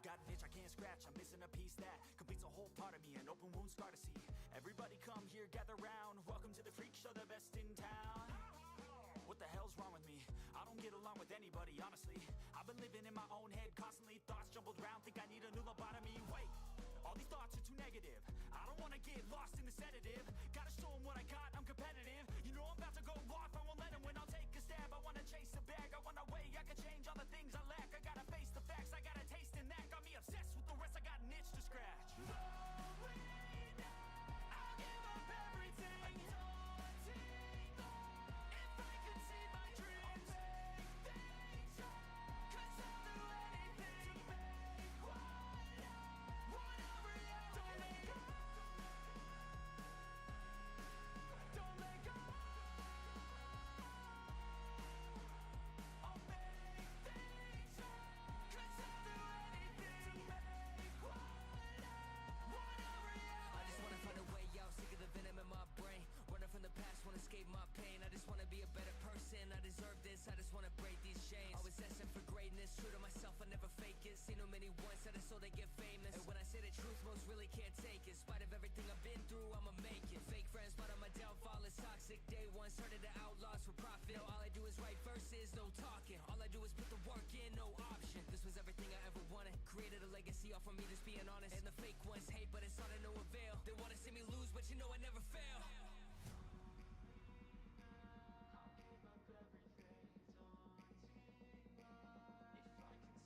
I've got an itch I can't scratch, I'm missing a piece that completes a whole part of me, an open wound scar to see. Everybody come here, gather round, welcome to the freak show, the best in town. What the hell's wrong with me? I don't get along with anybody, honestly. I've been living in my own head constantly, thoughts jumbled round, think I need a new lobotomy. Wait, all these thoughts are too negative. I don't wanna get lost in the sedative. Gotta show them what I got, I'm competitive. You know I'm about to go off, I won't let them win. I'll take a stab, I wanna chase a bag. I wanna weigh, I can change all the things I lack. I gotta face the facts, I got a taste in that. Got me obsessed with the rest, I got an itch to scratch. I'll give up everything. If I could see my dreams, cause I'll do anything to make one a reality. Don't let go. Don't let go. I'll make things right, cause I'll do anything to make one a reality. I just wanna find a way out, sick of the venom in my brain. Running from the past, wanna escape my pain. I just wanna be a better person, I deserve this, I just wanna break these chains. Always asking for greatness, true to myself, I never fake it. Seen no many once, I just so they get famous. And when I say the truth, most really can't take it. In spite of everything I've been through, I'ma make it. Fake friends, but on my downfall is toxic. Day one, started to outlaws for profit. Now all I do is write verses, no talking. All I do is put the work in, no option. This was everything I ever wanted. Created a legacy off of me, just being honest. And the fake ones hate, but it's all to no avail. They wanna see me lose, but you know I never fail. I'll give up everything, daunting.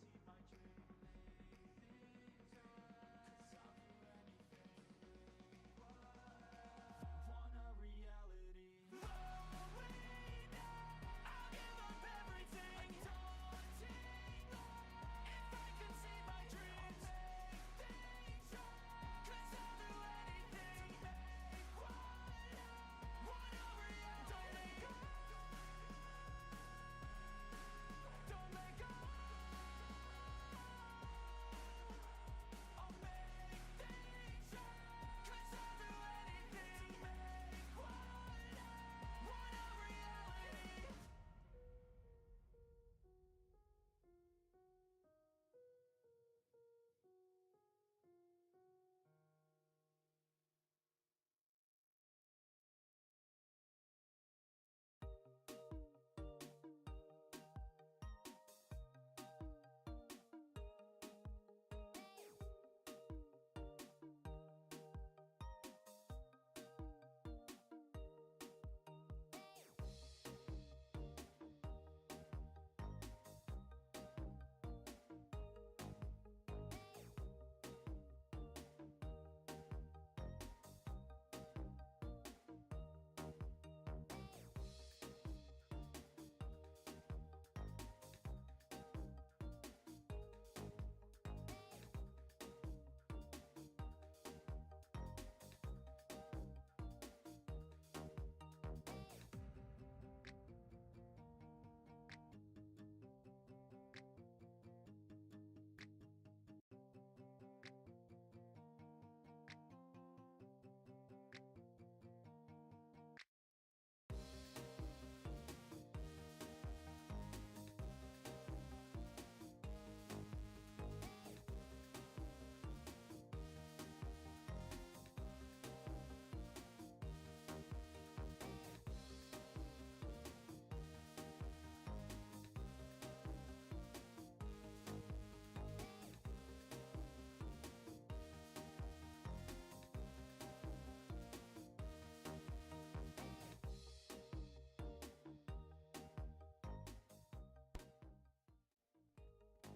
If I can see my dream, cause I'll do anything to make one a reality. Oh, wait, I'll give up everything, daunting. If I can see my dreams, cause I'll do anything to make one a reality. Don't let go. Don't let go. I'll make things right, cause I'll do anything to make one a reality.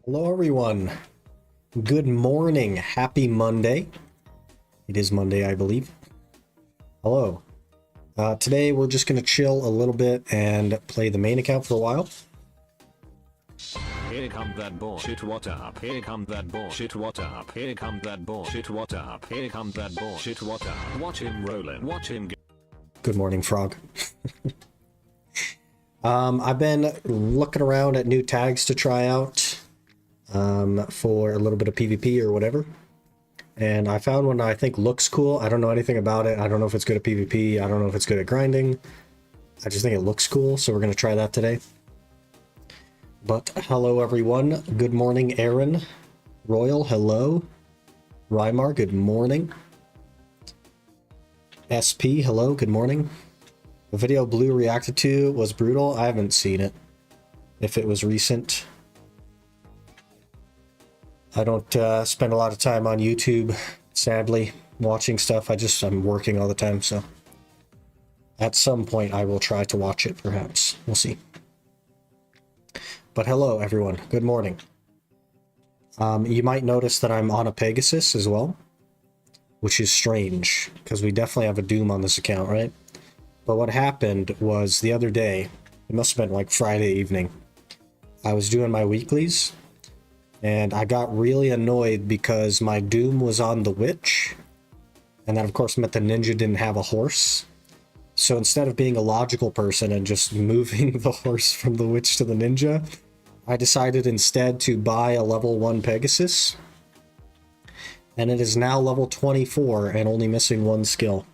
Hello everyone, good morning, happy Monday. It is Monday, I believe. Hello. Today we're just going to chill a little bit and play the main account for a while. Here come that bullshit, what up? Here come that bullshit, what up? Here come that bullshit, what up? Here come that bullshit, what up? Watch him rollin', watch him Good morning, Frog. I've been looking around at new tags to try out for a little bit of PvP or whatever. And I found one I think looks cool. I don't know anything about it. I don't know if it's good at PvP. I don't know if it's good at grinding. I just think it looks cool, so we're going to try that today. But hello everyone. Good morning, Aaron. Royal, hello. Rymar, good morning. SP, hello, good morning. The video Blue reacted to was brutal. I haven't seen it. If it was recent. I don't spend a lot of time on YouTube, sadly, watching stuff. I'm working all the time, so at some point I will try to watch it, perhaps. We'll see. But hello, everyone. Good morning. You might notice that I'm on a Pegasus as well, which is strange, because we definitely have a Doom on this account, right? But what happened was the other day, it must have been like Friday evening, I was doing my weeklies, and I got really annoyed because my Doom was on the Witch, and that of course meant the Ninja didn't have a horse. So instead of being a logical person and just moving the horse from the Witch to the Ninja, I decided instead to buy a level 1 Pegasus, and it is now level 24 and only missing 1 skill.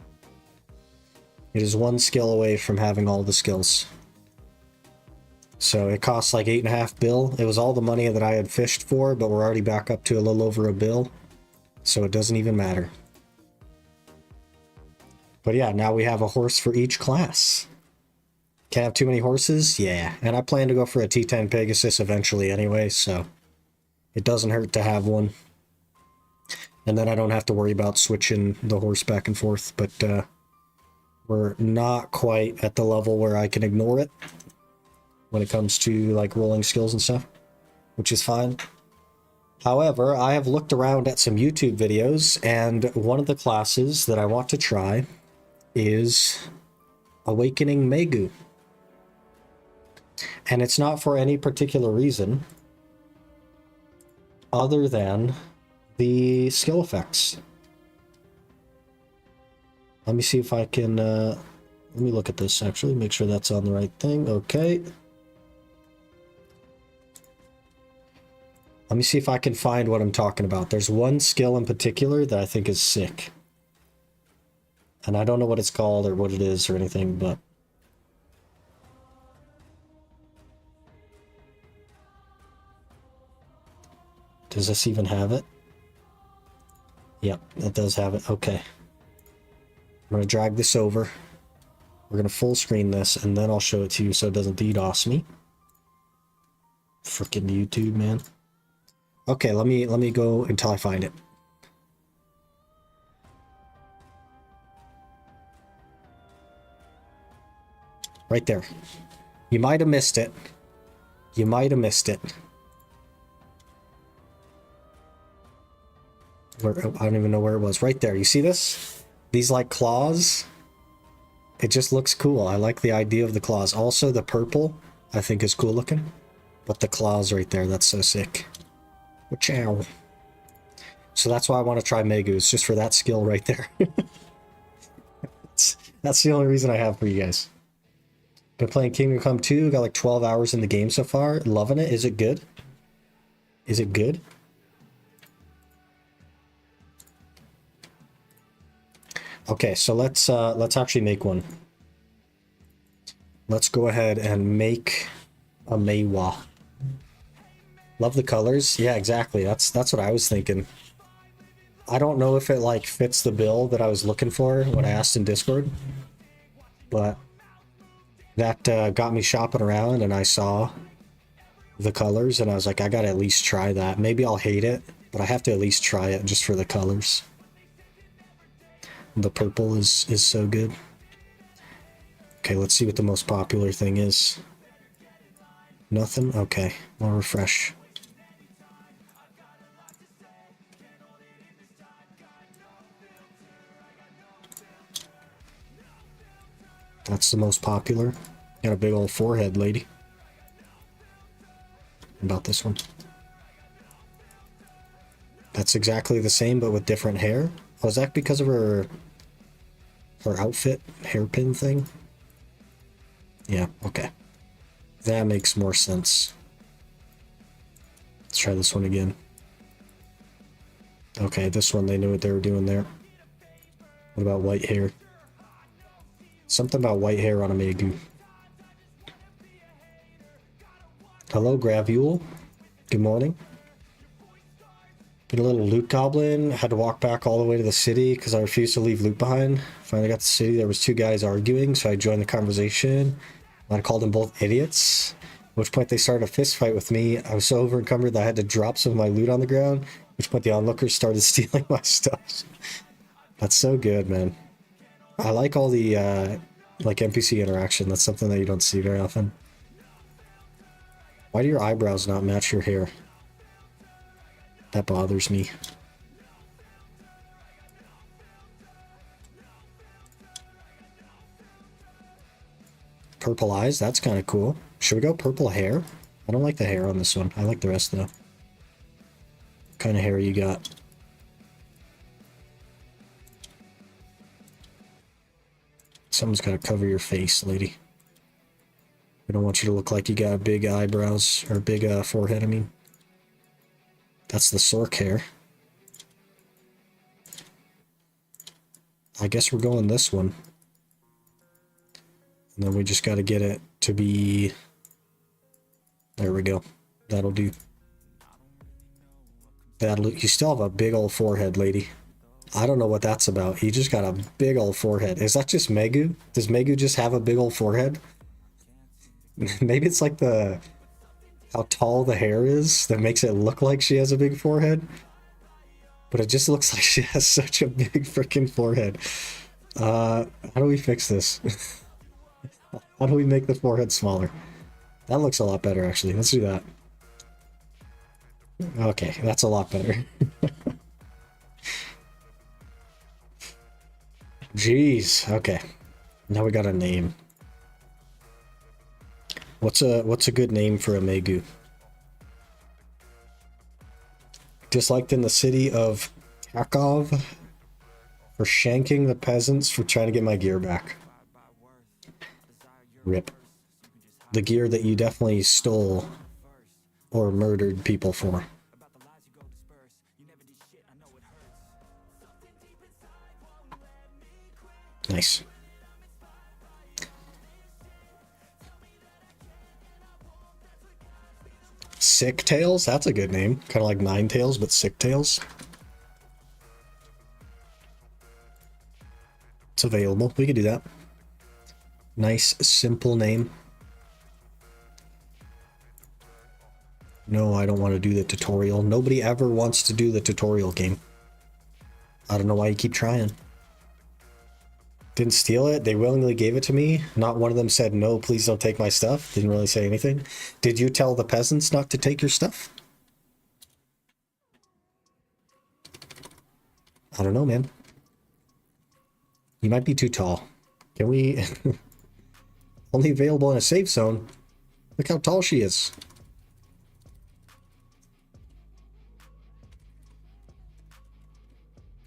It is 1 skill away from having all the skills. So it costs like 8.5 bill. It was all the money that I had fished for, but we're already back up to a little over a bill. So it doesn't even matter. But yeah, now we have a horse for each class. Can't have too many horses? Yeah. And I plan to go for a T10 Pegasus eventually anyway, so it doesn't hurt to have one. And then I don't have to worry about switching the horse back and forth, but we're not quite at the level where I can ignore it when it comes to like rolling skills and stuff, which is fine. However, I have looked around at some YouTube videos, and one of the classes that I want to try is Awakening Megu. And it's not for any particular reason other than the skill effects. Let me see if I can, let me look at this actually, make sure that's on the right thing. Okay. Let me see if I can find what I'm talking about. There's one skill in particular that I think is sick. And I don't know what it's called or what it is or anything, but... Does this even have it? Yep, it does have it. Okay. I'm going to drag this over. We're going to full screen this, and then I'll show it to you so it doesn't DDoS me. Frickin' YouTube, man. Okay, let me go until I find it. Right there. You might have missed it. You might have missed it. Where, I don't even know where it was. Right there. You see this? These like claws. It just looks cool. I like the idea of the claws. Also, the purple I think is cool looking. But the claws right there, that's so sick. Chow. So that's why I want to try Megu. It's just for that skill right there. That's the only reason I have for you guys. Been playing Kingdom Come 2. Got like 12 hours in the game so far. Loving it. Is it good? Is it good? Okay, so let's actually make one. Let's go ahead and make a Meiwa. Love the colors. Yeah, exactly. That's what I was thinking. I don't know if it like fits the bill that I was looking for when I asked in Discord, but that got me shopping around, and I saw the colors, and I was like, I gotta at least try that. Maybe I'll hate it, but I have to at least try it just for the colors. The purple is so good. Okay, let's see what the most popular thing is. Nothing? Okay, we'll refresh. That's the most popular. Got a big old forehead, lady. About this one. That's exactly the same, but with different hair. Oh, is that because of her outfit hairpin thing? Yeah, okay. That makes more sense. Let's try this one again. Okay, this one, they knew what they were doing there. What about white hair? Something about white hair on a Megu. Hello, Gravule. Good morning. Been a little loot goblin. Had to walk back all the way to the city because I refused to leave loot behind. Finally got to the city. There was two guys arguing, so I joined the conversation. I called them both idiots. At which point they started a fist fight with me. I was so over-encumbered that I had to drop some of my loot on the ground. At which point the onlookers started stealing my stuff. That's so good, man. I like all the like NPC interaction. That's something that you don't see very often. Why do your eyebrows not match your hair? That bothers me. Purple eyes, that's kind of cool. Should we go purple hair? I don't like the hair on this one. I like the rest though. What kind of hair you got? Someone's got to cover your face, lady. We don't want you to look like you got big eyebrows, or big forehead, I mean. That's the Sork hair. I guess we're going this one. And then we just got to get it to be... There we go. That'll do. That'll... You still have a big old forehead, lady. I don't know what that's about. You just got a big old forehead. Is that just Megu? Does Megu just have a big old forehead? Maybe it's like the... how tall the hair is that makes it look like she has a big forehead. But it just looks like she has such a big freaking forehead. How do we fix this? How do we make the forehead smaller? That looks a lot better, actually. Let's do that. Okay, that's a lot better. Jeez, okay. Now we got a name. What's a good name for a Megu? Disliked in the city of Takov for shanking the peasants for trying to get my gear back. Rip. The gear that you definitely stole or murdered people for. Nice. Sick Tails? That's a good name. Kind of like Nine Tails, but Sick Tails. It's available. We could do that. Nice, simple name. No, I don't want to do the tutorial. Nobody ever wants to do the tutorial game. I don't know why you keep trying. Didn't steal it. They willingly gave it to me. Not one of them said, no, please don't take my stuff. Didn't really say anything. Did you tell the peasants not to take your stuff? I don't know, man. You might be too tall. Can we... Only available in a safe zone. Look how tall she is.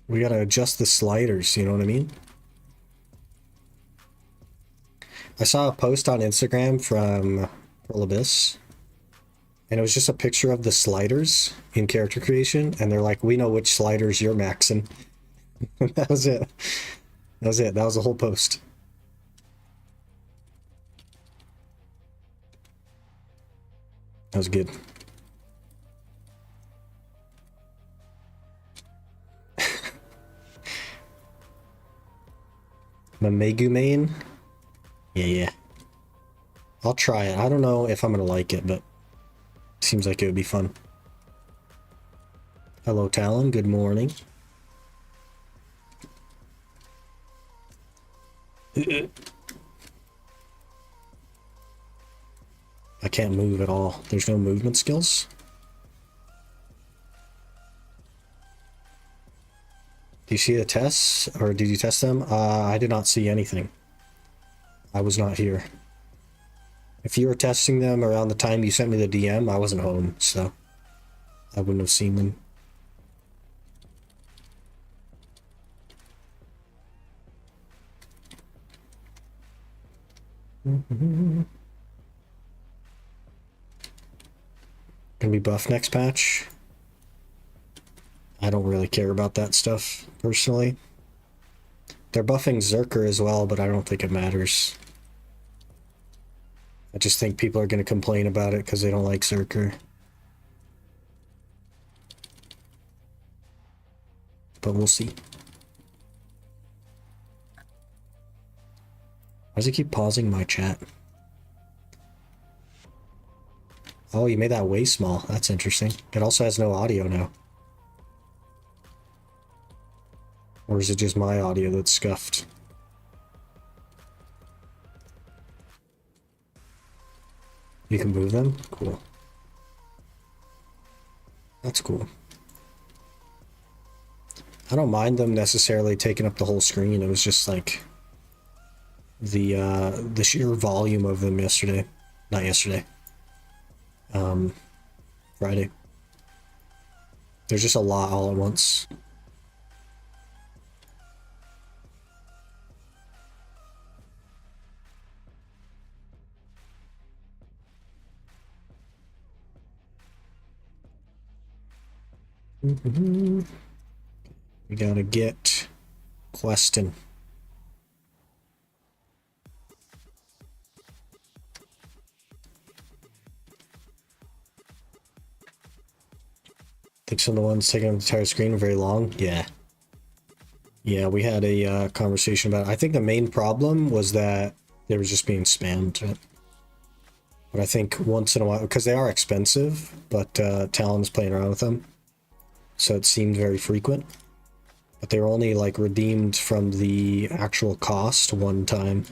We gotta adjust the sliders, you know what I mean? I saw a post on Instagram from Pearl Abyss, and it was just a picture of the sliders in character creation, and they're like, we know which sliders you're maxing. That was it. That was it. That was the whole post. That was good. My Megu main? Yeah. I'll try it. I don't know if I'm gonna like it, but it seems like it would be fun. Hello, Talon. Good morning. I can't move at all. There's no movement skills. Do you see the tests, or did you test them? I did not see anything. I was not here. If you were testing them around the time you sent me the DM, I wasn't home, so I wouldn't have seen them. Gonna be buff next patch. I don't really care about that stuff, personally. They're buffing Zerker as well, but I don't think it matters. I just think people are going to complain about it because they don't like Zerker. but we'll see. Why does it keep pausing my chat? Oh, you made that way small. That's interesting. It also has no audio now. Or is it just my audio that's scuffed? You can move them? Cool. That's cool. I don't mind them necessarily taking up the whole screen. It was just like the sheer volume of them yesterday. Not yesterday. Friday. There's just a lot all at once. We gotta get Questin. Think some of the ones taking up the entire screen are very long? Yeah. Yeah, we had a conversation about it. I think the main problem was that they were just being spammed. But I think once in a while, because they are expensive, but Talon's playing around with them. So it seemed very frequent. But they were only like redeemed from the actual cost one time.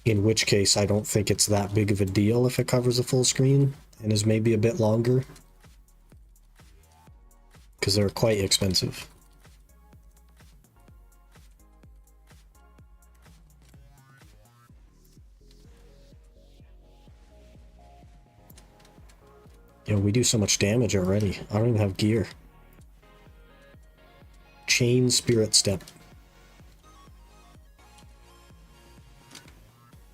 In which case, I don't think it's that big of a deal if it covers a full screen and is maybe a bit longer. Because they're quite expensive. Yo, we do so much damage already. I don't even have gear. Chain Spirit Step.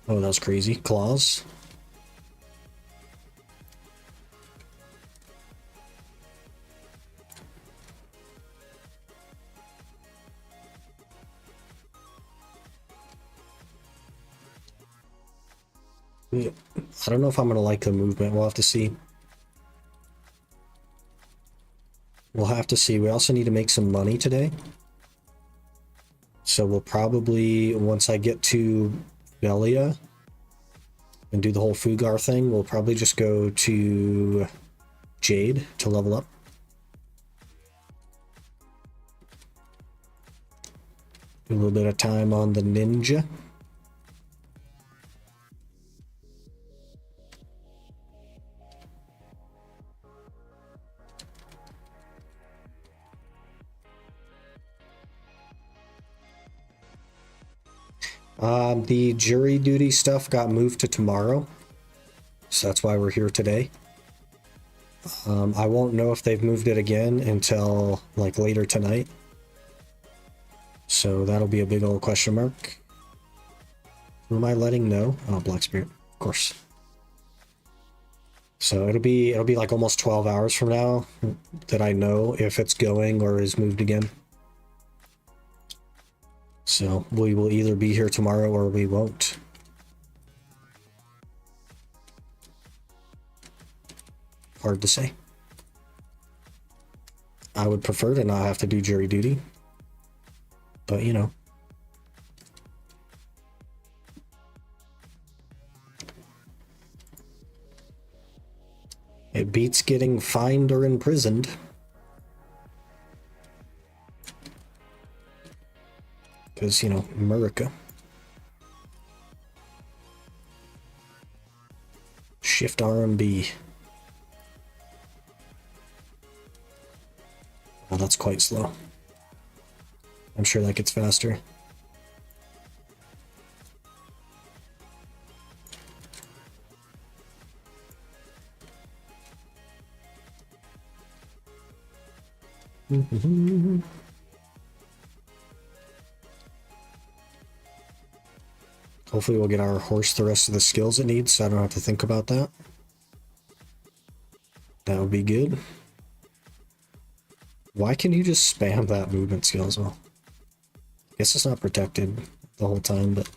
Oh, that was crazy. Claws. I don't know if I'm gonna like the movement. We'll have to see. We'll have to see. We also need to make some money today. So we'll probably, once I get to Velia and do the whole Fugar thing, we'll probably just go to Jade to level up. Do a little bit of time on the ninja. The jury duty stuff got moved to tomorrow, so that's why we're here today. I won't know if they've moved it again until like later tonight, so that'll be a big old question mark. Who am I letting know? Oh, Black Spirit, of course. So it'll be like almost 12 hours from now that I know if it's going or is moved again. So we will either be here tomorrow or we won't. Hard to say. I would prefer to not have to do jury duty, but you know. It beats getting fined or imprisoned. Because, you know, America. Shift RMB. Oh, that's quite slow. I'm sure that gets faster. Hopefully we'll get our horse the rest of the skills it needs, so I don't have to think about that. That would be good. Why can you just spam that movement skill as well? I guess it's not protected the whole time, but...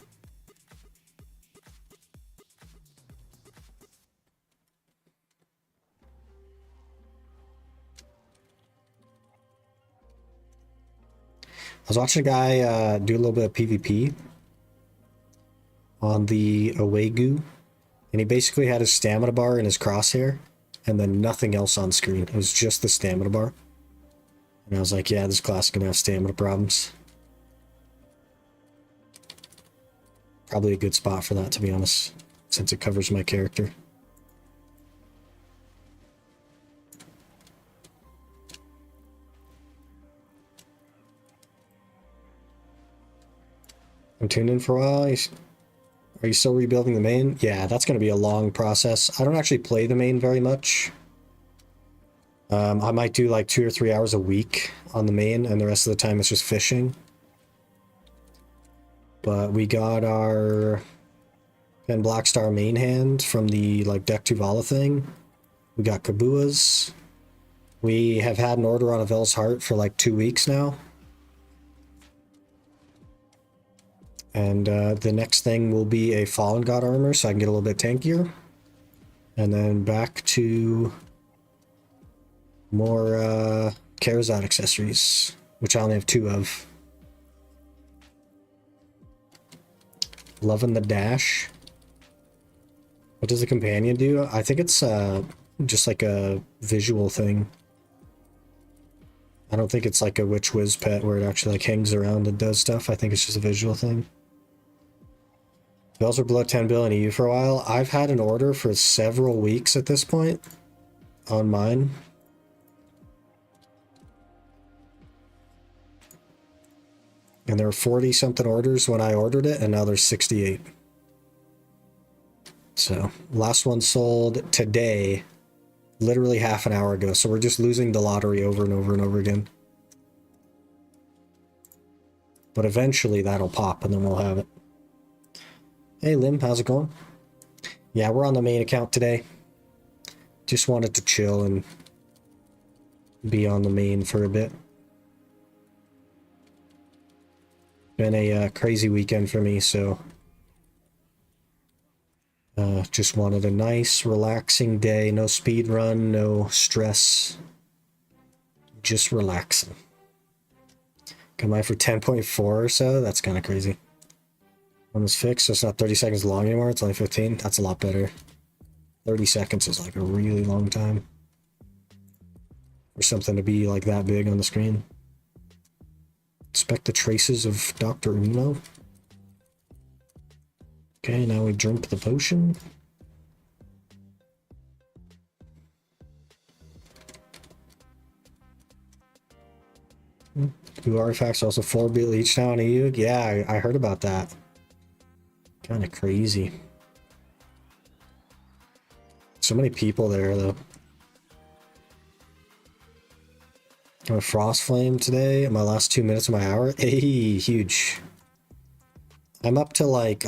was watching a guy do a little bit of PvP on the Awegu, and he basically had his stamina bar and his crosshair, and then nothing else on screen. It was just the stamina bar. And I was like, yeah, this class is gonna have stamina problems. Probably a good spot for that, to be honest, since it covers my character. I'm tuned in for a while. Are you still rebuilding the main? Yeah, that's going to be a long process. I don't actually play the main very much. I might do like 2 or 3 hours a week on the main, and the rest of the time it's just fishing. But we got our Pen Black Star main hand from the like Deck Tuvala thing. We got Kabuas. We have had an order on a Vel's Heart for like 2 weeks now. And the next thing will be a Fallen God armor, so I can get a little bit tankier. And then back to more Karazad accessories, which I only have 2 of. Loving the dash. What does the companion do? I think it's just like a visual thing. I don't think it's like a Witch Wiz pet where it actually like hangs around and does stuff. I think it's just a visual thing. Bells are below 10 bill in EU for a while. I've had an order for several weeks at this point on mine. And there were 40 something orders when I ordered it, and now there's 68. So last one sold today, literally half an hour ago. So we're just losing the lottery over and over and over again. But eventually that'll pop and then we'll have it. Hey Lim, how's it going? Yeah, we're on the main account today. Just wanted to chill and be on the main for a bit. Been a crazy weekend for me, so just wanted a nice, relaxing day. No speed run, no stress. Just relaxing. Got mine for 10.4 or so. That's kind of crazy. One was fixed, so it's not 30 seconds long anymore. It's only 15. That's a lot better. 30 seconds is like a really long time for something to be like that big on the screen. Inspect the traces of Dr. Uno. Okay, now we drink the potion. Two artifacts, also 4 bill each now in EU. Yeah, I heard about that. Kind of crazy. So many people there, though. I'm a Frost Flame today in my last 2 minutes of my hour. Hey, huge. I'm up to like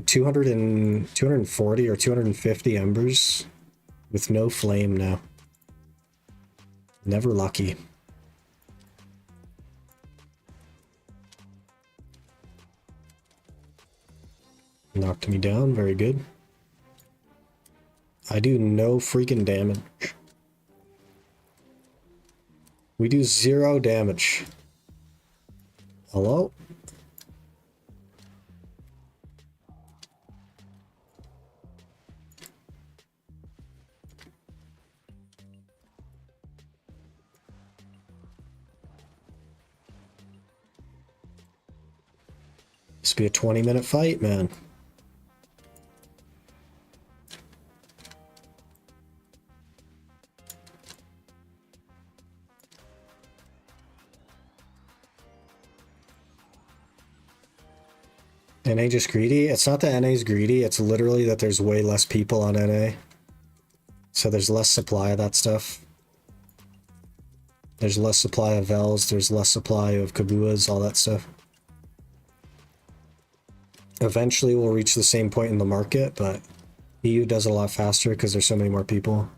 240 or 250 embers with no flame now. Never lucky. Knocked me down, very good. I do no freaking damage. We do 0 damage. Hello? This be a 20-minute fight, man. NA just greedy? It's not that NA's greedy, it's literally that there's way less people on NA. So there's less supply of that stuff. There's less supply of Vels, there's less supply of Kabuas, all that stuff. Eventually we'll reach the same point in the market, but EU does it a lot faster because there's so many more people.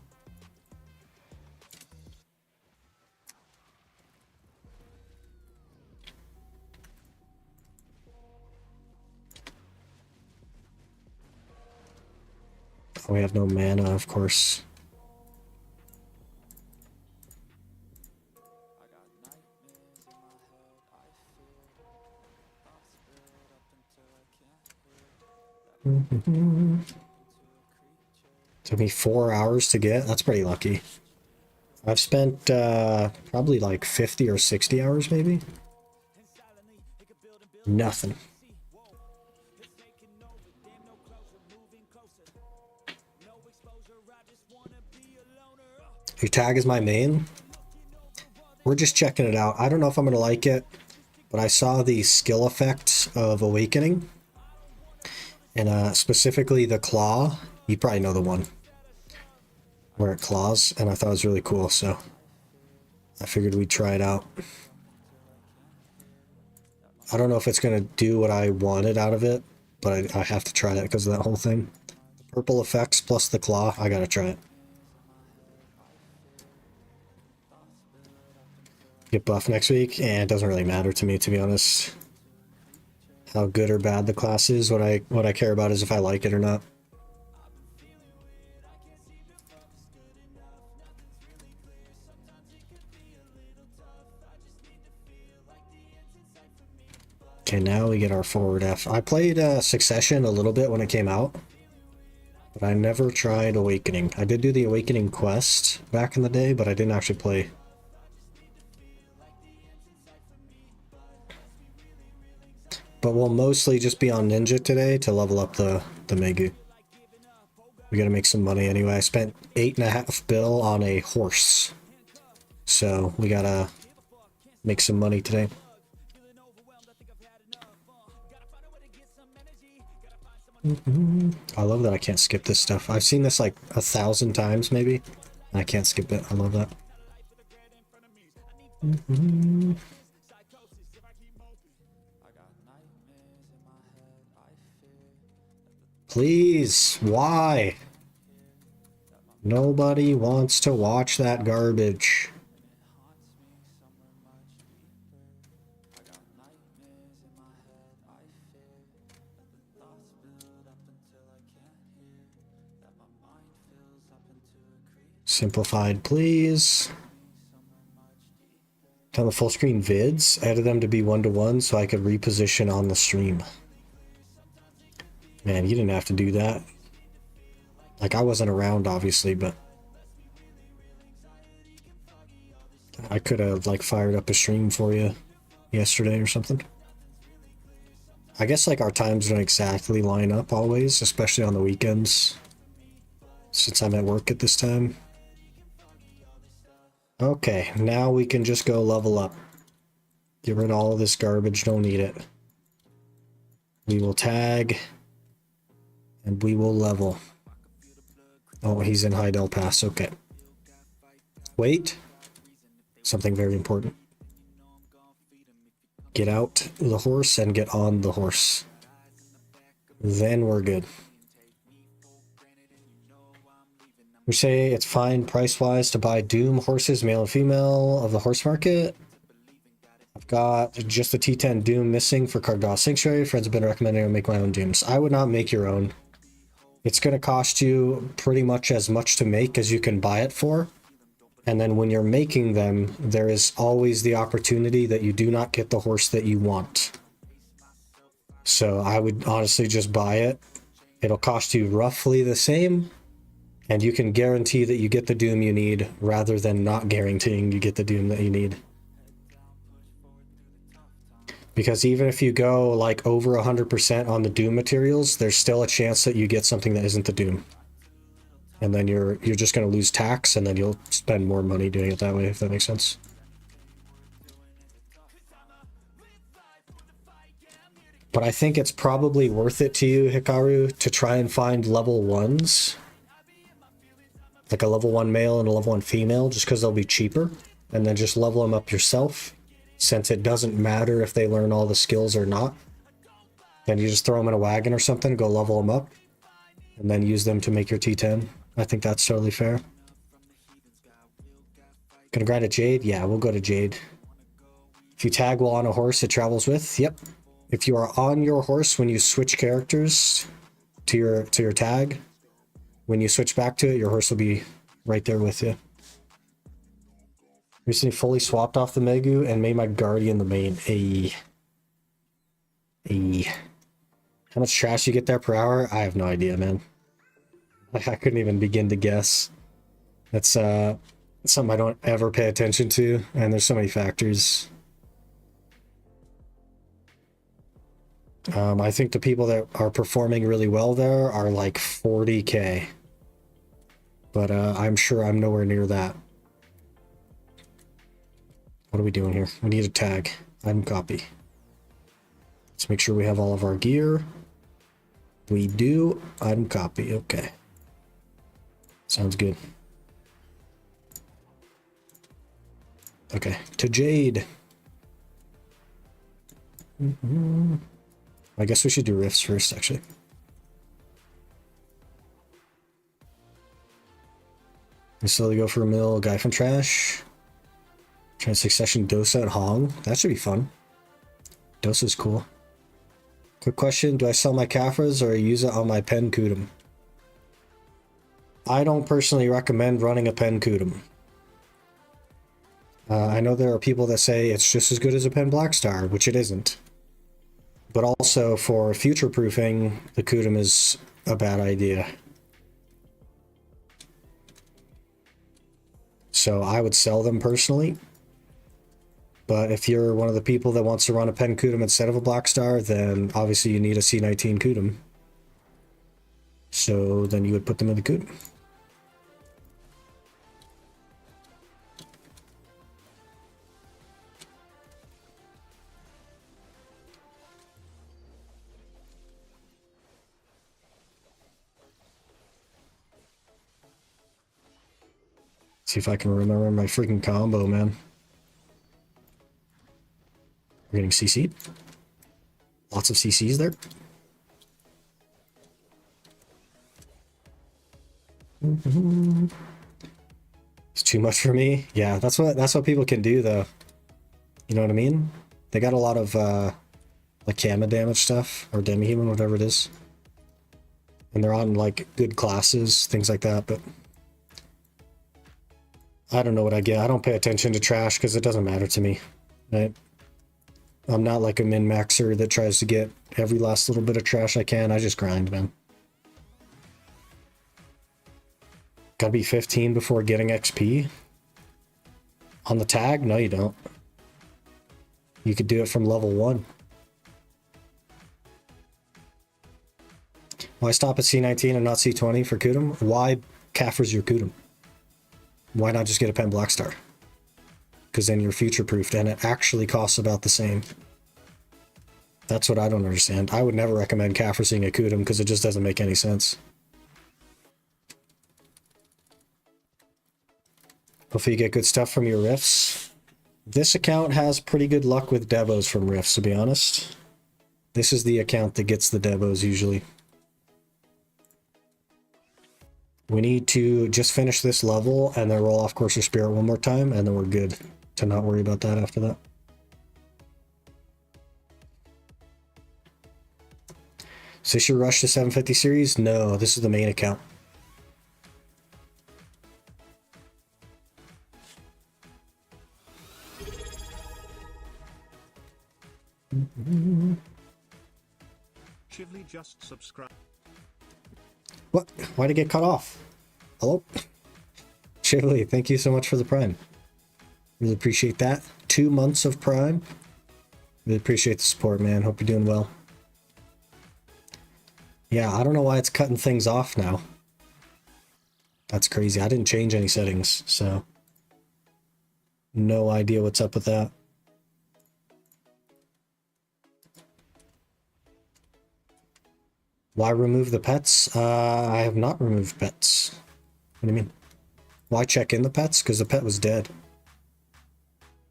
We have no mana, of course. Took me 4 hours to get. That's pretty lucky. I've spent probably like 50 or 60 hours maybe. Nothing. Your tag is my main. We're just checking it out. I don't know if I'm going to like it, but I saw the skill effect of Awakening. And specifically the claw. You probably know the one where it claws, and I thought it was really cool, so I figured we'd try it out. I don't know if it's going to do what I wanted out of it, but I have to try it because of that whole thing. Purple effects plus the claw, I gotta try it. Get buff next week, and it doesn't really matter to me, to be honest. How good or bad the class is, what I care about is if I like it or not. Okay, now we get our forward F. I played Succession a little bit when it came out, but I never tried Awakening. I did do the Awakening quest back in the day, but I didn't actually play. But we'll mostly just be on Ninja today to level up the Megu. We gotta make some money anyway. I spent 8.5 bill on a horse. So we gotta make some money today. I love that I can't skip this stuff. I've seen this like 1,000 times maybe. I can't skip it. I love that. Please, why? Nobody wants to watch that garbage. Simplified, please. Tell the full screen vids, added them to be 1-to-1 so I could reposition on the stream. Man, you didn't have to do that. Like, I wasn't around, obviously, but I could have, like, fired up a stream for you yesterday or something. I guess, like, our times don't exactly line up always, especially on the weekends, since I'm at work at this time. Okay, now we can just go level up. Get rid of all of this garbage, don't need it. We will tag, and we will level. Oh, he's in High Del Pass, okay. Wait, something very important. Get out the horse and get on the horse. Then we're good. We say it's fine price-wise to buy Doom horses, male and female, of the horse market. I've got just the T10 Doom missing for Cardaw Sanctuary. Friends have been recommending I make my own Dooms. I would not make your own. It's going to cost you pretty much as much to make as you can buy it for. And then when you're making them, there is always the opportunity that you do not get the horse that you want. So I would honestly just buy it. It'll cost you roughly the same. And you can guarantee that you get the Doom you need rather than not guaranteeing you get the Doom that you need. Because even if you go like over 100% on the Doom materials, there's still a chance that you get something that isn't the Doom. And then you're just going to lose tax, and then you'll spend more money doing it that way, if that makes sense. But I think it's probably worth it to you, Hikaru, to try and find level 1s. Like a level 1 male and a level 1 female, just because they'll be cheaper. And then just level them up yourself. Since it doesn't matter if they learn all the skills or not. Then you just throw them in a wagon or something, go level them up. And then use them to make your T10. I think that's totally fair. Gonna grind at Jade? Yeah, we'll go to Jade. If you tag while on a horse it travels with, yep. If you are on your horse when you switch characters to your tag, when you switch back to it, your horse will be right there with you. Recently fully swapped off the Megu and made my Guardian the main. How much trash you get there per hour? I have no idea, man. I couldn't even begin to guess. That's something I don't ever pay attention to, and there's so many factors. I think the people that are performing really well there are like 40K. But I'm sure I'm nowhere near that. What are we doing here? We need a tag. Item copy. Let's make sure we have all of our gear. We do. Item copy. Okay. Sounds good. Okay. To Jade. I guess we should do rifts first, actually. We slowly go for a mill. Guy from trash. Trying succession Dosa at Hong. That should be fun. Dosa's cool. Quick question. Do I sell my Kafras or use it on my Pen Kudum? I don't personally recommend running a Pen Kudum. I know there are people that say it's just as good as a Pen Blackstar, which it isn't. But also for future-proofing, the Kudum is a bad idea. So I would sell them personally. But if you're one of the people that wants to run a Pen Kudum instead of a Blackstar, then obviously you need a C19 Kudum. So then you would put them in the Kudum. See if I can remember my freaking combo, man. We're getting CC'd. Lots of CCs there. It's too much for me. Yeah, that's what people can do though. You know what I mean? They got a lot of like Kama damage stuff or demi-human, whatever it is. And they're on like good classes, things like that, but I don't know what I get. I don't pay attention to trash because it doesn't matter to me. Right? I'm not like a min-maxer that tries to get every last little bit of trash I can. I just grind, man. Gotta be 15 before getting XP? On the tag? No, you don't. You could do it from level 1. Why stop at C19 and not C20 for Kudum? Why Kafras your Kudum? Why not just get a Pen Blackstar? Because then you're future-proofed and it actually costs about the same. That's what I don't understand. I would never recommend Kafrasing a Kudum because it just doesn't make any sense. Hopefully you get good stuff from your rifts. This account has pretty good luck with devos from rifts, to be honest. This is the account that gets the devos usually. We need to just finish this level and then roll off Courser Spirit one more time, and then we're good to not worry about that after that. Is this your rush to 750 series? No, this is the main account. Chivly just subscribe. What? Why'd it get cut off? Hello? Chivly, thank you so much for the Prime. Really appreciate that. 2 months of Prime. Really appreciate the support, man. Hope you're doing well. Yeah, I don't know why it's cutting things off now. That's crazy. I didn't change any settings, so no idea what's up with that. Why remove the pets? I have not removed pets. What do you mean? Why check in the pets? Because the pet was dead.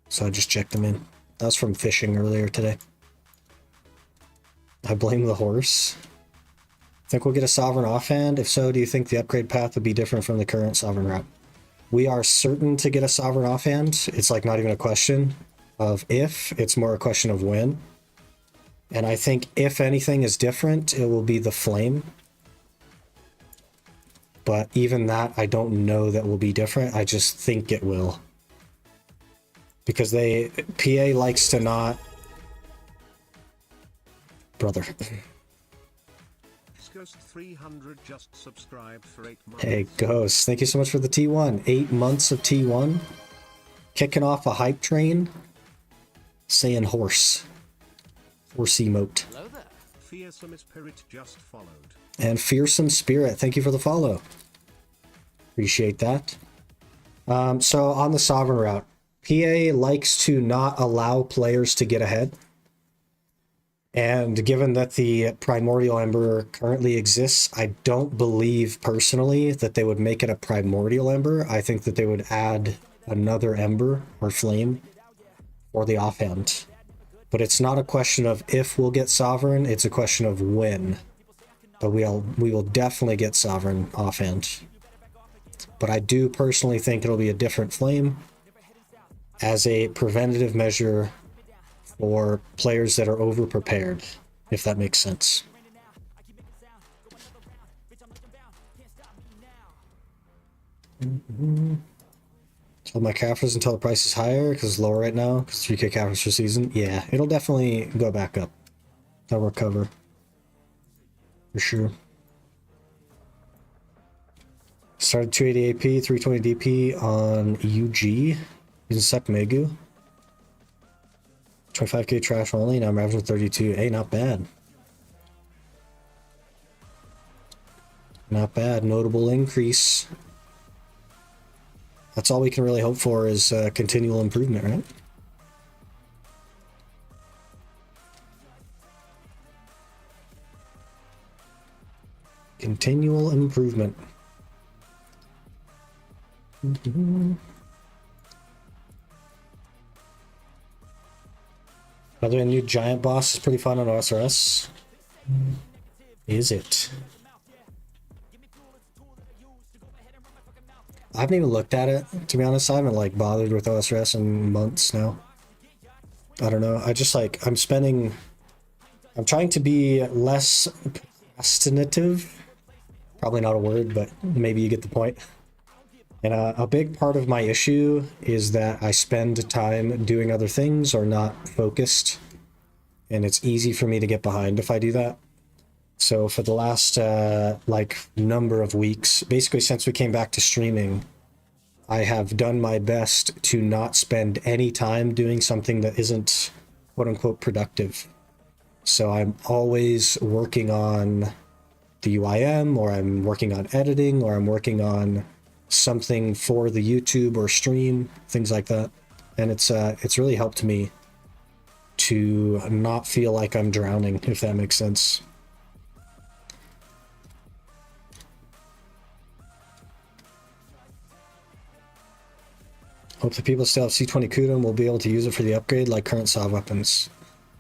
So I just checked them in. That was from fishing earlier today. I blame the horse. Think we'll get a Sovereign offhand? If so, do you think the upgrade path would be different from the current Sovereign route? We are certain to get a Sovereign offhand. It's like not even a question of if, it's more a question of when. And I think if anything is different, it will be the flame. But even that, I don't know that will be different. I just think it will. Because PA likes to not... Brother. Ghost 300 just subscribed for 8 months. Hey, Ghost, thank you so much for the T1. 8 months of T1. Kicking off a hype train. Saying horse. Horse emote. Hello there. Fearsome Spirit just followed. And Fearsome Spirit, thank you for the follow. Appreciate that. So on the Sovereign route, PA likes to not allow players to get ahead. And given that the Primordial Ember currently exists, I don't believe personally that they would make it a Primordial Ember. I think that they would add another Ember or Flame for the offhand. But it's not a question of if we'll get Sovereign, it's a question of when. But we will definitely get Sovereign offhand. But I do personally think it'll be a different Flame as a preventative measure for players that are over-prepared, if that makes sense. Hold my Caphras until the price is higher, because it's lower right now, because 3k Caphras per season. Yeah, it'll definitely go back up. They'll recover. For sure. Started 280 AP, 320 DP on UG, using Sec Megu. 25k trash only, now I'm averaging 32. Hey, not bad. Not bad. Notable increase. That's all we can really hope for is continual improvement, right? Continual improvement. By the way, a new giant boss is pretty fun on OSRS. Is it? I haven't even looked at it, to be honest. I haven't like bothered with OSRS in months now. I don't know. I just like, I'm trying to be less procrastinative. Probably not a word, but maybe you get the point. And a big part of my issue is that I spend time doing other things or not focused. And it's easy for me to get behind if I do that. So for the last like number of weeks, basically since we came back to streaming, I have done my best to not spend any time doing something that isn't quote unquote productive. So I'm always working on the UIM, or I'm working on editing, or I'm working on something for the YouTube or stream, things like that. And it's really helped me to not feel like I'm drowning, if that makes sense. Hope the people still have C20 Kuda and will be able to use it for the upgrade like current Saw weapons.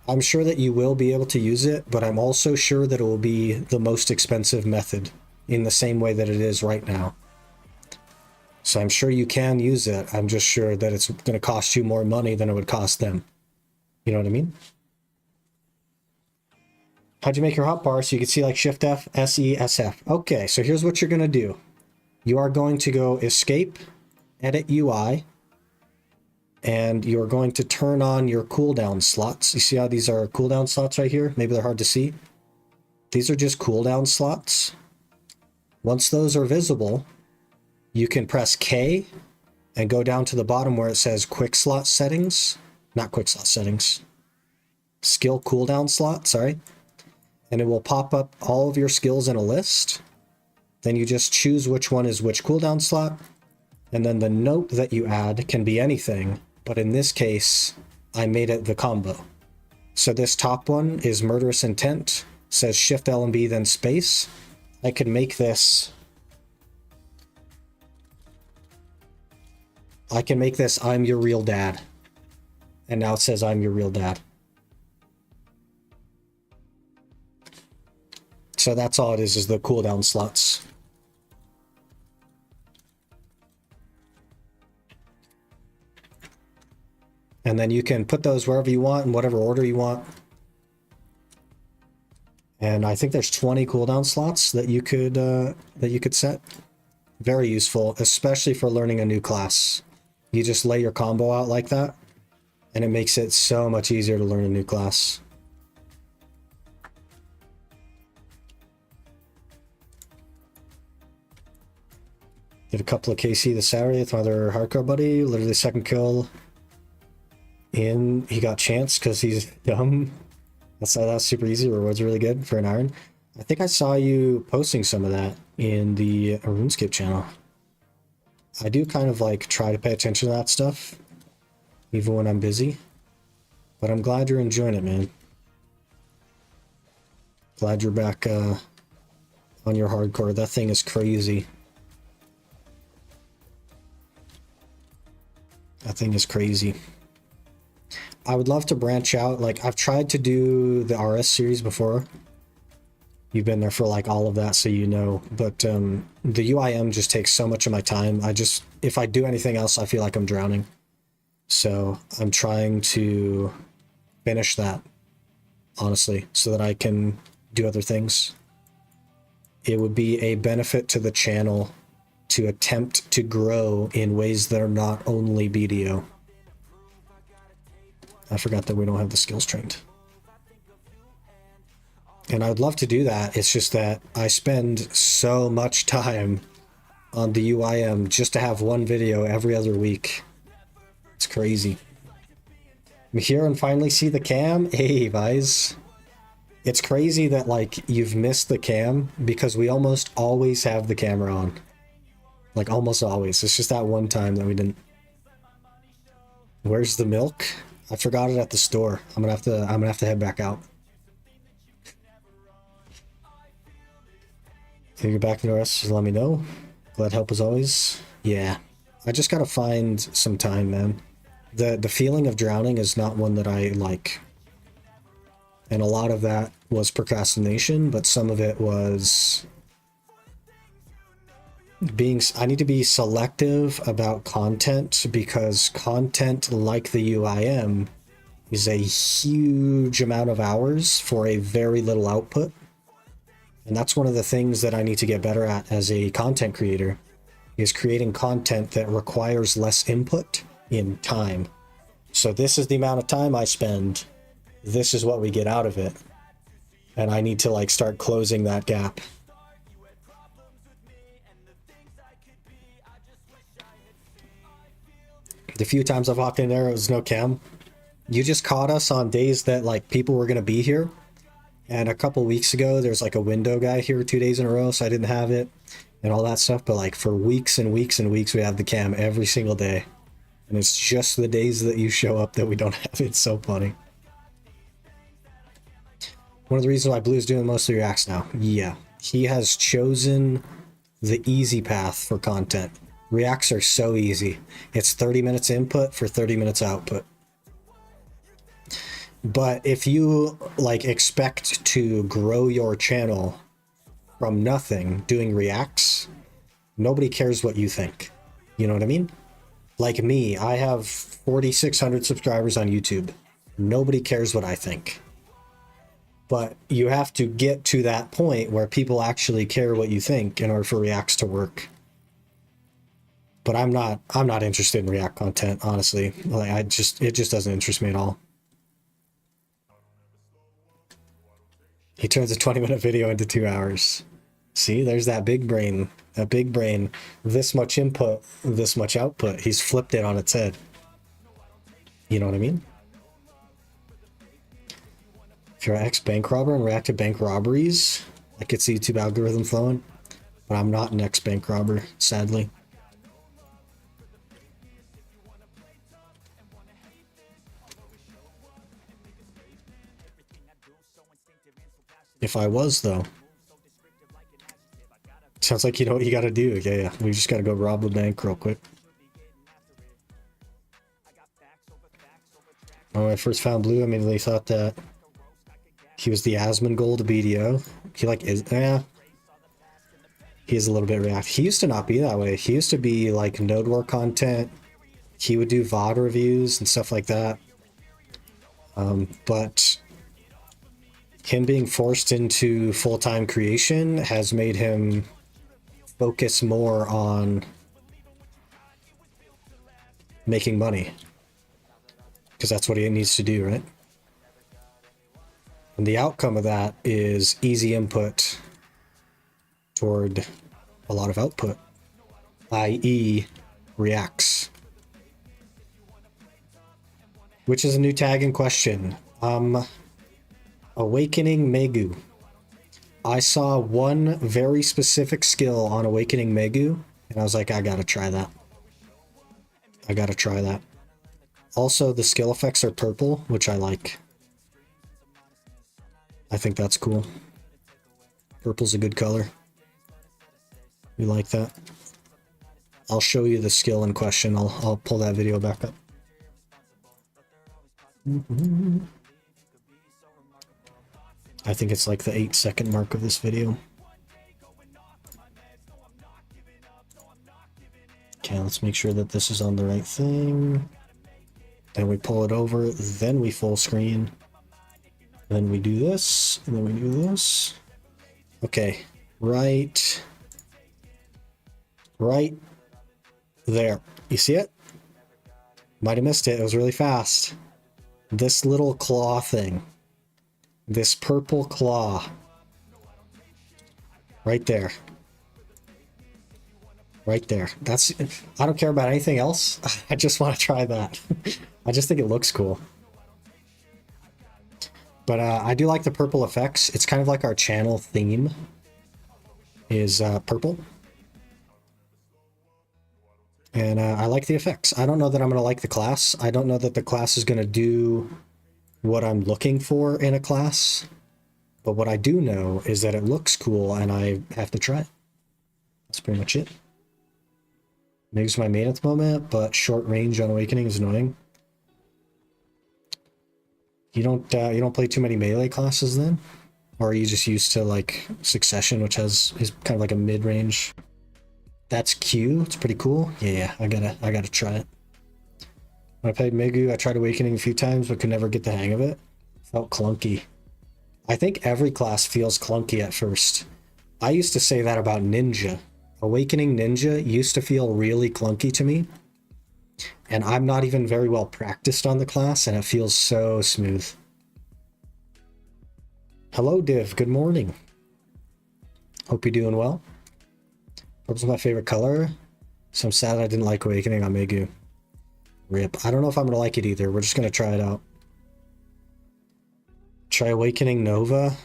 I'm sure that you will be able to use it, but I'm also sure that it will be the most expensive method in the same way that it is right now. So I'm sure you can use it. I'm just sure that it's going to cost you more money than it would cost them. You know what I mean? How'd you make your hotbar? So you can see like Shift F, SE, SF. Okay, so here's what you're going to do. You are going to go Escape, Edit UI, and you're going to turn on your cooldown slots. You see how these are cooldown slots right here? Maybe they're hard to see. These are just cooldown slots. Once those are visible, you can press K and go down to the bottom where it says quick slot settings. Not quick slot settings. Skill cooldown slot, sorry. And it will pop up all of your skills in a list. Then you just choose which one is which cooldown slot. And then the note that you add can be anything. But in this case, I made it the combo. So this top one is Murderous Intent. Says Shift L and B then space. I could make this... I can make this I'm your real dad. And now it says I'm your real dad. So that's all it is the cooldown slots. And then you can put those wherever you want in whatever order you want. And I think there's 20 cooldown slots that you could set. Very useful, especially for learning a new class. You just lay your combo out like that, and it makes it so much easier to learn a new class. Did a couple of KC this Saturday with my other hardcore buddy. Literally second kill in. He got chance because he's dumb. That's super easy. Rewards really good for an iron. I think I saw you posting some of that in the RuneScape channel. I do kind of like try to pay attention to that stuff, even when I'm busy. But I'm glad you're enjoying it, man. Glad you're back on your hardcore. That thing is crazy. That thing is crazy. I would love to branch out. Like, I've tried to do the RS series before. You've been there for like all of that, so you know. But the UIM just takes so much of my time. If I do anything else, I feel like I'm drowning. So I'm trying to finish that, honestly, so that I can do other things. It would be a benefit to the channel to attempt to grow in ways that are not only BDO. I forgot that we don't have the skills trained. And I'd love to do that. It's just that I spend so much time on the UIM just to have one video every other week. It's crazy. I'm here and finally see the cam. Hey, guys. It's crazy that like you've missed the cam because we almost always have the camera on. Like almost always. It's just that one time that we didn't. Where's the milk? I forgot it at the store. I'm gonna have to head back out. Can you get back to the rest? Just let me know. Glad help as always. Yeah. I just gotta find some time, man. The feeling of drowning is not one that I like. And a lot of that was procrastination, but some of it was I need to be selective about content because content like the UIM is a huge amount of hours for a very little output. And that's one of the things that I need to get better at as a content creator, is creating content that requires less input in time. So this is the amount of time I spend. This is what we get out of it. And I need to like start closing that gap. The few times I've hopped in there, it was no cam. You just caught us on days that like people were going to be here. And a couple weeks ago, there's like a window guy here 2 days in a row, so I didn't have it and all that stuff. But like for weeks and weeks and weeks, we have the cam every single day. And it's just the days that you show up that we don't have it. It's so funny. One of the reasons why Blue's doing most of the reacts now. Yeah, he has chosen the easy path for content. Reacts are so easy. It's 30 minutes input for 30 minutes output. But if you like expect to grow your channel from nothing doing reacts, nobody cares what you think. You know what I mean? Like me, I have 4,600 subscribers on YouTube. Nobody cares what I think. But you have to get to that point where people actually care what you think in order for reacts to work. But I'm not interested in react content, honestly. Like it just doesn't interest me at all. He turns a 20-minute video into 2 hours. See, there's that big brain. That big brain. This much input, this much output. He's flipped it on its head. You know what I mean? If you're an ex-bank robber and react to bank robberies, I could see YouTube algorithm flowing. But I'm not an ex-bank robber, sadly. If I was, though. Sounds like you know what you gotta do. Yeah. We just gotta go rob the bank real quick. When I first found Blue, I immediately thought that he was the Asmongold BDO. He like is, he is a little bit react. He used to not be that way. He used to be like node war content. He would do VOD reviews and stuff like that. But him being forced into full-time creation has made him focus more on making money. Because that's what he needs to do, right? And the outcome of that is easy input toward a lot of output. i.e. reacts. Which is a new tag in question. Awakening Megu. I saw one very specific skill on Awakening Megu, and I was like, I gotta try that. I gotta try that. Also, the skill effects are purple, which I like. I think that's cool. Purple's a good color. We like that. I'll show you the skill in question. I'll pull that video back up. I think it's like the 8-second mark of this video. Okay, let's make sure that this is on the right thing. Then we pull it over, then we full screen. Then we do this, and then we do this. Okay, right there. You see it? Might have missed it. It was really fast. This little claw thing. This purple claw. Right there. Right there. That's... I don't care about anything else. I just want to try that. I just think it looks cool. But I do like the purple effects. It's kind of like our channel theme is purple. And I like the effects. I don't know that I'm going to like the class. I don't know that the class is going to do what I'm looking for in a class. But what I do know is that it looks cool and I have to try it. That's pretty much it. Megu's my main at the moment, but short range on Awakening is annoying. You don't play too many melee classes then? Or are you just used to like Succession, which is kind of like a mid-range? That's Q. It's pretty cool. Yeah, I gotta try it. When I played Megu, I tried Awakening a few times, but could never get the hang of it. Felt clunky. I think every class feels clunky at first. I used to say that about Ninja. Awakening Ninja used to feel really clunky to me. And I'm not even very well practiced on the class, and it feels so smooth. Hello, Div. Good morning. Hope you're doing well. Purple's my favorite color, so I'm sad I didn't like Awakening on Megu. RIP. I don't know if I'm going to like it either. We're just going to try it out. Try Awakening Nova?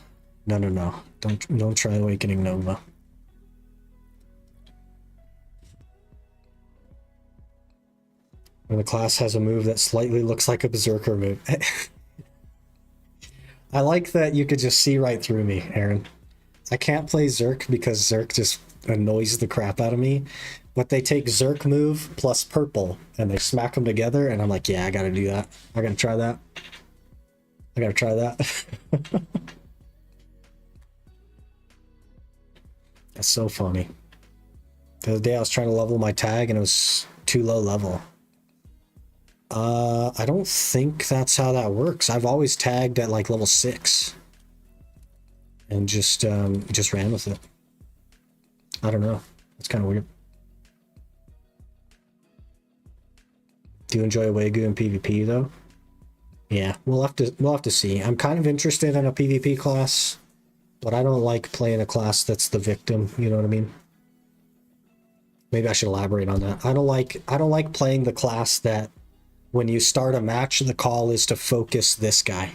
No. Don't try Awakening Nova. When the class has a move that slightly looks like a Berserker move. I like that you could just see right through me, Aaron. I can't play Zerk because Zerk just annoys the crap out of me. But they take Zerk move plus purple and they smack them together and I'm like, yeah, I gotta do that. I gotta try that. I gotta try that. That's so funny. The other day I was trying to level my tag and it was too low level. I don't think that's how that works. I've always tagged at like level 6 and just ran with it. I don't know. It's kind of weird. Do you enjoy Wagyu in PvP though? Yeah, we'll have to see. I'm kind of interested in a PvP class, but I don't like playing a class that's the victim, you know what I mean? Maybe I should elaborate on that. I don't like playing the class that when you start a match, the call is to focus this guy.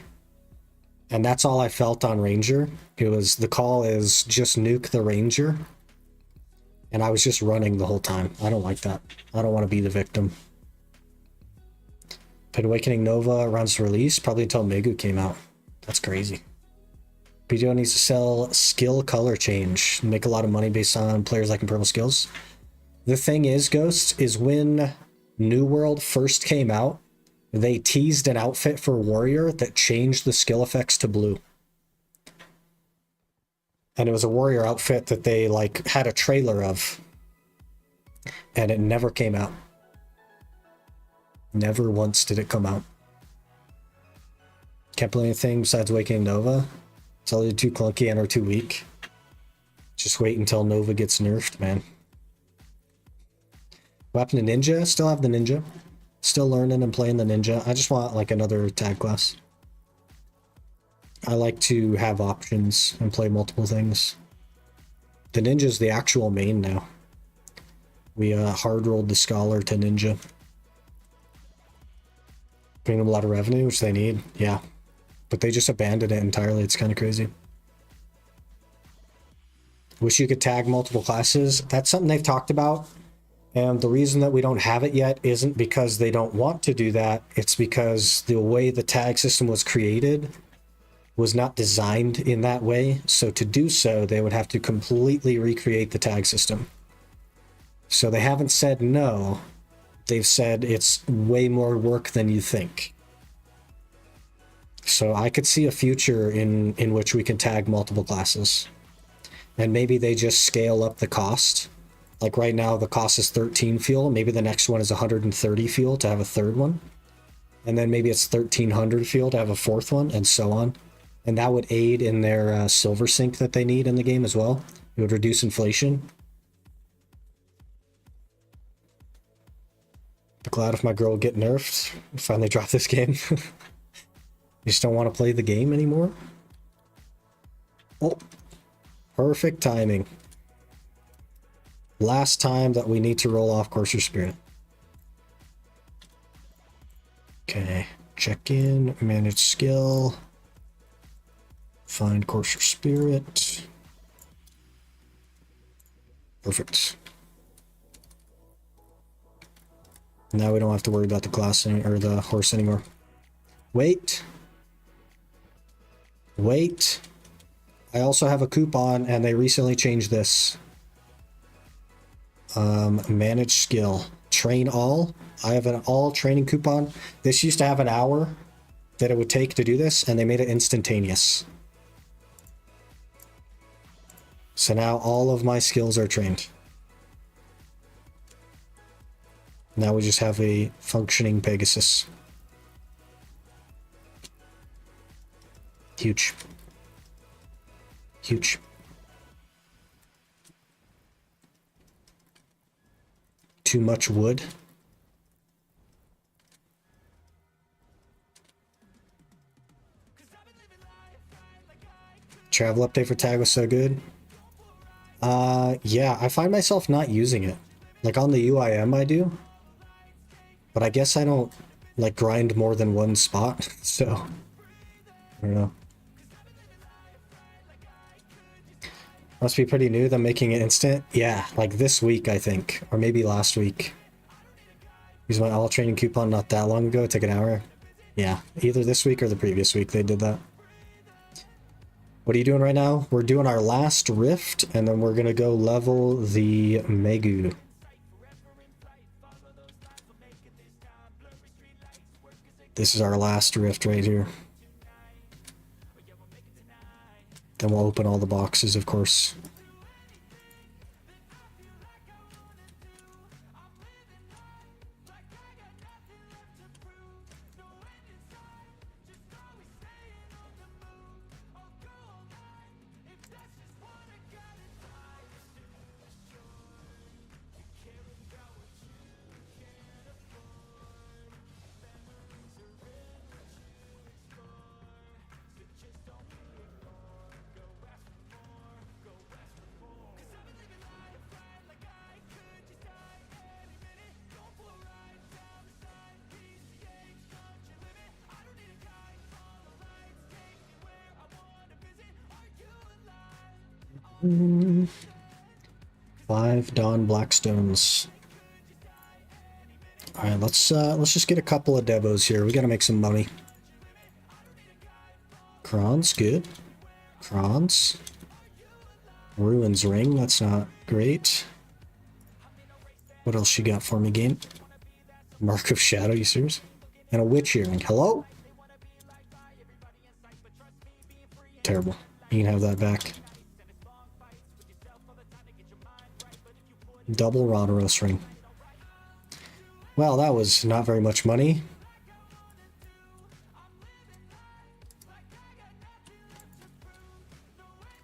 And that's all I felt on Ranger. It was, the call is just nuke the Ranger. And I was just running the whole time. I don't like that. I don't want to be the victim. But Awakening Nova runs release, probably until Megu came out. That's crazy. BDO needs to sell skill color change. Make a lot of money based on players liking purple skills. The thing is, Ghost, is when New World first came out, they teased an outfit for Warrior that changed the skill effects to blue. And it was a Warrior outfit that they like had a trailer of. And it never came out. Never once did it come out. Can't play anything besides Awakening Nova. It's either too clunky and or too weak. Just wait until Nova gets nerfed, man. What happened to Ninja? Still have the Ninja. Still learning and playing the Ninja. I just want like another tag class. I like to have options and play multiple things. The Ninja's the actual main now. We hard rolled the Scholar to Ninja. Bring them a lot of revenue, which they need. Yeah. But they just abandoned it entirely. It's kind of crazy. Wish you could tag multiple classes. That's something they've talked about. And the reason that we don't have it yet isn't because they don't want to do that. It's because the way the tag system was created was not designed in that way. So to do so, they would have to completely recreate the tag system. So they haven't said no. They've said it's way more work than you think. So I could see a future in which we can tag multiple classes. And maybe they just scale up the cost. Like right now, the cost is 13 fuel. Maybe the next one is 130 fuel to have a third one. And then maybe it's 1300 fuel to have a fourth one, and so on. And that would aid in their silver sync that they need in the game as well. It would reduce inflation. Be glad if my girl would get nerfed. Finally drop this game. You just don't want to play the game anymore? Oh, perfect timing. Last time that we need to roll off Courser Spirit. Okay, check in, manage skill, find Courser Spirit. Perfect. Now we don't have to worry about the class or the horse anymore. Wait. Wait. I also have a coupon and they recently changed this. Manage skill. Train all. I have an all training coupon. This used to have an hour that it would take to do this, and they made it instantaneous. So now all of my skills are trained. Now we just have a functioning Pegasus. Huge. Huge. Too much wood. Travel update for tag was so good. Yeah, I find myself not using it. Like on the UIM I do. But I guess I don't like grind more than one spot, so I don't know. Must be pretty new, them making it instant. Yeah, like this week, I think. Or maybe last week. Used my all training coupon not that long ago. It took an hour. Yeah, either this week or the previous week they did that. What are you doing right now? We're doing our last rift, and then we're going to go level the Megu. This is our last rift right here. Then we'll open all the boxes, of course. Five Dawn Blackstones. All right, let's just get a couple of Devos here. We gotta make some money. Kron's good. Kron's. Ruins Ring. That's not great. What else you got for me, game? Mark of Shadow. You serious? And a Witch Earring. Hello? Terrible. You can have that back. Double Ronaros ring. Well, that was not very much money.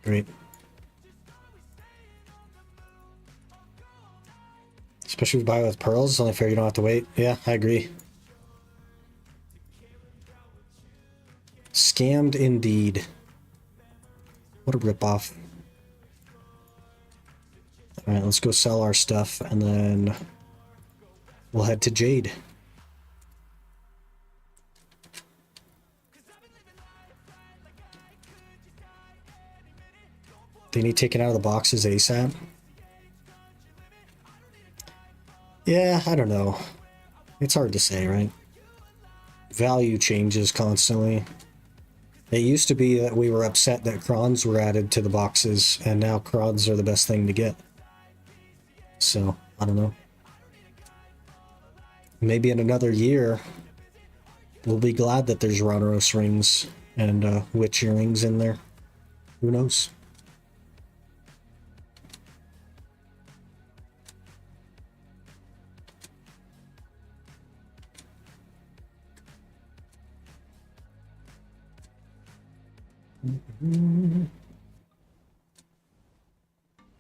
Great. Especially if you buy it with pearls, it's only fair you don't have to wait. Yeah, I agree. Scammed indeed. What a ripoff. Alright, let's go sell our stuff, and then we'll head to Jade. They need taken out of the boxes ASAP. Yeah, I don't know. It's hard to say, right? Value changes constantly. It used to be that we were upset that crons were added to the boxes, and now crons are the best thing to get. So, I don't know. Maybe in another year, we'll be glad that there's Rhodoros rings and witch earrings in there. Who knows?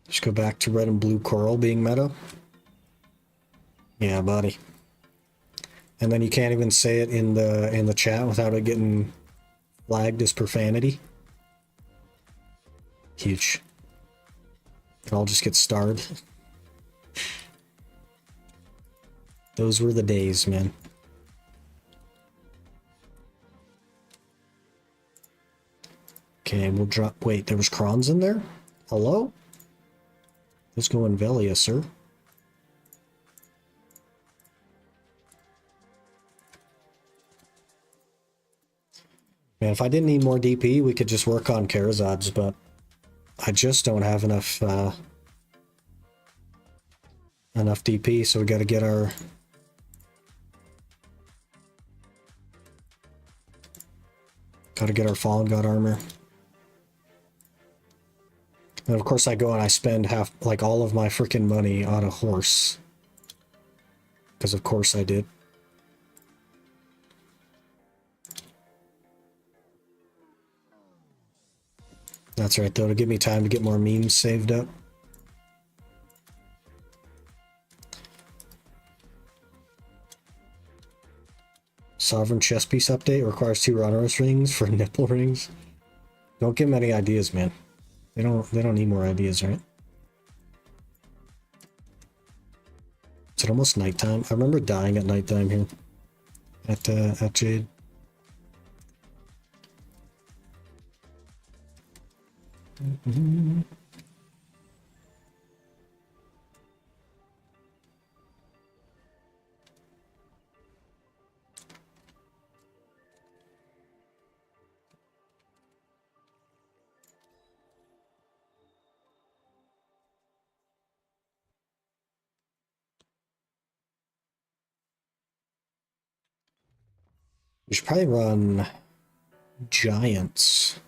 Just go back to red and blue coral being meta. Yeah, buddy. And then you can't even say it in the chat without it getting flagged as profanity. Huge. It all just gets starred. Those were the days, man. Okay, we'll drop... Wait, there was crons in there? Hello? Let's go in Velia, sir. Man, if I didn't need more DP, we could just work on Karazads, but I just don't have enough DP, so we gotta get our... Gotta get our Fallen God armor. And of course I go and I spend half, like all of my freaking money on a horse. Because of course I did. That's right though, to give me time to get more memes saved up. Sovereign chess piece update requires 2 Rhodoros rings for nipple rings. Don't give them any ideas, man. They don't need more ideas, right? Is it almost nighttime? I remember dying at nighttime here at Jade. We should probably run Giants.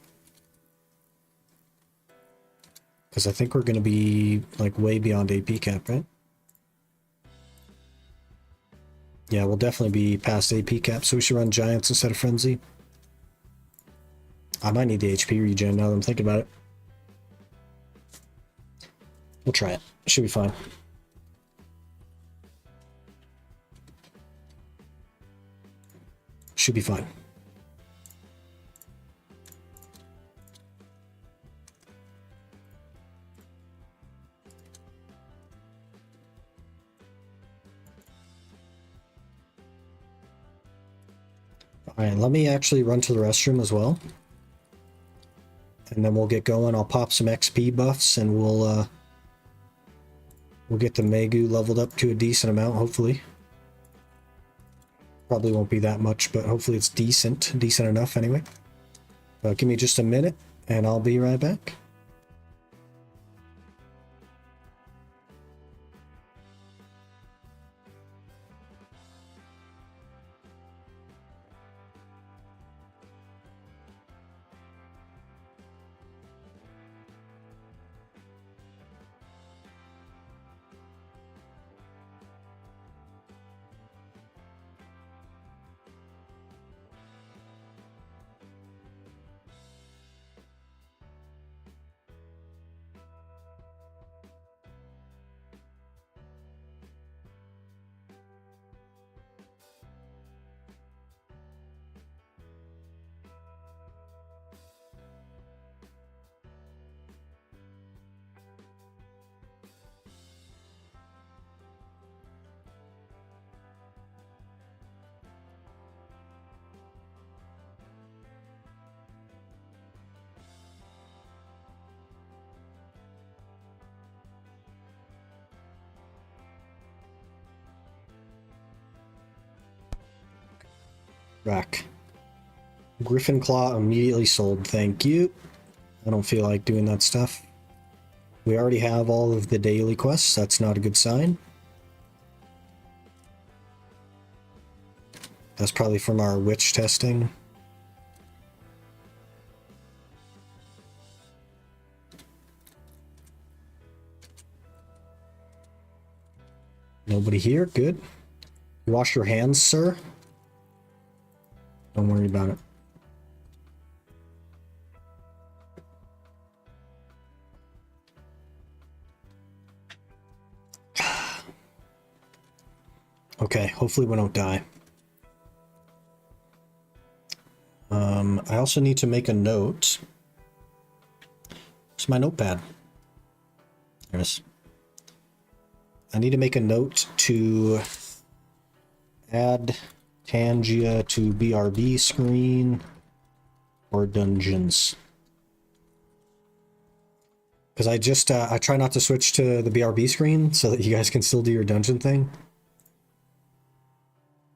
Because I think we're going to be like way beyond AP cap, right? Yeah, we'll definitely be past AP cap, so we should run Giants instead of Frenzy. I might need the HP regen now that I'm thinking about it. We'll try it. Should be fine. Should be fine. Alright, let me actually run to the restroom as well. And then we'll get going. I'll pop some XP buffs and we'll get the Megu leveled up to a decent amount, hopefully. Probably won't be that much, but hopefully it's decent enough anyway. Give me just a minute and I'll be right back. Rack. Griffin Claw immediately sold, thank you. I don't feel like doing that stuff. We already have all of the daily quests, that's not a good sign. That's probably from our witch testing. Nobody here, good. You wash your hands, sir? Don't worry about it. Okay, hopefully we don't die. I also need to make a note. It's my notepad. There it is. I need to make a note to add Tangia to BRB screen or dungeons. Because I try not to switch to the BRB screen so that you guys can still do your dungeon thing.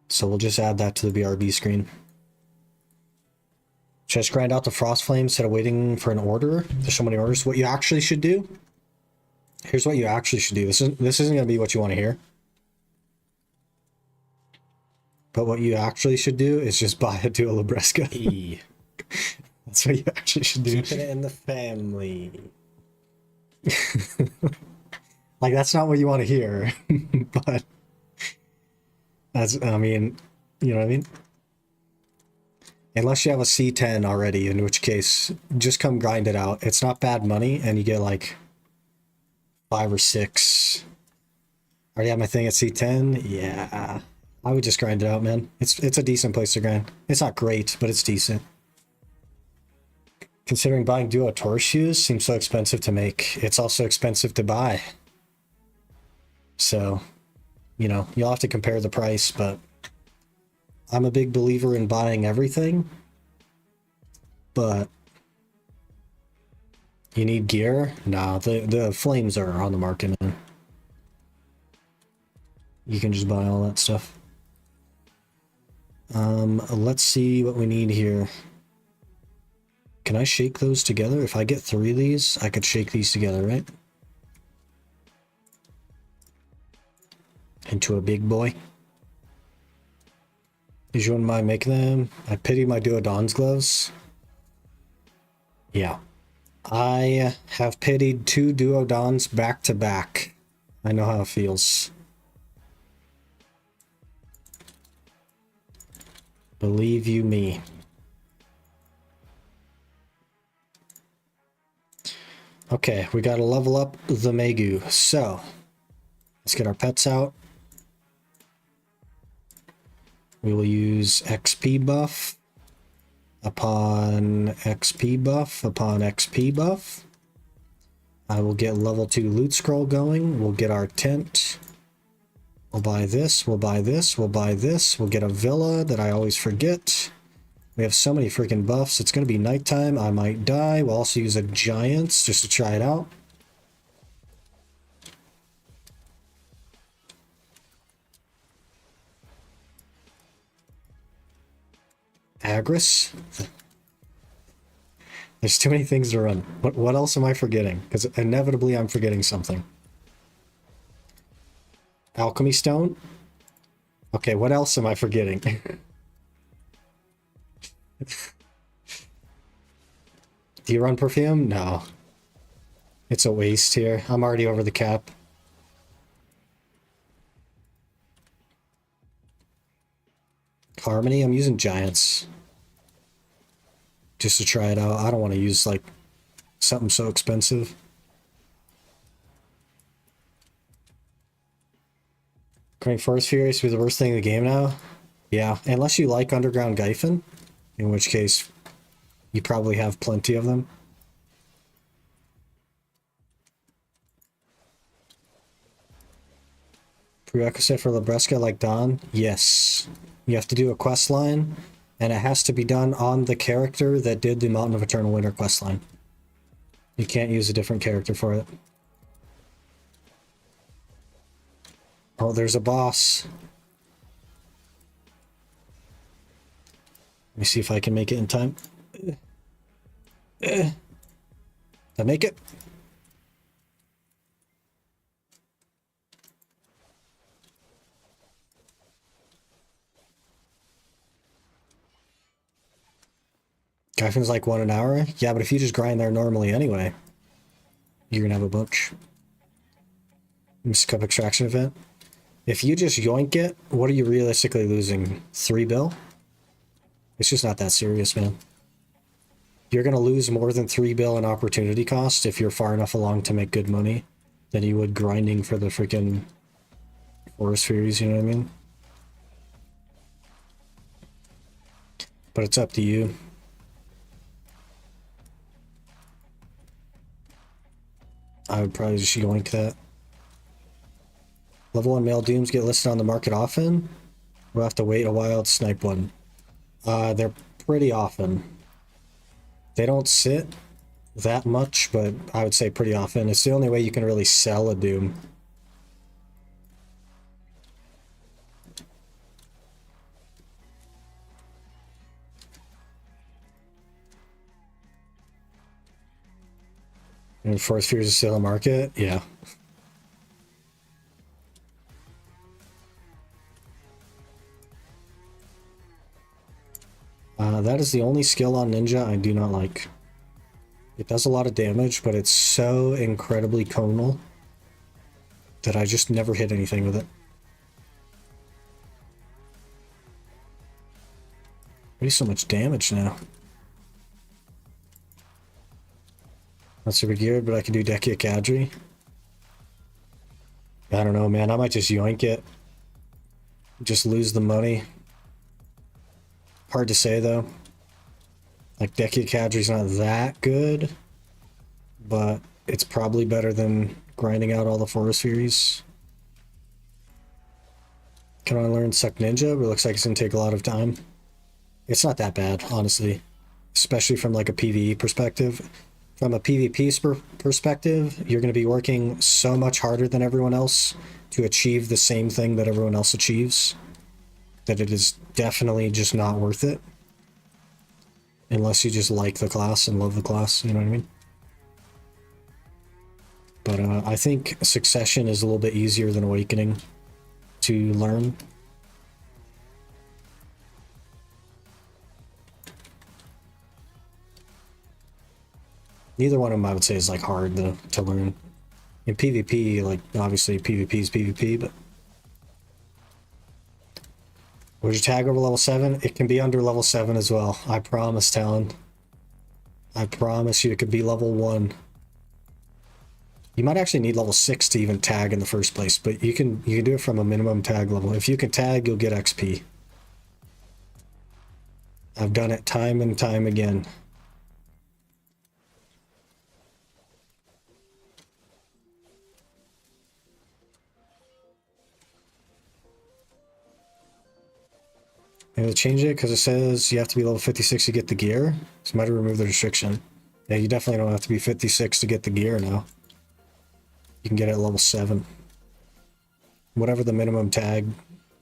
So we'll just add that to the BRB screen. Just grind out the frost flames instead of waiting for an order. There's so many orders. What you actually should do. Here's what you actually should do. This isn't going to be what you want to hear. But what you actually should do is just buy a Duo Libresca. That's what you actually should do. Keep it in the family. Like, that's not what you want to hear. But that's, I mean, you know what I mean? Unless you have a C10 already, in which case, just come grind it out. It's not bad money, and you get like 5 or 6. Already have my thing at C10? Yeah. I would just grind it out, man. It's a decent place to grind. It's not great, but it's decent. Considering buying Duo Taurus shoes seems so expensive to make. It's also expensive to buy. So, you know, you'll have to compare the price, but I'm a big believer in buying everything. But you need gear? Nah, the flames are on the market, man. You can just buy all that stuff. Let's see what we need here. Can I shake those together? If I get 3 of these, I could shake these together, right? Into a big boy. Did you wouldn't mind making them? I pity my Duodon's gloves. Yeah. I have pitied 2 Duodons back to back. I know how it feels. Believe you me. Okay, we gotta level up the Megu. So, let's get our pets out. We will use XP buff upon XP buff upon XP buff. I will get level 2 loot scroll going. We'll get our tent. We'll buy this, we'll buy this, we'll buy this. We'll get a villa that I always forget. We have so many freaking buffs. It's going to be nighttime. I might die. We'll also use a giants just to try it out. Agris. There's too many things to run. What else am I forgetting? Because inevitably I'm forgetting something. Alchemy stone. Okay, what else am I forgetting? Do you run perfume? No. It's a waste here. I'm already over the cap. Harmony? I'm using giants. Just to try it out. I don't want to use, like, something so expensive. Going Forest Fury to be the worst thing in the game now? Yeah, unless you like Underground Gyphon, in which case you probably have plenty of them. Prerequisite for Libresca like Dawn? Yes. You have to do a quest line, and it has to be done on the character that did the Mountain of Eternal Winter quest line. You can't use a different character for it. Oh, there's a boss. Let me see if I can make it in time. Did I make it? Gryphon's like 1 an hour? Yeah, but if you just grind there normally anyway, you're gonna have a bunch. Cup extraction event. If you just yoink it, what are you realistically losing? 3 bill? It's just not that serious, man. You're gonna lose more than 3 bill in opportunity cost if you're far enough along to make good money than you would grinding for the freaking forest fairies, you know what I mean? But it's up to you. I would probably just yoink that. Level 1 male dooms get listed on the market often. We'll have to wait a while to snipe one. They're pretty often. They don't sit that much, but I would say pretty often. It's the only way you can really sell a doom. And Forest Fears is still in the market? Yeah. That is the only skill on Ninja I do not like. It does a lot of damage, but it's so incredibly conal that I just never hit anything with it. I do so much damage now. Not super geared, but I can do Dekia Kadri. I don't know, man. I might just yoink it. Just lose the money. Hard to say, though. Like, Dekia Kadri's not that good, but it's probably better than grinding out all the Forest Furies. Can I learn Suck Ninja? But it looks like it's gonna take a lot of time. It's not that bad, honestly. Especially from, like, a PvE perspective. From a PvP perspective, you're going to be working so much harder than everyone else to achieve the same thing that everyone else achieves, that it is definitely just not worth it. Unless you just like the class and love the class, you know what I mean? But I think Succession is a little bit easier than Awakening to learn. Neither one of them I would say is like hard to learn. In PvP, like obviously PvP is PvP, but would your tag over level 7? It can be under level 7 as well. I promise, Talon. I promise you it could be level 1. You might actually need level 6 to even tag in the first place, but you can do it from a minimum tag level. If you can tag, you'll get XP. I've done it time and time again. Maybe they'll change it because it says you have to be level 56 to get the gear. So might have removed the restriction. Yeah, you definitely don't have to be 56 to get the gear now. You can get it at level 7. Whatever the minimum tag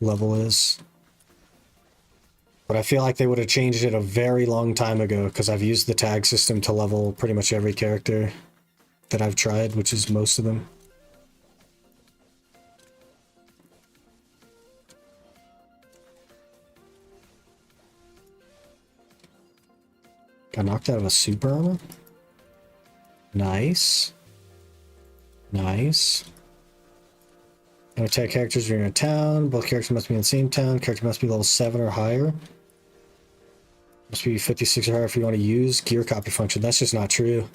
level is. But I feel like they would have changed it a very long time ago because I've used the tag system to level pretty much every character that I've tried, which is most of them. Got knocked out of a super armor. Nice. Nice. No attack characters are in a town. Both characters must be in the same town. Character must be level 7 or higher. Must be 56 or higher if you want to use gear copy function. That's just not true.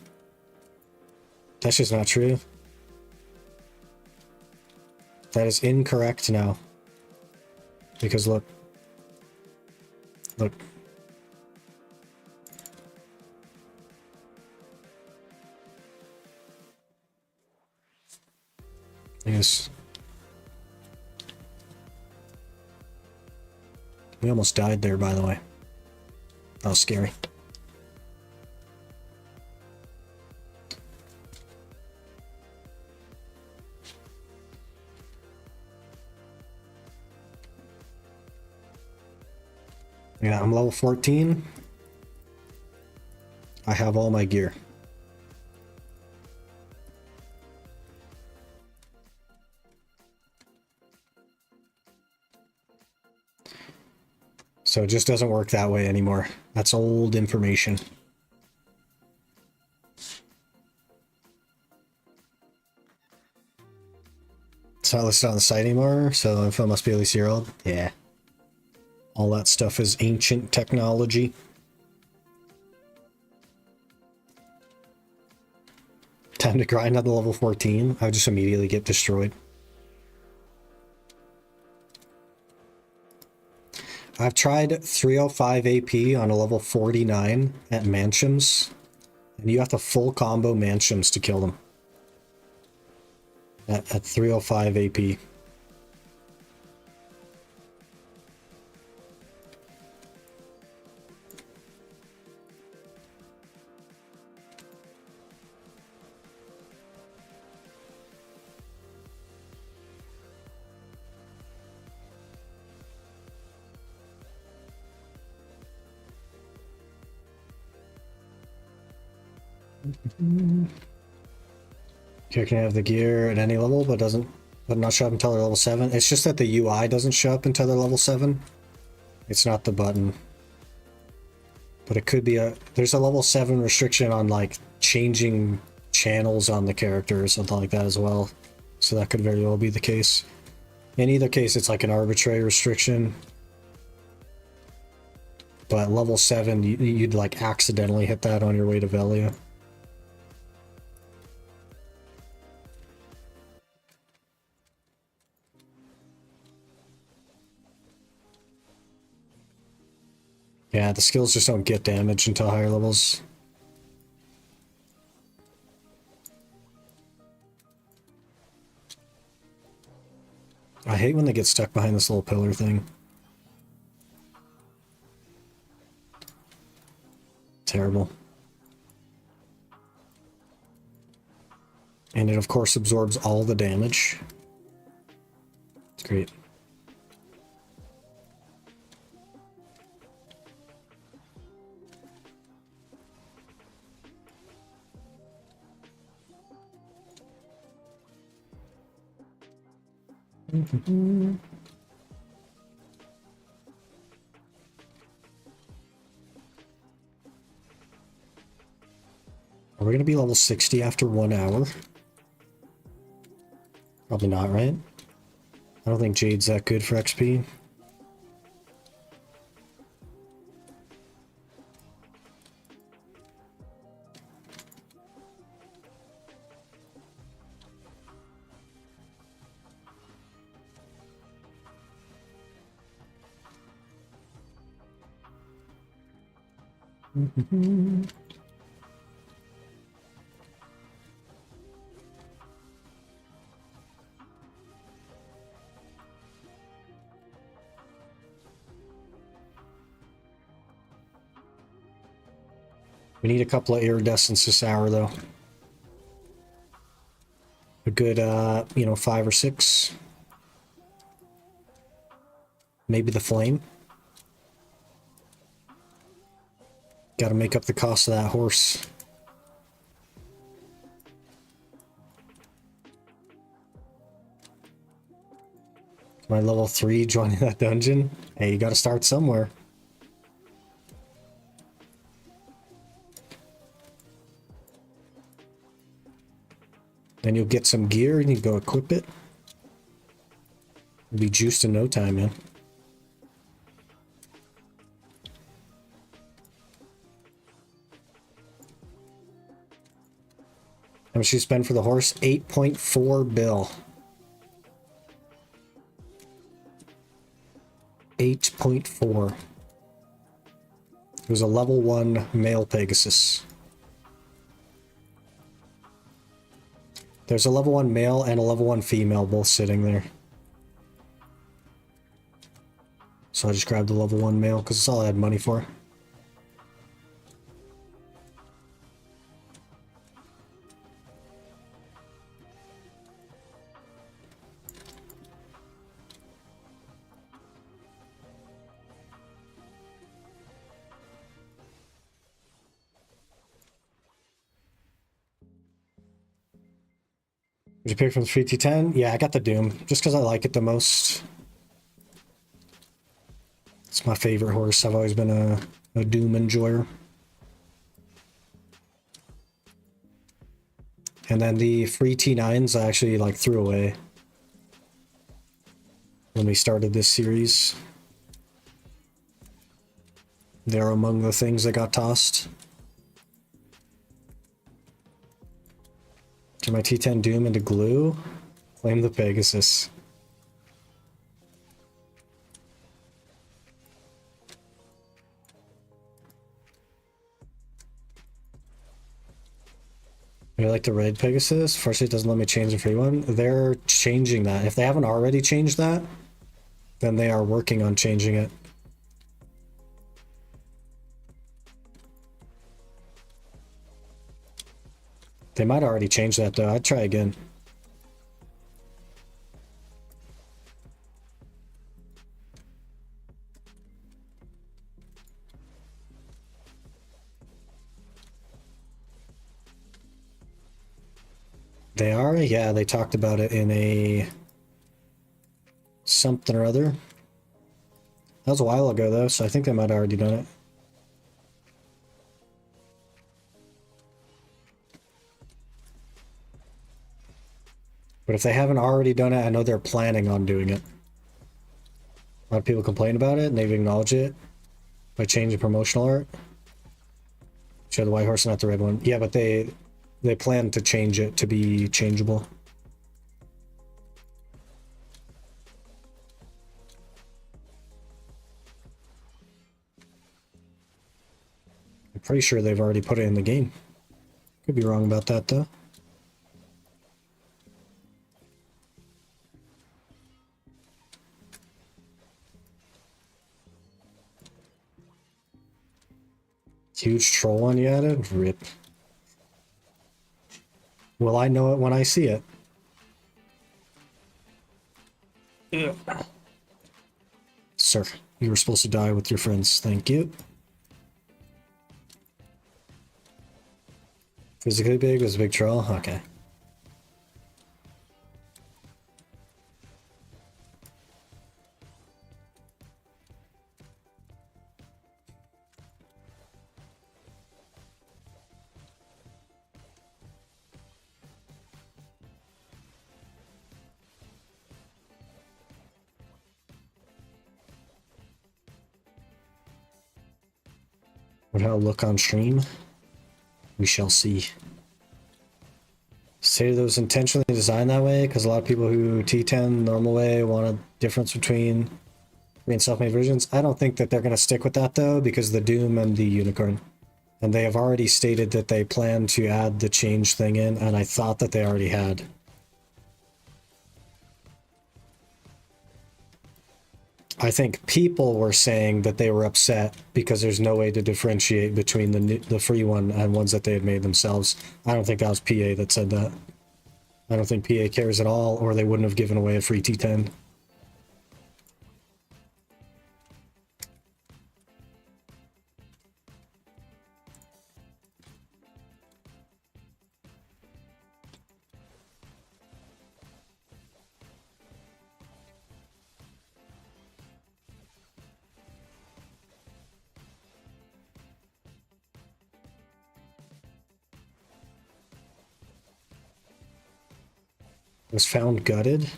That's just not true. That is incorrect now. Because look. Look. Yes. We almost died there, by the way. That was scary. Yeah, I'm level 14. I have all my gear. So it just doesn't work that way anymore. That's old information. It's not listed on the site anymore, so info must be at least a year old. Yeah. All that stuff is ancient technology. Time to grind on the level 14. I would just immediately get destroyed. I've tried 305 AP on a level 49 at Mansions, and you have to full combo Mansions to kill them. At 305 AP. Here can have the gear at any level, but not show up until they're level 7. It's just that the UI doesn't show up until they're level 7. It's not the button. But it could be there's a level 7 restriction on like changing channels on the character or something like that as well. So that could very well be the case. In either case, it's like an arbitrary restriction. But level 7, you'd like accidentally hit that on your way to Velia. Yeah, the skills just don't get damage until higher levels. I hate when they get stuck behind this little pillar thing. Terrible. And it of course absorbs all the damage. It's great. Are we going to be level 60 after 1 hour? Probably not, right? I don't think Jade's that good for XP. We need a couple of iridescents this hour, though. A good, 5 or 6. Maybe the flame. Gotta make up the cost of that horse. My level 3 joining that dungeon. Hey, you gotta start somewhere. Then you'll get some gear and you go equip it. It'll be juiced in no time, man. How much you spend for the horse? 8.4 bill. 8.4. It was a level 1 male Pegasus. There's a level 1 male and a level 1 female both sitting there. So I just grabbed the level 1 male because it's all I had money for. Would you pick from the free T10? Yeah, I got the Doom, just because I like it the most. It's my favorite horse. I've always been a Doom enjoyer. And then the free T9s I actually like threw away when we started this series. They're among the things that got tossed. Turn my T10 Doom into glue. Claim the Pegasus. I like the red Pegasus. Firstly, it doesn't let me change the free one. They're changing that. If they haven't already changed that, then they are working on changing it. They might already change that though. I'd try again. They are? Yeah, they talked about it in a something or other. That was a while ago though, so I think they might have already done it. But if they haven't already done it, I know they're planning on doing it. A lot of people complain about it, and they've acknowledged it by changing promotional art. Show the white horse, not the red one. Yeah, but they plan to change it to be changeable. I'm pretty sure they've already put it in the game. Could be wrong about that though. Huge troll one you added? Rip. Will I know it when I see it? Ugh. Sir, you were supposed to die with your friends. Thank you. Physically big was a big troll? Okay. What I'll look on stream? We shall see. Say that it was intentionally designed that way because a lot of people who T10 normal way want a difference between free and self-made versions. I don't think that they're going to stick with that though, because the Doom and the Unicorn. And they have already stated that they plan to add the change thing in, and I thought that they already had. I think people were saying that they were upset because there's no way to differentiate between the free one and ones that they had made themselves. I don't think that was PA that said that. I don't think PA cares at all, or they wouldn't have given away a free T10. Was found gutted.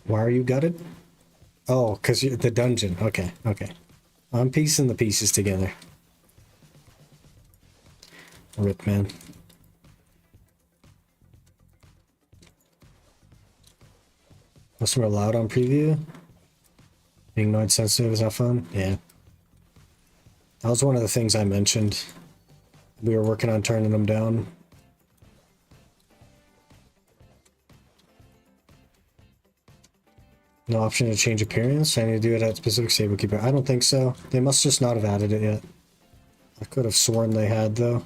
Why are you gutted? Oh, because you're the dungeon. Okay, okay. I'm piecing the pieces together. Rip, man. Must have loud on preview. Being noise sensitive is not fun. Yeah. That was one of the things I mentioned. We were working on turning them down. No option to change appearance? I need to do it at specific stable keeper. I don't think so. They must just not have added it yet. I could have sworn they had though.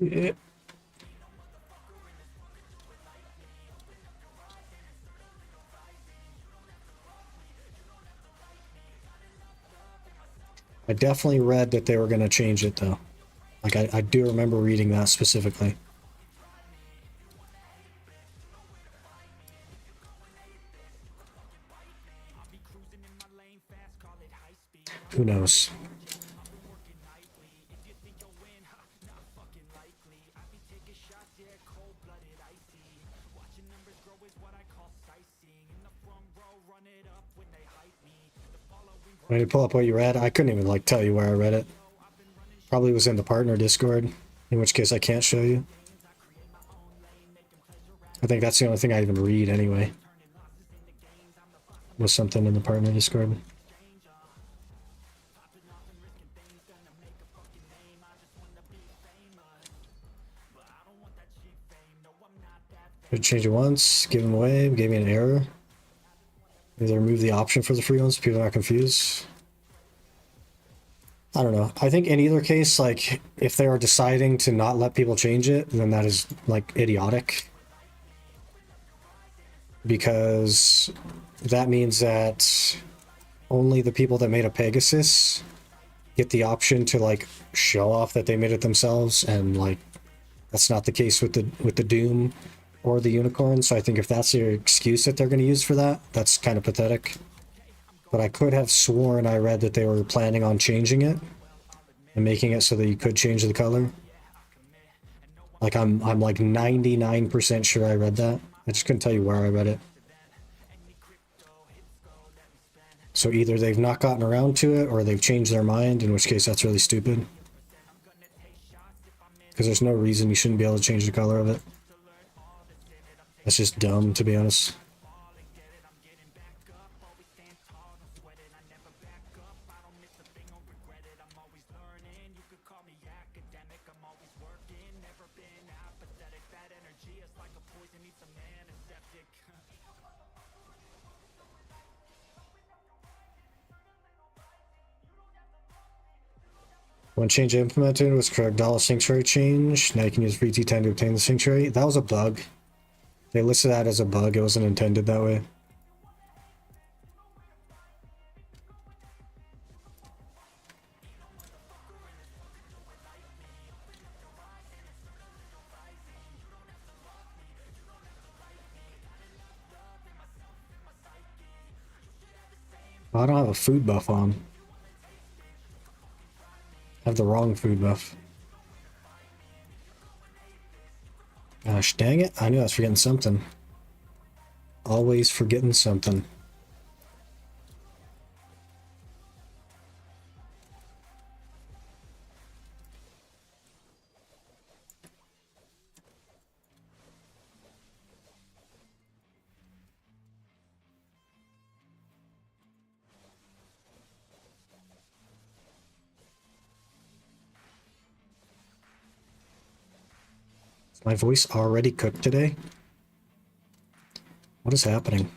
Yeah. I definitely read that they were going to change it though. Like I do remember reading that specifically. Who knows? When you pull up what you read, I couldn't even like tell you where I read it. Probably was in the partner Discord, in which case I can't show you. I think that's the only thing I even read anyway. Was something in the partner Discord. Change it once, give them away, gave me an error. Either remove the option for the free ones, people are not confused. I don't know. I think in either case, like, if they are deciding to not let people change it, then that is, like, idiotic. Because that means that only the people that made a Pegasus get the option to, like, show off that they made it themselves, and, like, that's not the case with the Doom or the Unicorn. So I think if that's their excuse that they're going to use for that, that's kind of pathetic. But I could have sworn I read that they were planning on changing it and making it so that you could change the color. Like I'm like 99% sure I read that. I just couldn't tell you where I read it. So either they've not gotten around to it or they've changed their mind, in which case that's really stupid. Because there's no reason you shouldn't be able to change the color of it. That's just dumb, to be honest. One change implemented was correct dollar sanctuary change. Now you can use free T10 to obtain the sanctuary. That was a bug. They listed that as a bug. It wasn't intended that way. I don't have a food buff on. I have the wrong food buff. Gosh, dang it. I knew I was forgetting something. Always forgetting something. Is my voice already cooked today? What is happening?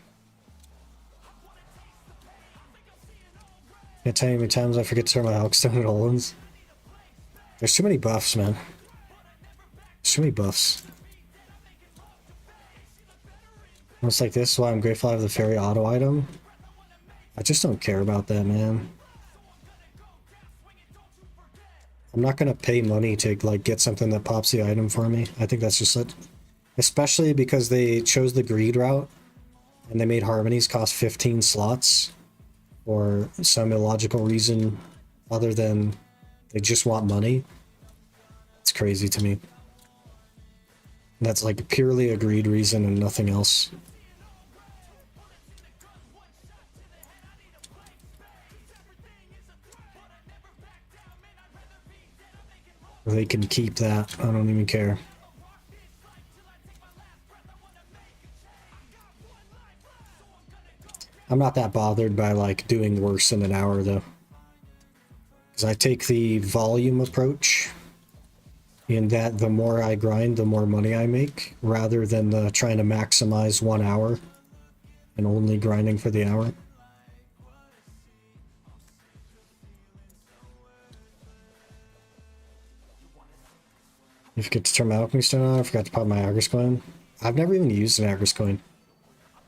Can't tell you how many times I forget to turn my Hawkstone at Olins. There's too many buffs, man. There's too many buffs. Almost like this is why I'm grateful I have the fairy auto item. I just don't care about that, man. I'm not gonna pay money to like get something that pops the item for me. I think that's just it. Especially because they chose the greed route and they made harmonies cost 15 slots for some illogical reason other than they just want money. It's crazy to me. That's like purely a greed reason and nothing else. They can keep that. I don't even care. I'm not that bothered by like doing worse in an hour though. Because I take the volume approach in that the more I grind, the more money I make, rather than the trying to maximize 1 hour and only grinding for the hour. You forget to turn my alchemy stone on. I forgot to pop my Agris coin. I've never even used an Agris coin.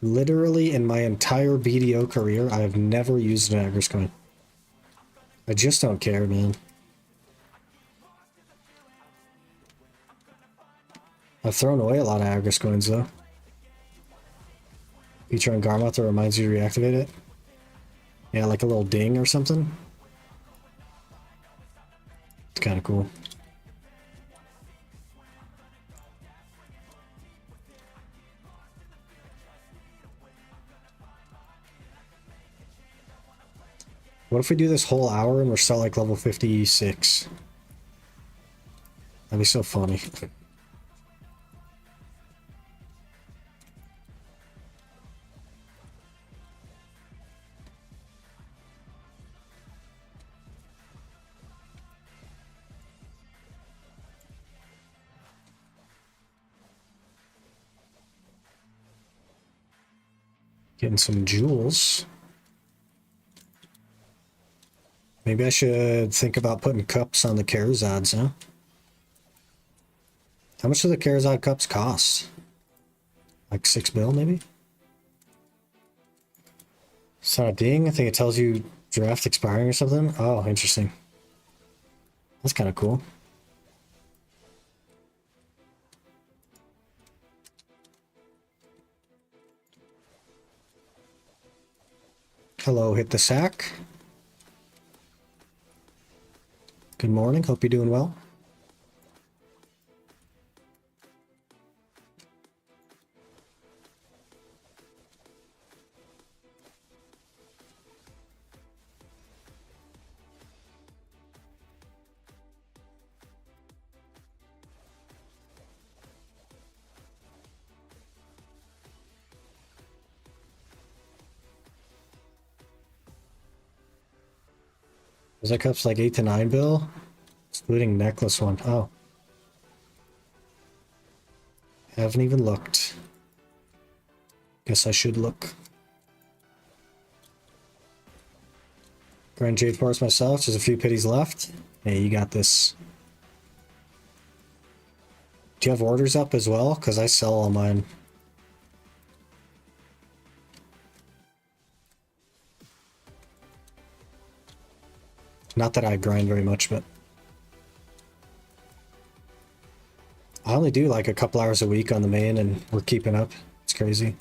Literally in my entire BDO career, I have never used an Agris coin. I just don't care, man. I've thrown away a lot of Agris coins, though. Feature on Garmoth that reminds you to reactivate it. Yeah, like a little ding or something. It's kind of cool. What if we do this whole hour and we're still like level 56? That'd be so funny. Getting some jewels. Maybe I should think about putting cups on the Karazods, huh? How much do the Karazad cups cost? Like 6 bill, maybe? It's not a ding. I think it tells you draft expiring or something. Oh, interesting. That's kind of cool. Hello, hit the sack. Good morning, hope you're doing well. Was that cup's like 8 to 9 bill? Excluding necklace one. Oh. Haven't even looked. Guess I should look. Grand Jade Forest myself, just a few pitties left. Hey, you got this. Do you have orders up as well? Because I sell all mine. Not that I grind very much, but I only do like a couple hours a week on the main and we're keeping up. It's crazy.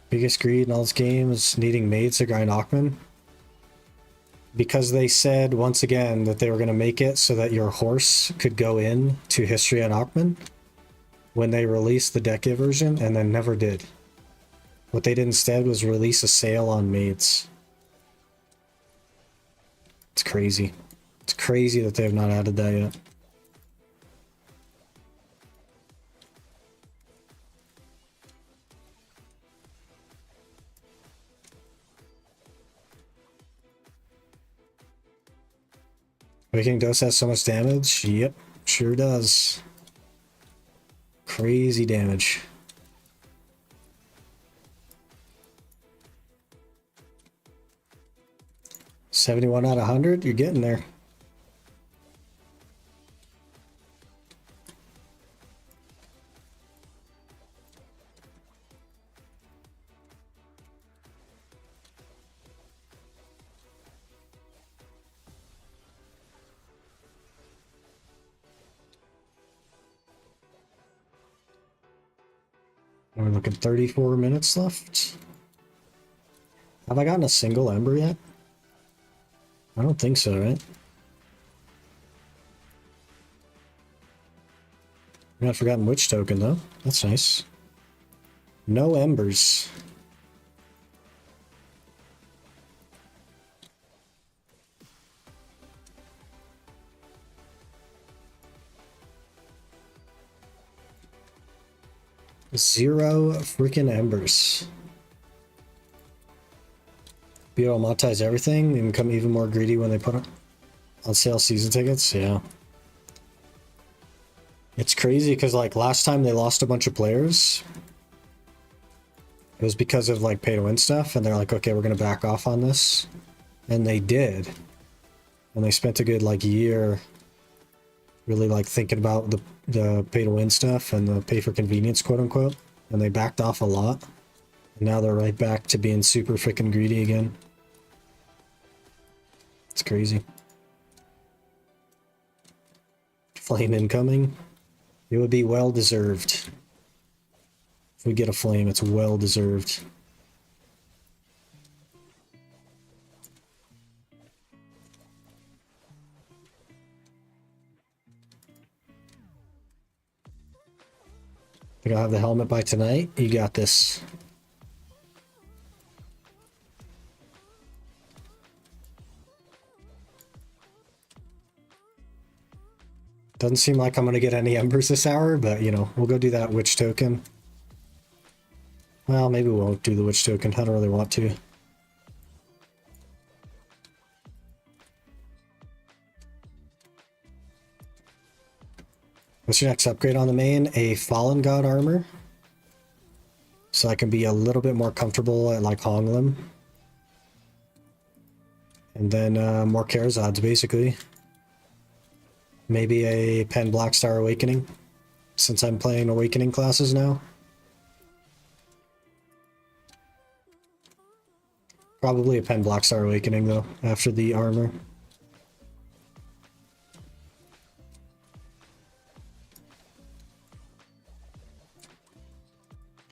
Biggest greed in all this game is needing maids to grind Aukman. Because they said, once again, that they were going to make it so that your horse could go in to history on Aukman when they released the Decade version, and then never did. What they did instead was release a sale on maids. It's crazy. It's crazy that they have not added that yet. Waking Dose has so much damage? Yep, sure does. Crazy damage. $71 out of 100? You're getting there. We're looking 34 minutes left. Have I gotten a single ember yet? I don't think so, right? I've not forgotten which token though. That's nice. No embers. Zero freaking embers. Be able to monetize everything and become even more greedy when they put on sale season tickets. Yeah. It's crazy because like last time they lost a bunch of players, it was because of like pay to win stuff, and they're like, okay, we're gonna back off on this. And they did. And they spent a good like year really like thinking about the pay to win stuff and the pay for convenience, quote unquote, and they backed off a lot. And now they're right back to being super freaking greedy again. It's crazy. Flame incoming. It would be well deserved. If we get a flame, it's well deserved. I think I'll have the helmet by tonight. You got this. Doesn't seem like I'm going to get any embers this hour, but, you know, we'll go do that witch token. Well, maybe we won't do the witch token. I don't really want to. What's your next upgrade on the main? A Fallen God armor. So I can be a little bit more comfortable at, like, Honglim. And then more Karazods, basically. Maybe a Pen Blackstar Awakening, since I'm playing Awakening classes now. Probably a Pen Blackstar Awakening, though, after the armor.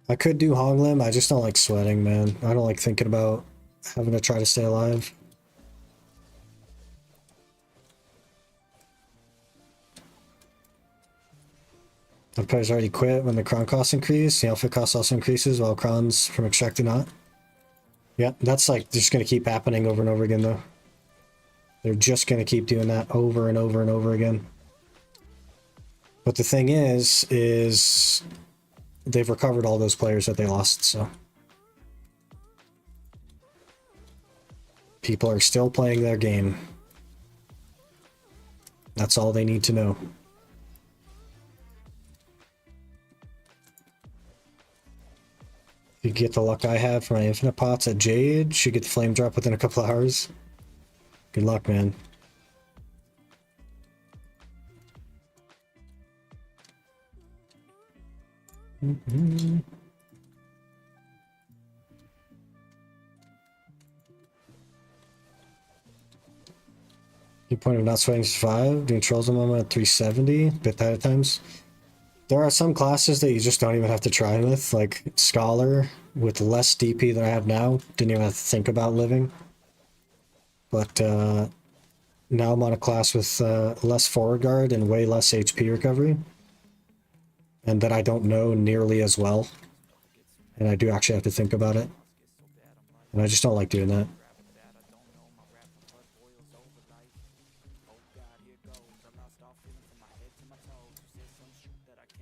I could do Honglim, I just don't like sweating, man. I don't like thinking about having to try to stay alive. The players already quit when the cron costs increase. The outfit cost also increases while crons from extracting not. Yeah, that's like just going to keep happening over and over again, though. They're just going to keep doing that over and over and over again. But the thing is they've recovered all those players that they lost, so. People are still playing their game. That's all they need to know. You get the luck I have for my infinite pots at Jade. Should get the flame drop within a couple of hours. Good luck, man. Your point of not sweating is 5. Doing trolls a moment at 370. Bit that at times. There are some classes that you just don't even have to try with, like Scholar, with less DP than I have now. Didn't even have to think about living. But now I'm on a class with less forward guard and way less HP recovery. And that I don't know nearly as well. And I do actually have to think about it. And I just don't like doing that.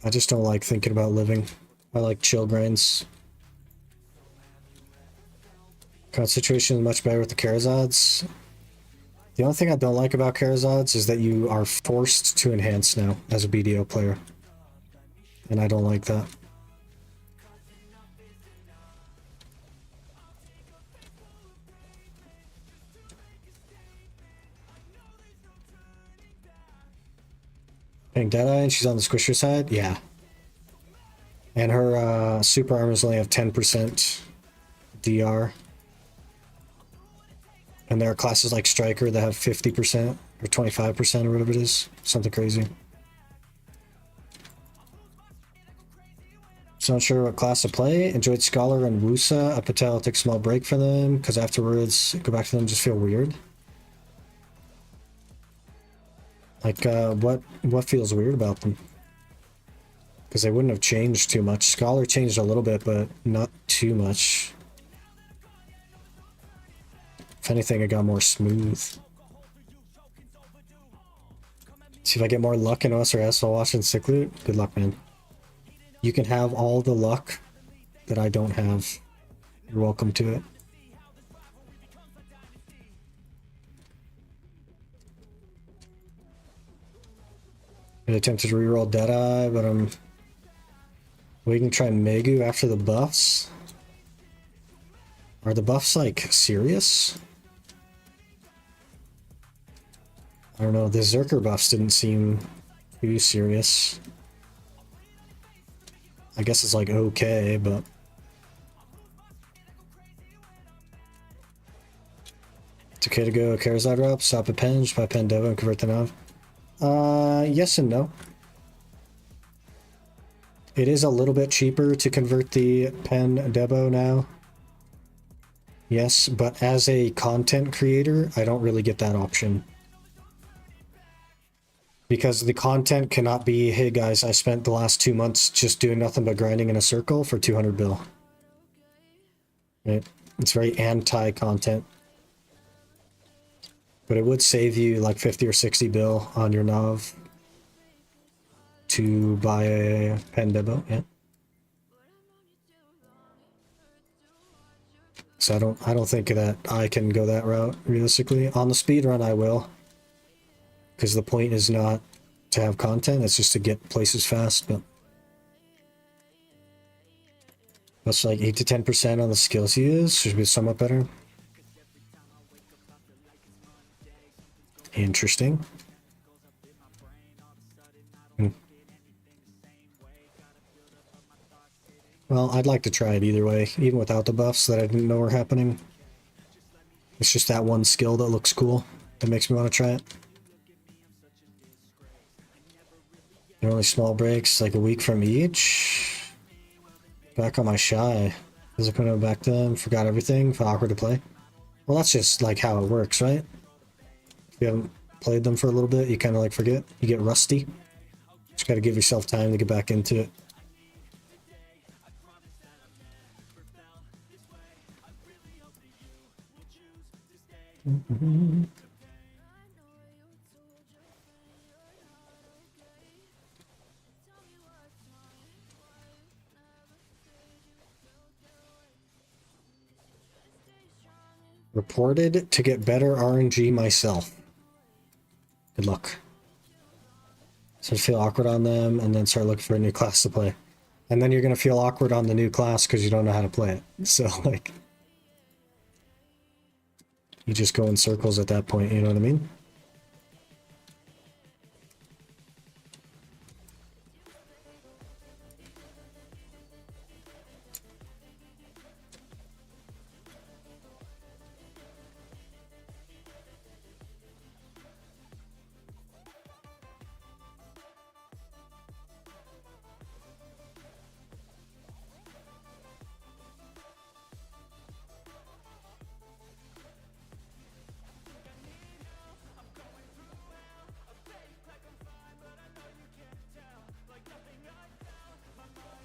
I just don't like thinking about living. I like chill grinds. Current situation is much better with the Karazods. The only thing I don't like about Karazods is that you are forced to enhance now as a BDO player. And I don't like that. Pink Deadeye, and she's on the squisher side? Yeah. And her super armors only have 10% DR. And there are classes like Striker that have 50% or 25% or whatever it is. Something crazy. So not sure what class to play. Enjoyed Scholar and Wusa. A Patel took a small break for them because afterwards go back to them just feel weird. Like, what feels weird about them? Because they wouldn't have changed too much. Scholar changed a little bit, but not too much. If anything, it got more smooth. See if I get more luck in OSRS while watching Sick Loot. Good luck, man. You can have all the luck that I don't have. You're welcome to it. I attempted to reroll Deadeye, but I'm waiting to try Megu after the buffs. Are the buffs, like, serious? I don't know, the Zerker buffs didn't seem Are you serious? I guess it's like okay, but... It's okay to go Charizard route, stop a pen, just buy pen Devo and convert the nav. Yes and no. It is a little bit cheaper to convert the pen Debo now. Yes, but as a content creator, I don't really get that option. Because the content cannot be, hey guys, I spent the last 2 months just doing nothing but grinding in a circle for 200 bill. Right? It's very anti-content. But it would save you like 50 or 60 bill on your nav to buy a pen Debo, yeah. So I don't think that I can go that route realistically. On the speed run I will. Because the point is not to have content, it's just to get places fast, but that's like 8 to 10% on the skills you use, should be somewhat better. Interesting. Well, I'd like to try it either way, even without the buffs that I didn't know were happening. It's just that one skill that looks cool that makes me want to try it. They're only small breaks, like a week from each. Back on my shy. Disappointed back then, forgot everything, felt awkward to play. Well, that's just like how it works, right? If you haven't played them for a little bit, you kind of like forget. You get rusty. Just gotta give yourself time to get back into it. Reported to get better RNG myself. Good luck. So feel awkward on them and then start looking for a new class to play. And then you're going to feel awkward on the new class because you don't know how to play it. So like, you just go in circles at that point, you know what I mean?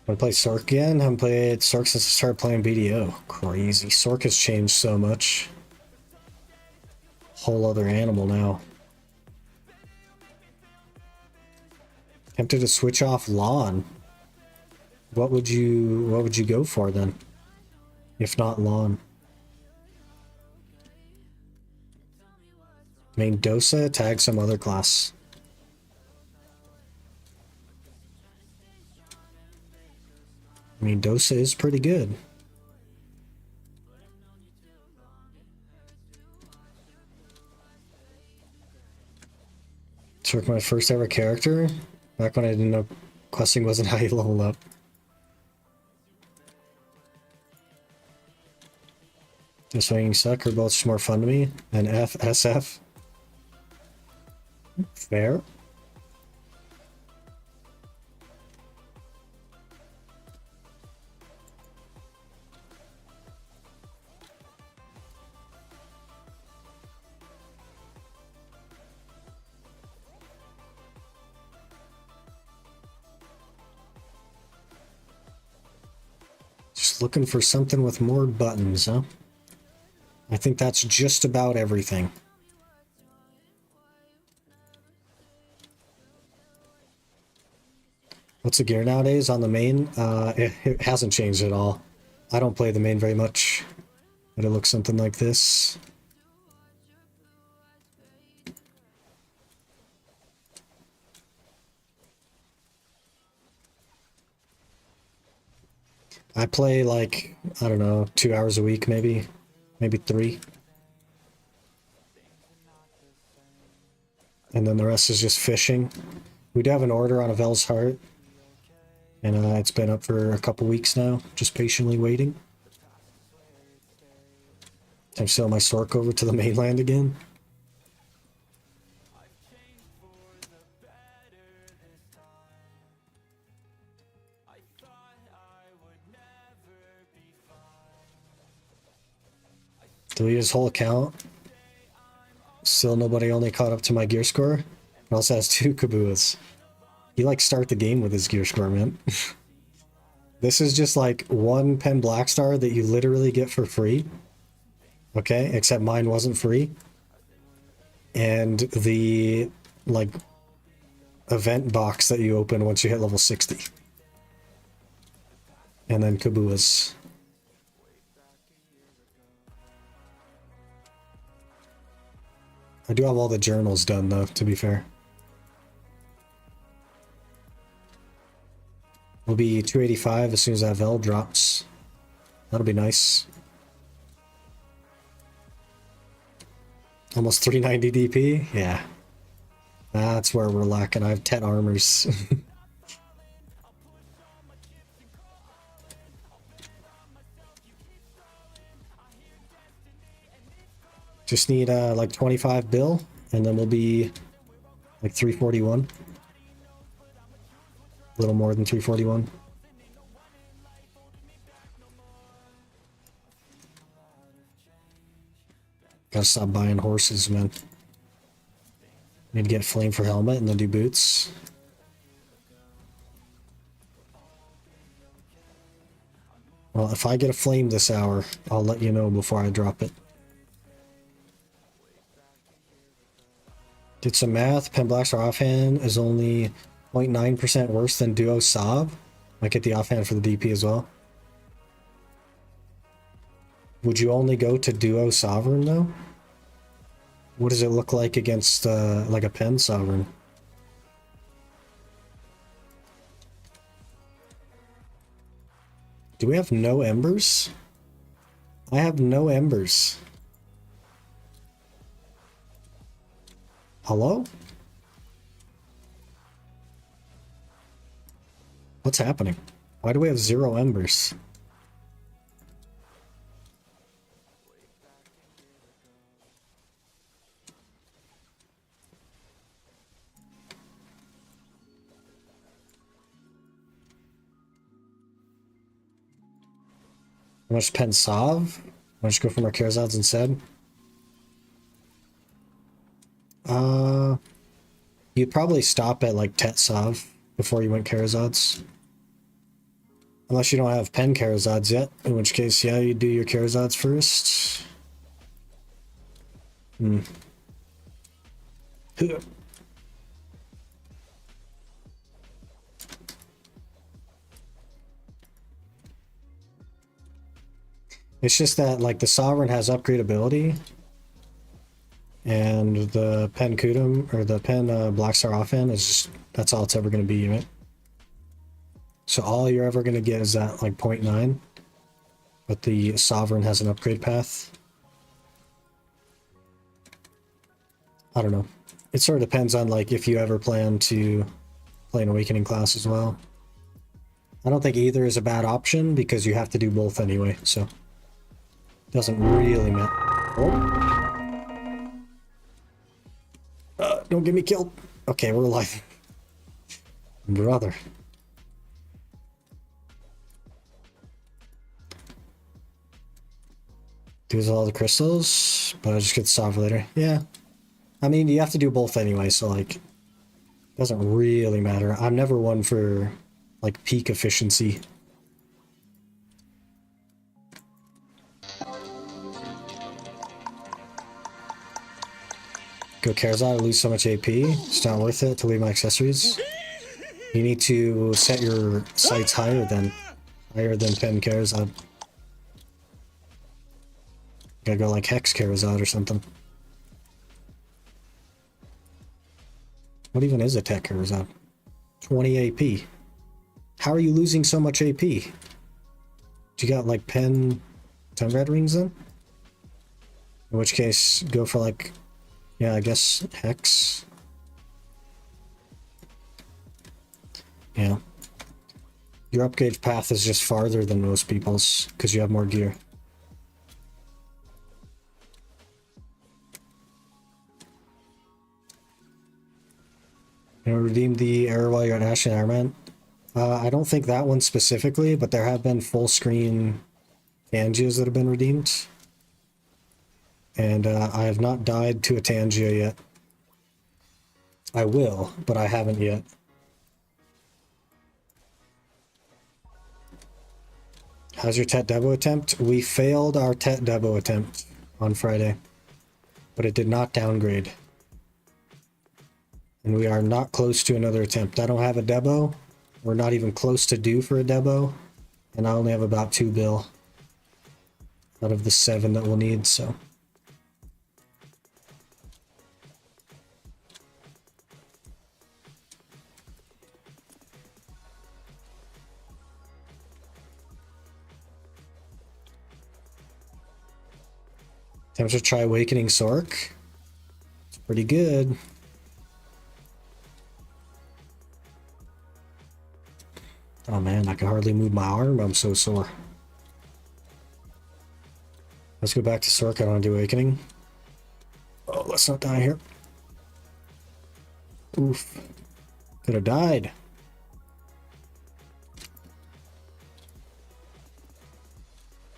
Want to play Sork again? Haven't played Sork since I started playing BDO. Crazy. Sork has changed so much. Whole other animal now. Tempted to switch off Lawn. What would you go for then? If not Lawn. Main Dosa, tag some other class. I mean, Dosa is pretty good. Sork my first ever character. Back when I didn't know questing wasn't how you level up. This swinging suck are both just more fun to me than FSF. Fair. Just looking for something with more buttons, huh? I think that's just about everything. What's the gear nowadays on the main? It hasn't changed at all. I don't play the main very much, but it looks something like this. I play like, I don't know, 2 hours a week maybe 3. And then the rest is just fishing. We do have an order on a Vel's Heart, and it's been up for a couple weeks now, just patiently waiting. Time to sail my Sork over to the mainland again. Delete his whole account. Still nobody only caught up to my gear score. It also has 2 Kabuas. He like start the game with his gear score, man. This is just like 1 Pen Black Star that you literally get for free. Okay, except mine wasn't free. And the like event box that you open once you hit level 60. And then Kabuas. I do have all the journals done though, to be fair. We'll be 285 as soon as that Vel drops. That'll be nice. Almost 390 DP? Yeah. That's where we're lacking. I have 10 armors. Just need like 25 bill, and then we'll be like 341. A little more than 341. Gotta stop buying horses, man. Need to get flame for helmet and then do boots. Well, if I get a flame this hour, I'll let you know before I drop it. Did some math. Pen Black Star offhand is only 0.9% worse than Duo Sob. Might get the offhand for the DP as well. Would you only go to Duo Sovereign though? What does it look like against like a Pen Sovereign? Do we have no embers? I have no embers. Hello? What's happening? Why do we have 0 embers? How much Pen Sov? Let's go for more Karazods instead. You'd probably stop at like Tet Sov before you went Karazods. Unless you don't have Pen Karazods yet, in which case, yeah, you do your Karazods first. It's just that, like, the Sovereign has upgradability, and the Pen Kudum, or the Pen Black Star offhand is just, that's all it's ever going to be, right? So all you're ever going to get is that, like, 0.9, but the Sovereign has an upgrade path. I don't know. It sort of depends on, like, if you ever plan to play an Awakening class as well. I don't think either is a bad option, because you have to do both anyway, so... Doesn't really matter. Oh. Don't get me killed. Okay, we're alive. Brother. Do all the crystals, but I just get Sov later. Yeah. I mean, you have to do both anyway, so, like, doesn't really matter. I'm never one for, like, peak efficiency. Go Karazhan, lose so much AP. It's not worth it to leave my accessories. You need to set your sights higher than Pen Karazhan. Gotta go like Hex Karazhan or something. What even is a Tech Karazhan? 20 AP. How are you losing so much AP? Do you got like 10 red rings then? In which case, go for like... Yeah, I guess Hex. Yeah. Your upgrade path is just farther than most people's because you have more gear. You know, redeem the error while you're at Ashen Airman. I don't think that one specifically, but there have been full screen Tangias that have been redeemed. And I have not died to a Tangia yet. I will, but I haven't yet. How's your Tet Debo attempt? We failed our Tet Debo attempt on Friday, but it did not downgrade. And we are not close to another attempt. I don't have a Debo. We're not even close to due for a Debo. And I only have about 2 bill out of the 7 that we'll need, so. Time to try Awakening Sork. It's pretty good. Oh man, I can hardly move my arm. I'm so sore. Let's go back to Sork. I don't want to do Awakening. Oh, let's not die here. Oof. Could have died.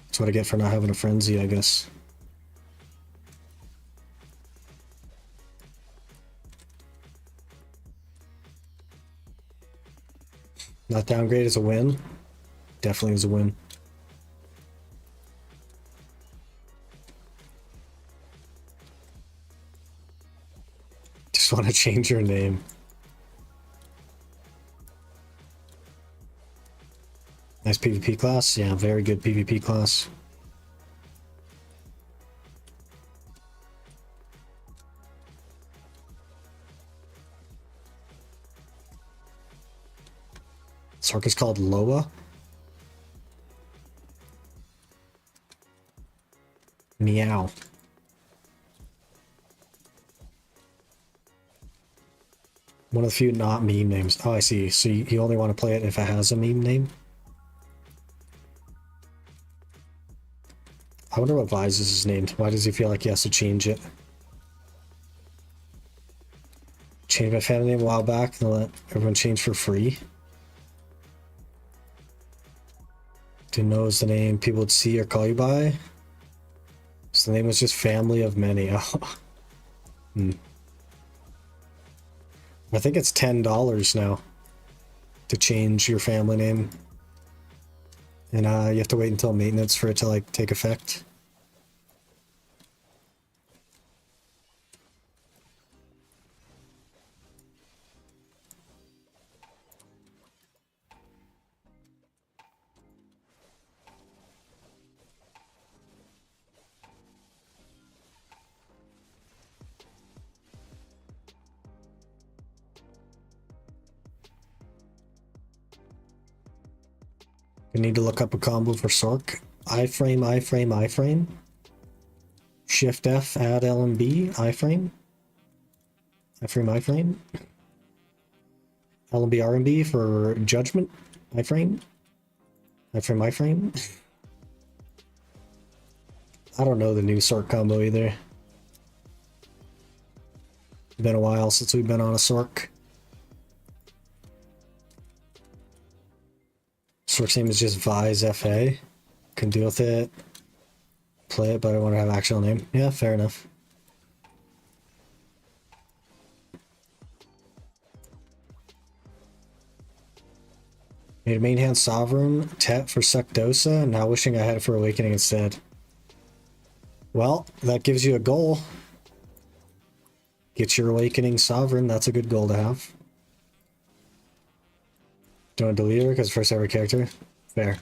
That's what I get for not having a frenzy, I guess. Not downgrade is a win. Definitely is a win. Just want to change your name. Nice PvP class. Yeah, very good PvP class. Sork is called Loa. Meow. One of the few not meme names. Oh, I see. So you only want to play it if it has a meme name? I wonder what Vise is named. Why does he feel like he has to change it? Changed my family name a while back and let everyone change for free. Didn't know it was the name people would see or call you by. So the name was just Family of Many. Oh. I think it's $10 now to change your family name. And you have to wait until maintenance for it to like take effect. We need to look up a combo for Sork. iframe, iframe, iframe. Shift F, add LMB, iframe. Iframe, iframe. LMB, RMB for judgment, iframe. Iframe, iframe. I don't know the new Sork combo either. Been a while since we've been on a Sork. Sork's name is just Vise FA. Can deal with it. Play it, but I want to have actual name. Yeah, fair enough. Made a main hand Sovereign, Tet for Suckdosa, now wishing I had it for Awakening instead. Well, that gives you a goal. Get your Awakening Sovereign, that's a good goal to have. Don't delete her because first ever character? Fair.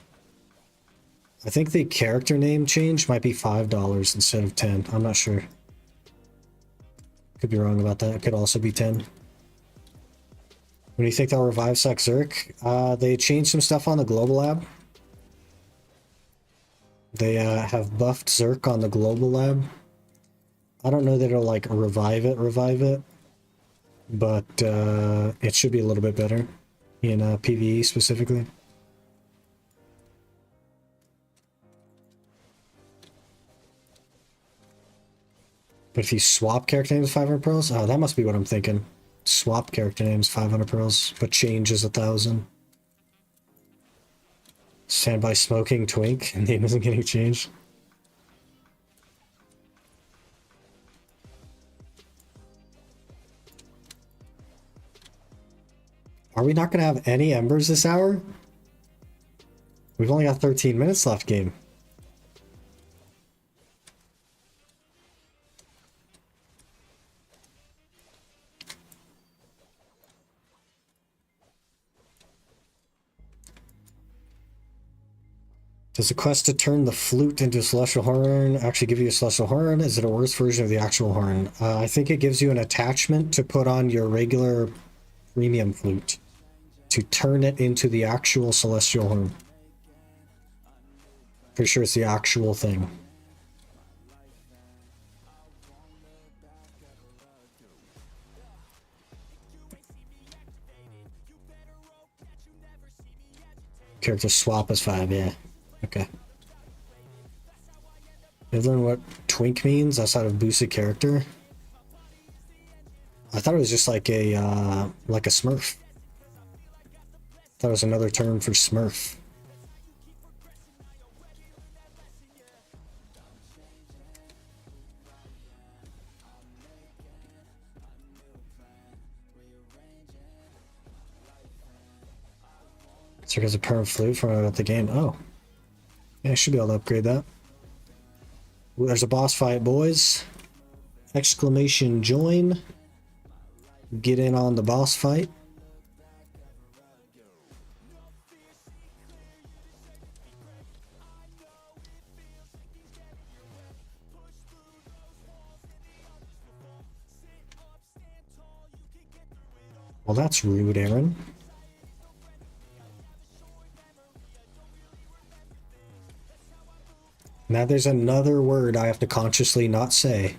I think the character name change might be $5 instead of 10. I'm not sure. Could be wrong about that. It could also be 10. When do you think they'll revive Sack Zerk? They changed some stuff on the Global Lab. They have buffed Zerk on the Global Lab. I don't know that it'll like revive it, but it should be a little bit better. in PvE specifically. But if you swap character names 500 pearls, oh, that must be what I'm thinking. Swap character names 500 pearls, but change is 1,000. Stand by smoking twink, and name isn't getting changed. Are we not going to have any embers this hour? We've only got 13 minutes left, game. Does the quest to turn the flute into a celestial horn actually give you a celestial horn? Is it a worse version of the actual horn? I think it gives you an attachment to put on your regular premium flute to turn it into the actual celestial horn. Pretty sure it's the actual thing. Character swap is 5, yeah. Okay. You've learned what twink means outside of boosted character? I thought it was just like a smurf. I thought it was another term for smurf. So there's a perm flute from the game. Oh. Yeah, I should be able to upgrade that. Ooh, there's a boss fight, boys. Exclamation join. Get in on the boss fight. Well, that's rude, Aaron. Now there's another word I have to consciously not say.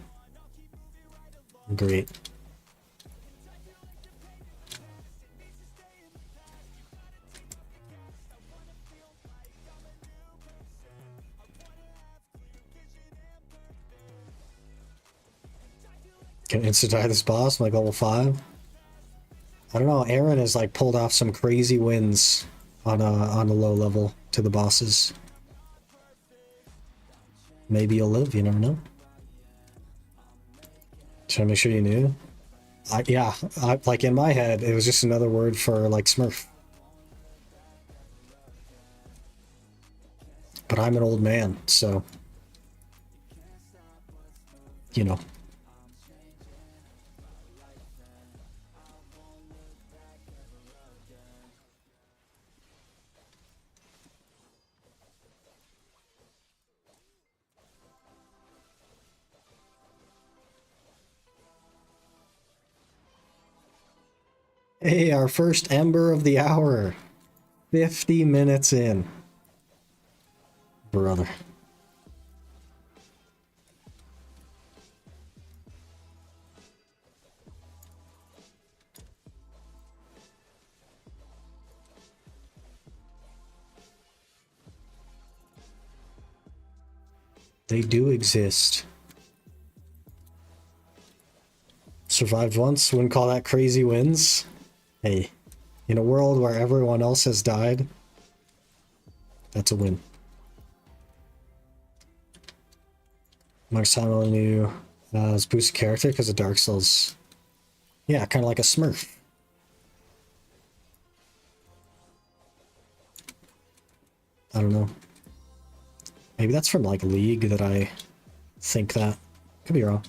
Great. Can insta die this boss like level 5? I don't know, Aaron has like pulled off some crazy wins on a low level to the bosses. Maybe you'll live, you never know. Should I make sure you knew? Yeah, like in my head, it was just another word for like smurf. But I'm an old man, so, you know. Hey, our first ember of the hour. 50 minutes in. Brother. They do exist. Survived once, wouldn't call that crazy wins. Hey, in a world where everyone else has died, that's a win. Mark's time only knew his boosted character because of Dark Souls. Yeah, kind of like a smurf. I don't know. Maybe that's from like League that I think that. Could be wrong.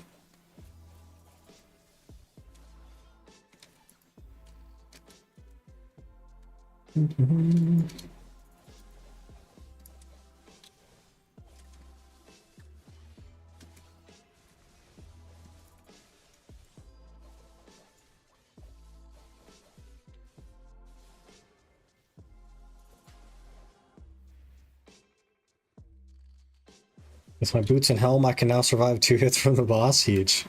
With my boots and helm, I can now survive 2 hits from the boss. Huge.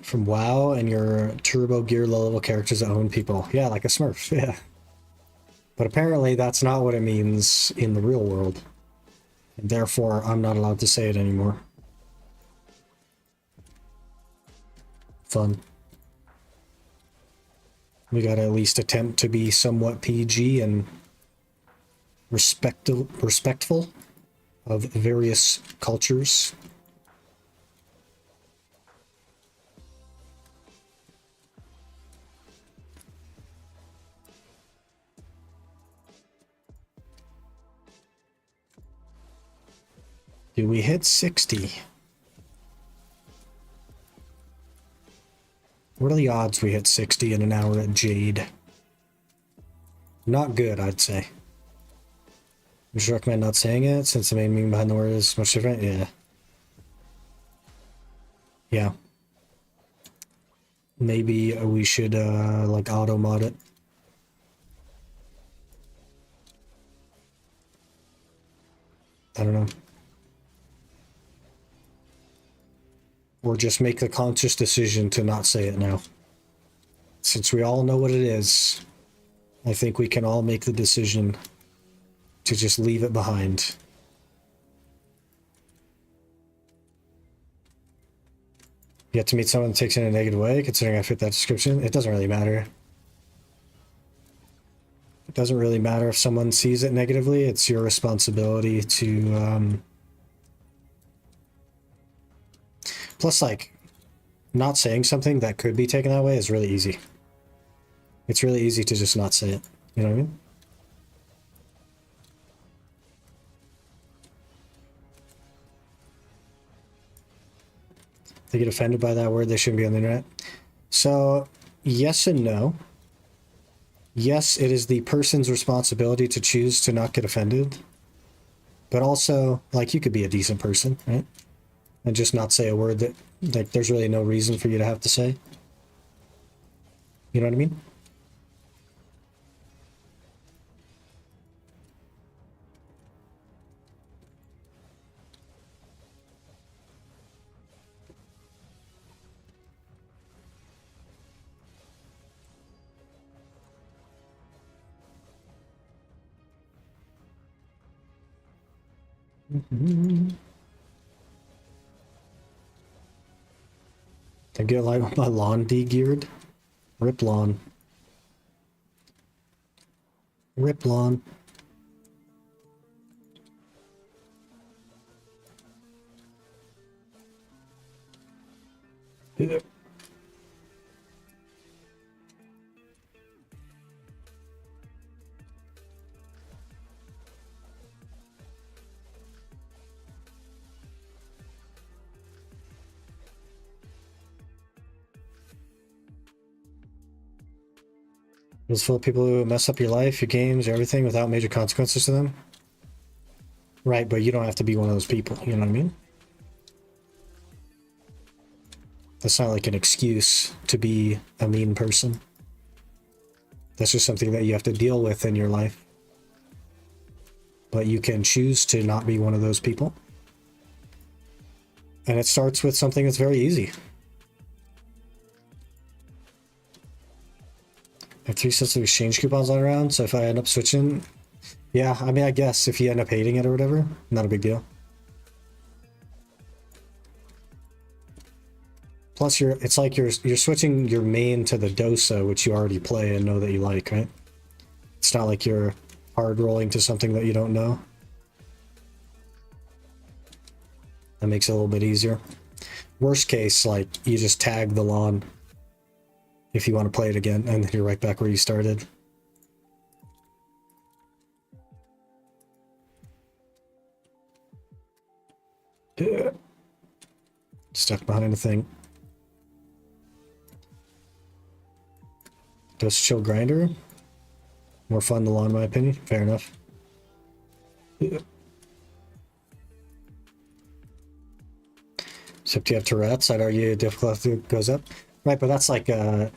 from WoW and your turbo gear low level characters that own people. Yeah, like a Smurf, yeah. But apparently that's not what it means in the real world. And therefore, I'm not allowed to say it anymore. Fun. We gotta at least attempt to be somewhat PG and respectful of various cultures. Do we hit 60? What are the odds we hit 60 in an hour at Jade? Not good, I'd say. Would you recommend not saying it, since the main meaning behind the word is much different? Yeah. Yeah. Maybe we should, like, auto-mod it. I don't know. Or just make the conscious decision to not say it now. Since we all know what it is, I think we can all make the decision to just leave it behind. You have to meet someone that takes it in a negative way, considering I fit that description. It doesn't really matter. It doesn't really matter if someone sees it negatively. It's your responsibility to... Plus, like, not saying something that could be taken that way is really easy. It's really easy to just not say it. You know what I mean? They get offended by that word, they shouldn't be on the internet. So, yes and no. Yes, it is the person's responsibility to choose to not get offended. But also, like, you could be a decent person, right? And just not say a word that, like, there's really no reason for you to have to say. You know what I mean? I get like my lawn de-geared. Rip lawn. Rip lawn. Yeah. It's full of people who mess up your life, your games, everything without major consequences to them. Right, but you don't have to be one of those people, you know what I mean? That's not like an excuse to be a mean person. That's just something that you have to deal with in your life. But you can choose to not be one of those people. And it starts with something that's very easy. I have 3 sets of exchange coupons lying around, so if I end up switching... Yeah, I mean, I guess if you end up hating it or whatever, not a big deal. Plus, it's like you're switching your main to the Dosa, which you already play and know that you like, right? It's not like you're hard rolling to something that you don't know. That makes it a little bit easier. Worst case, like, you just tag the lawn if you want to play it again, and then you're right back where you started. Stuck behind a thing. Does chill grinder? More fun than lawn, in my opinion. Fair enough. Except you have Tourette's, I'd argue difficulty goes up. Right, but that's like, you know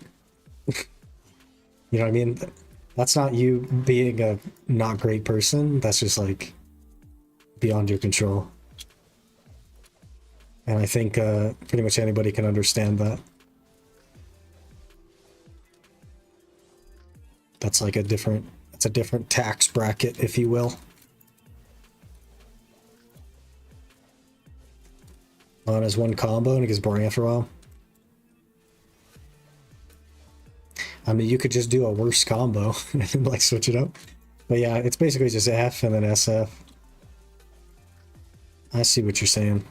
what I mean? That's not you being a not great person. That's just like beyond your control. And I think pretty much anybody can understand that. That's like a different tax bracket, if you will. On as one combo and it gets boring after a while. I mean, you could just do a worse combo and like switch it up. But yeah, it's basically just F and then SF. I see what you're saying.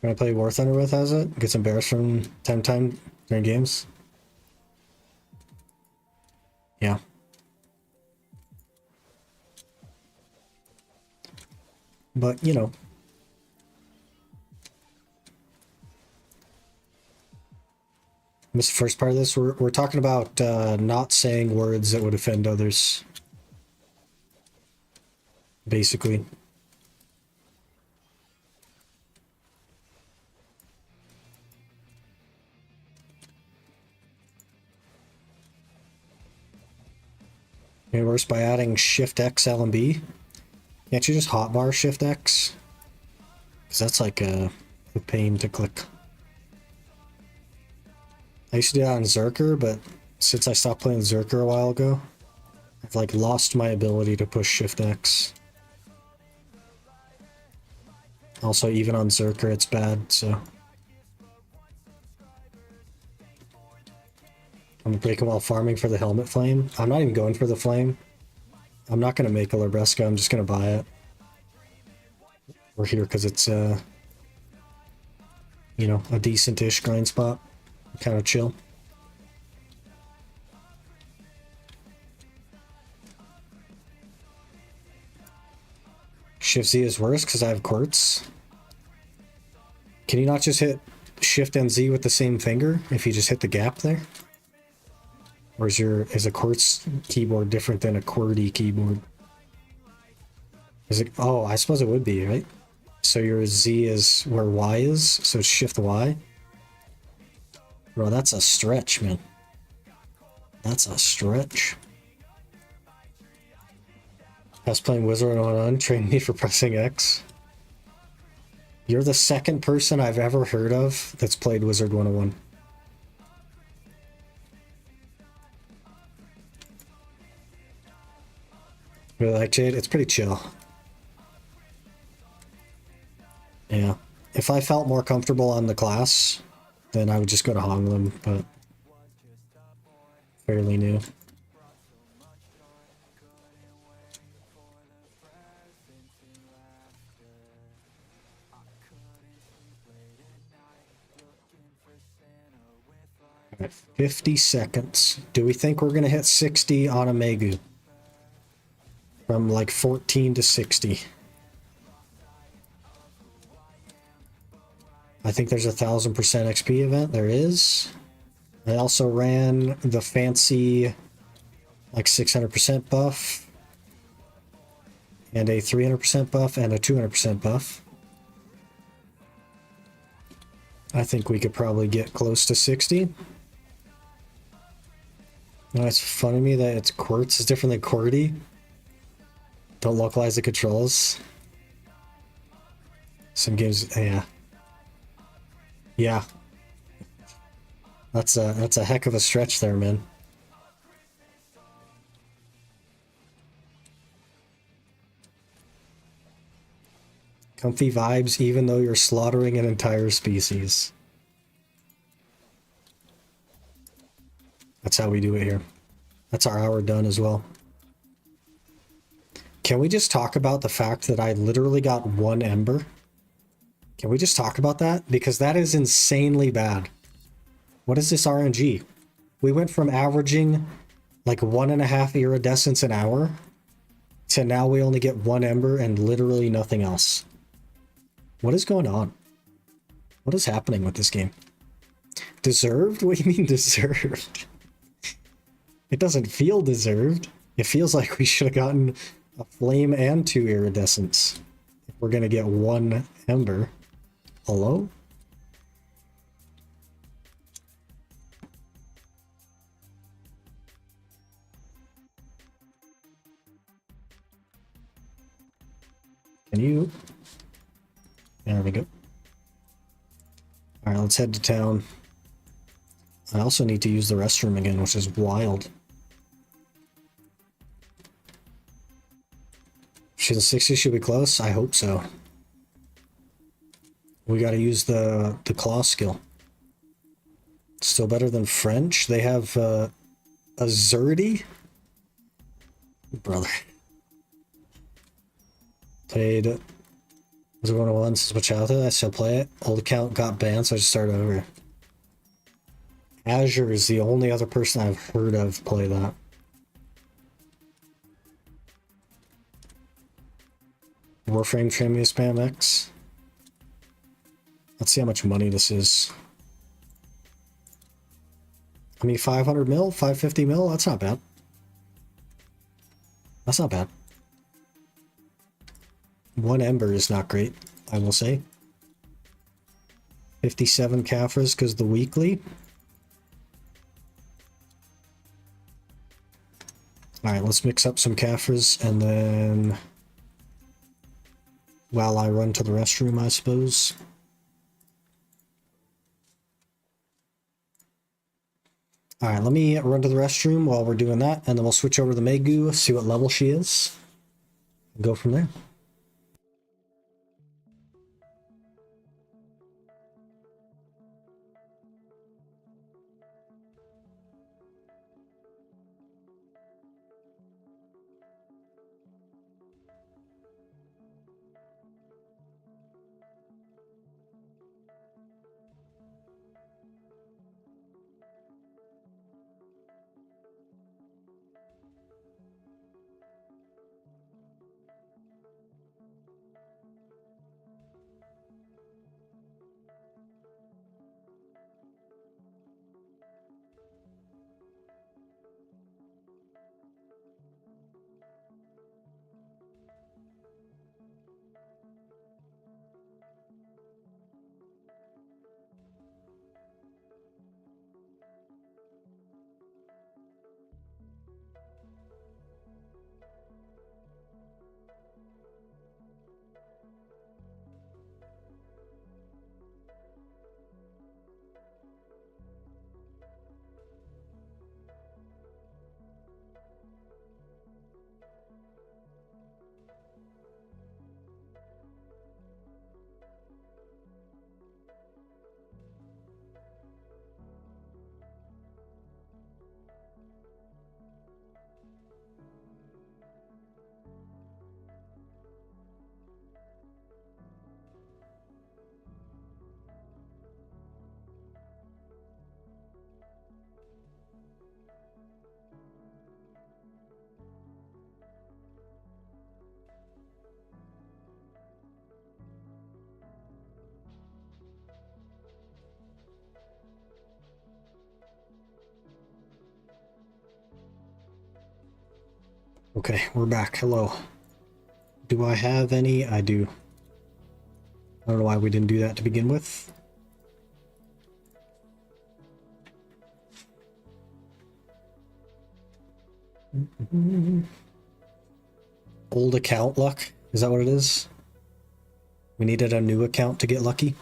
Gonna play War Thunder with, has it? Get some bears from time to time during games. Yeah. But, you know. This first part of this, we're talking about not saying words that would offend others. Basically. Made worse by adding Shift X L and B. Can't you just hotbar Shift X? Because that's like a pain to click. I used to do that on Zerker, but since I stopped playing Zerker a while ago, I've like lost my ability to push Shift X. Also, even on Zerker, it's bad, so. I'm gonna break him while farming for the helmet flame. I'm not even going for the flame. I'm not gonna make a Labresca, I'm just gonna buy it. We're here because it's, you know, a decent-ish grind spot. Kind of chill. Shift Z is worse because I have quartz. Can you not just hit Shift and Z with the same finger if you just hit the gap there? Or is a quartz keyboard different than a QWERTY keyboard? Is it? Oh, I suppose it would be, right? So your Z is where Y is, so it's Shift Y. Bro, that's a stretch, man. That's a stretch. I was playing Wizard 101, trained me for pressing X. You're the second person I've ever heard of that's played Wizard 101. Really like Jade? It's pretty chill. Yeah. If I felt more comfortable on the class, then I would just go to Honglim, but fairly new. Right, 50 seconds. Do we think we're gonna hit 60 on a Megu? From like 14 to 60. I think there's 1000% XP event. There is. I also ran the fancy like 600% buff and a 300% buff and a 200% buff. I think we could probably get close to 60. You know, it's funny to me that it's quartz is different than QWERTY. Don't localize the controls. Some games, yeah. Yeah. That's a heck of a stretch there, man. Comfy vibes even though you're slaughtering an entire species. That's how we do it here. That's our hour done as well. Can we just talk about the fact that I literally got 1 ember? Can we just talk about that? Because that is insanely bad. What is this RNG? We went from averaging like 1.5 iridescence an hour to now we only get 1 ember and literally nothing else. What is going on? What is happening with this game? Deserved? What do you mean deserved? It doesn't feel deserved. It feels like we should have gotten a flame and 2 iridescence. If we're gonna get 1 ember. Hello? Can you? There we go. Alright, let's head to town. I also need to use the restroom again, which is wild. She's a 60, should be close? I hope so. We gotta use the claw skill. Still better than French. They have a Zerdy? Brother. Played 101 since my childhood. I still play it. Old account got banned, so I just started over. Azure is the only other person I've heard of play that. Warframe Tramia Spam X. Let's see how much money this is. I mean, 500 mil, 550 mil, that's not bad. That's not bad. One Ember is not great, I will say. 57 Caphras because the weekly. Alright, let's mix up some Caphras and then... while I run to the restroom, I suppose. Alright, let me run to the restroom while we're doing that, and then we'll switch over to the Megu, see what level she is, and go from there. Okay, we're back. Hello. Do I have any? I do. I don't know why we didn't do that to begin with. Old account luck? Is that what it is? We needed a new account to get lucky?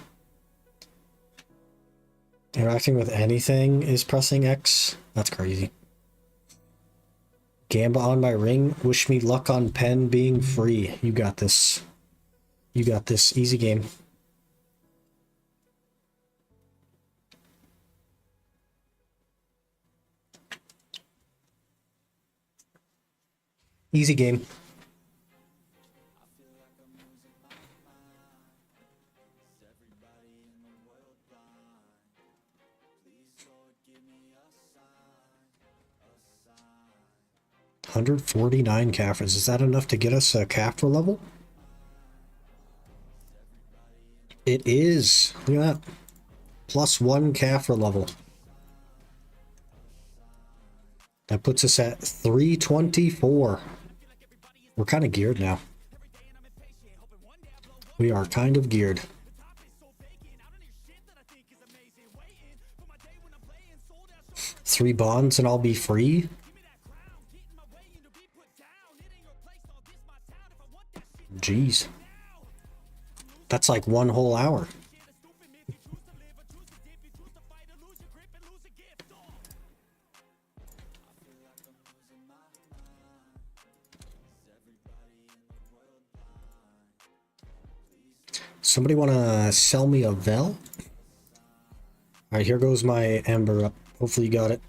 Interacting with anything is pressing X? That's crazy. Gamba on my ring. Wish me luck on pen being free. You got this. You got this. Easy game. Easy game. $149 Caphras. Is that enough to get us a Caphra level? It is. Look at that. +1 Caphra level. That puts us at 324. We're kind of geared now. We are kind of geared. 3 bonds and I'll be free? Jeez. That's like one whole hour. Somebody want to sell me a Vel? Alright, here goes my Ember up. Hopefully you got it.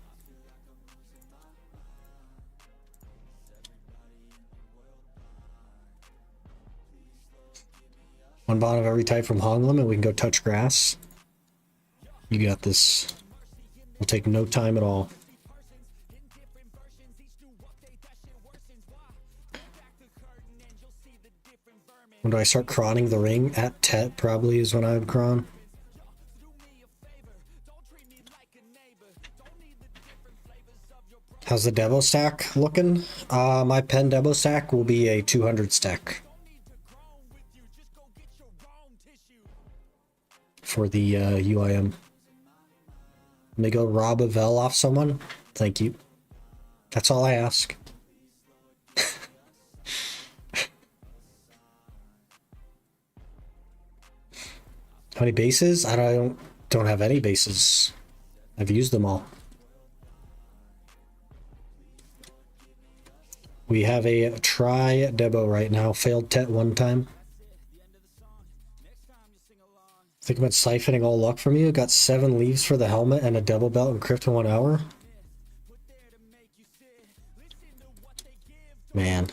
One bot of every type from Honglum and we can go touch grass. You got this. Will take no time at all. When do I start crawning the ring? At Tet probably is when I would crawn. How's the Devo stack looking? My pen Devo stack will be a 200 stack. For the UIM. Let me go rob a Vel off someone. Thank you. That's all I ask. How many bases? I don't have any bases. I've used them all. We have a try Debo right now. Failed Tet one time. Think about siphoning all luck from you. Got 7 leaves for the helmet and a double belt and crypt in 1 hour. Man.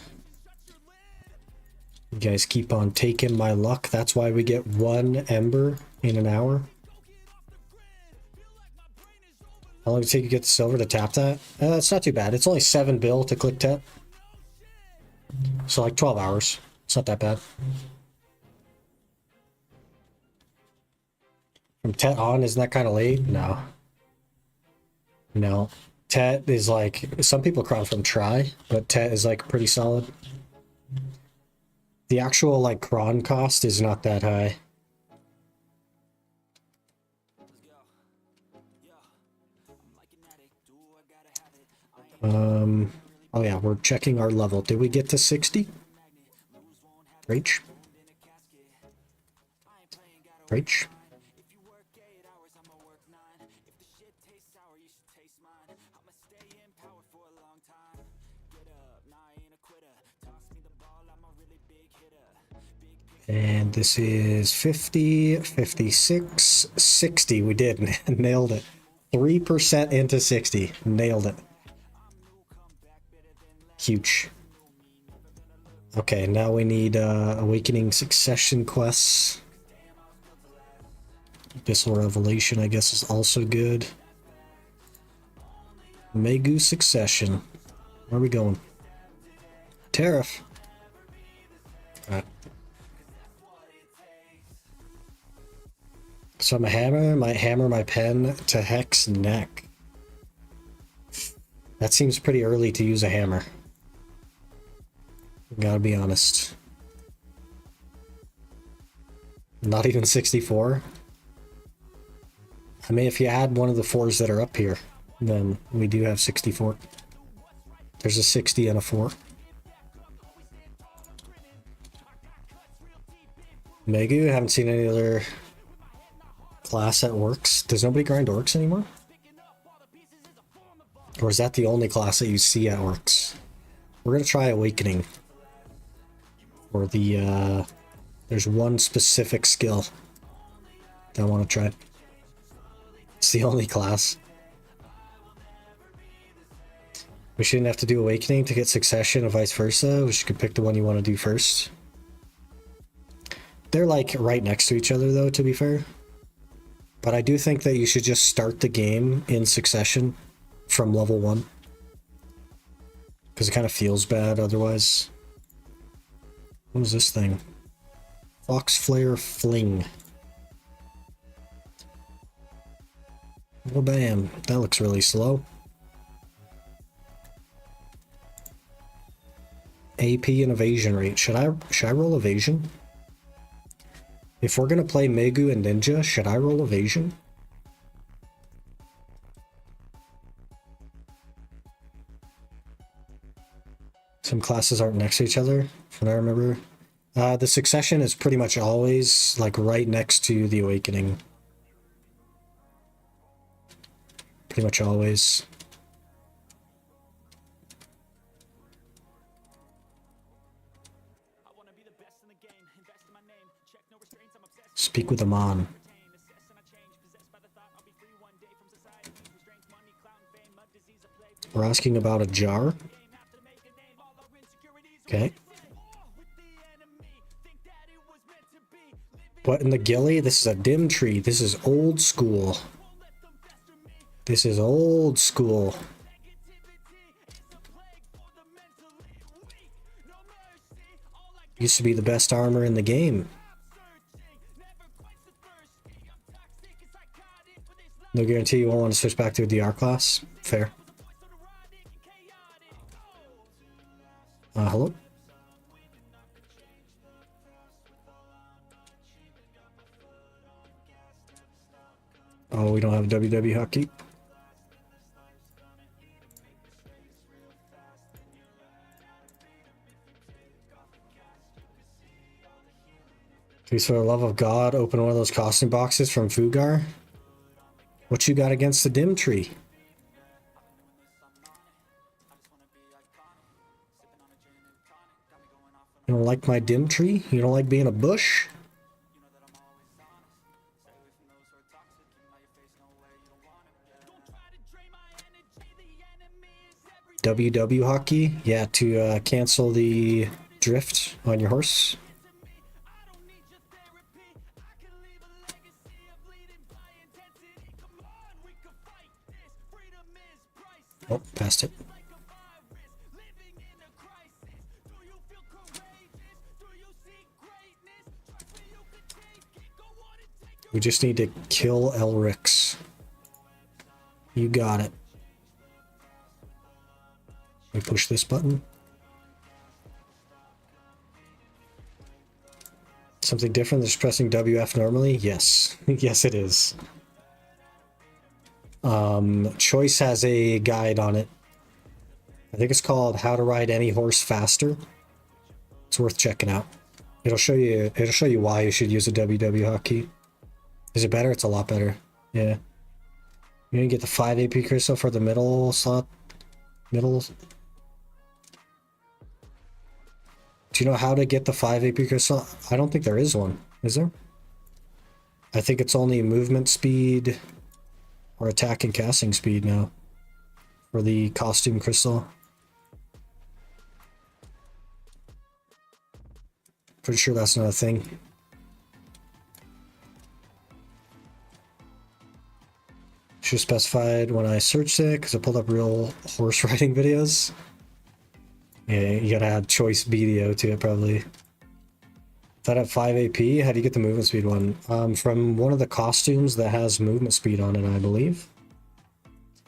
You guys keep on taking my luck. That's why we get 1 Ember in an hour. How long does it take you to get the silver to tap that? It's not too bad. It's only 7 bill to click tap. So like 12 hours. It's not that bad. From Tet on, isn't that kind of late? No. No. Tet is like, some people crown from try, but Tet is like pretty solid. The actual like cron cost is not that high. Oh yeah, we're checking our level. Did we get to 60? Rach? Rach? And this is 50, 56, 60. We did. Nailed it. 3% into 60. Nailed it. Huge. Okay, now we need Awakening Succession quests. Abyssal Revelation, I guess, is also good. Megu Succession. Where are we going? Tariff. Alright. So I'm a hammer, might hammer my pen to Hex neck. That seems pretty early to use a hammer. Gotta be honest. Not even 64? I mean, if you add one of the 4s that are up here, then we do have 64. There's a 60 and a 4. Megu, haven't seen any other class that works. Does nobody grind orcs anymore? Or is that the only class that you see at orcs? We're gonna try Awakening. Or the, there's one specific skill that I want to try. It's the only class. We shouldn't have to do Awakening to get Succession and vice versa. We should pick the one you want to do first. They're like right next to each other though, to be fair. But I do think that you should just start the game in succession from level 1. Because it kind of feels bad otherwise. What was this thing? Fox Flare Fling. Oh bam, that looks really slow. AP and evasion rate. Should I roll evasion? If we're gonna play Megu and Ninja, should I roll evasion? Some classes aren't next to each other, from what I remember. The Succession is pretty much always like right next to the Awakening. Pretty much always. Speak with Amon. We're asking about a jar. Okay. What in the gilly? This is a dim tree. This is old school. This is old school. Used to be the best armor in the game. No guarantee you won't want to switch back to a DR class. Fair. Hello? Oh, we don't have WW hockey. Please, for the love of God, open one of those costume boxes from Fugar. What you got against the dim tree? You don't like my dim tree? You don't like being a bush? WW hockey? Yeah, to cancel the drift on your horse. Oh, passed it. We just need to kill Elrix. You got it. We push this button. Something different than just pressing WF normally? Yes. Yes, it is. Choice has a guide on it. I think it's called How to Ride Any Horse Faster. It's worth checking out. It'll show you why you should use a WW hotkey. Is it better? It's a lot better. Yeah. You're gonna get the 5 AP crystal for the middle slot. Middle. Do you know how to get the 5 AP crystal? I don't think there is one. Is there? I think it's only movement speed or attack and casting speed now for the costume crystal. Pretty sure that's not a thing. Should have specified when I searched it because I pulled up real horse riding videos. Yeah, you gotta add choice BDO to it probably. That at 5 AP, how do you get the movement speed one? From one of the costumes that has movement speed on it, I believe.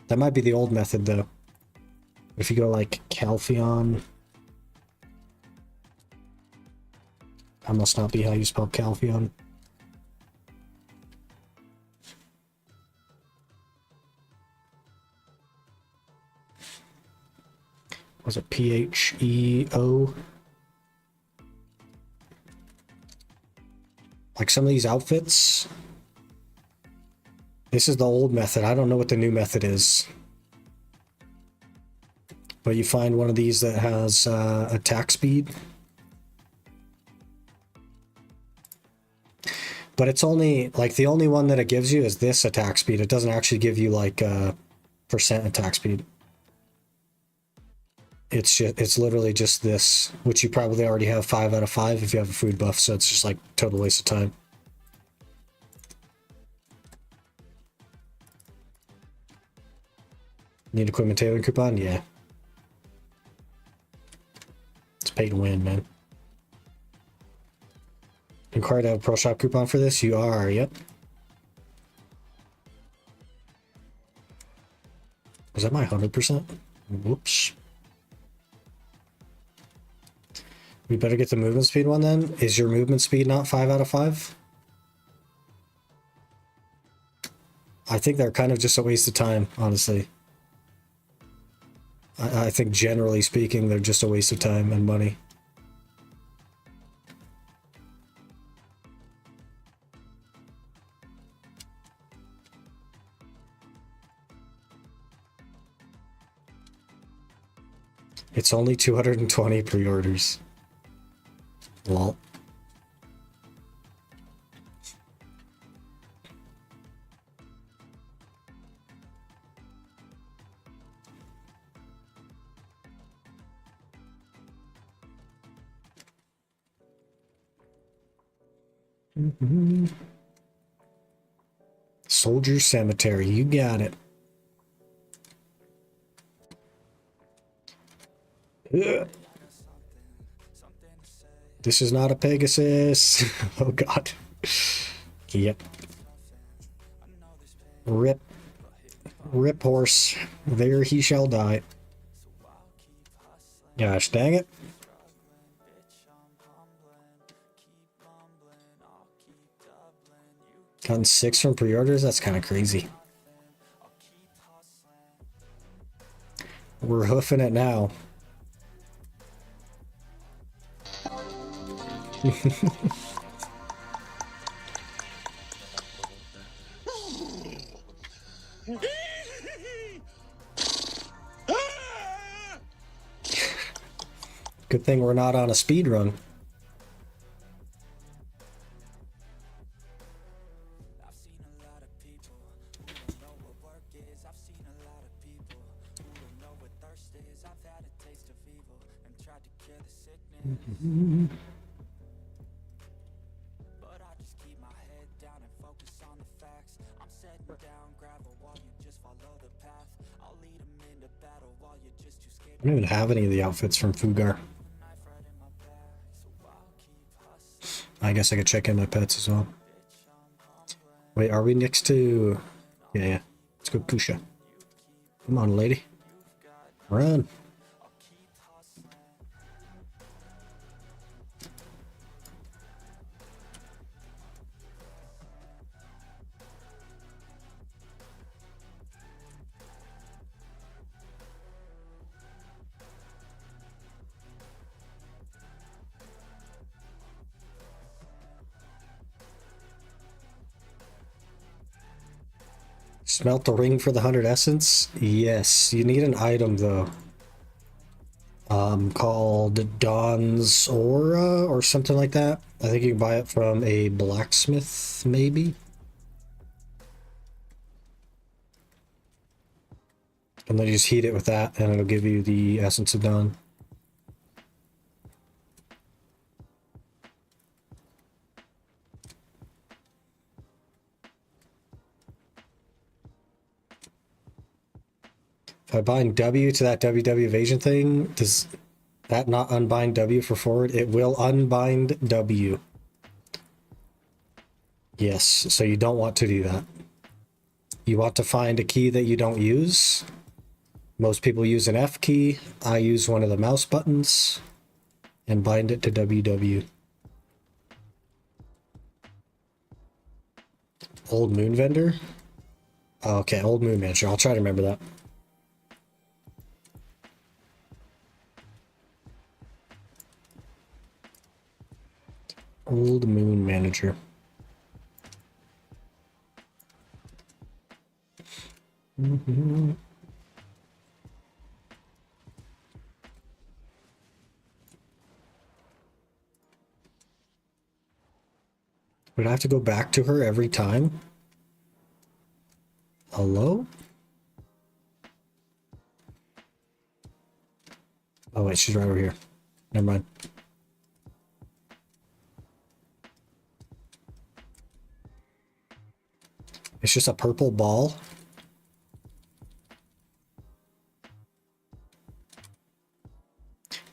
That might be the old method though. If you go like Calpheon. That must not be how you spell Calpheon. Was it PHEO? Like some of these outfits. This is the old method. I don't know what the new method is. But you find one of these that has attack speed. But it's only, like, the only one that it gives you is this attack speed. It doesn't actually give you, like, percent attack speed. It's literally just this, which you probably already have 5 out of 5 if you have a food buff, so it's just like total waste of time. Need equipment tailoring coupon? Yeah. It's pay to win, man. Required to have a Pro Shop coupon for this? You are, yep. Was that my 100%? Whoops. We better get the movement speed one then. Is your movement speed not 5 out of 5? I think they're kind of just a waste of time, honestly. I think generally speaking, they're just a waste of time and money. It's only 220 pre-orders. Lol. Soldier Cemetery, you got it. Ugh. This is not a Pegasus. Oh god. Yep. Rip. Rip horse. There he shall die. Gosh dang it. Gotten 6 from pre-orders? That's kind of crazy. We're hoofing it now. Good thing we're not on a speed run. I don't even have any of the outfits from Fugar. I guess I could check in my pets as well. Wait, are we next to... Yeah. Let's go Pusha. Come on, lady. Run. Smelt the ring for the 100 essence? Yes, you need an item though. Called Dawn's Aura or something like that. I think you can buy it from a blacksmith, maybe? And then you just heat it with that and it'll give you the Essence of Dawn. If I bind W to that WW evasion thing, does that not unbind W for forward? It will unbind W. Yes, so you don't want to do that. You want to find a key that you don't use. Most people use an F key. I use one of the mouse buttons and bind it to WW. Old Moon Vendor? Okay, Old Moon Manager. I'll try to remember that. Old Moon Manager. Would I have to go back to her every time? Hello? Oh wait, she's right over here. Never mind. It's just a purple ball.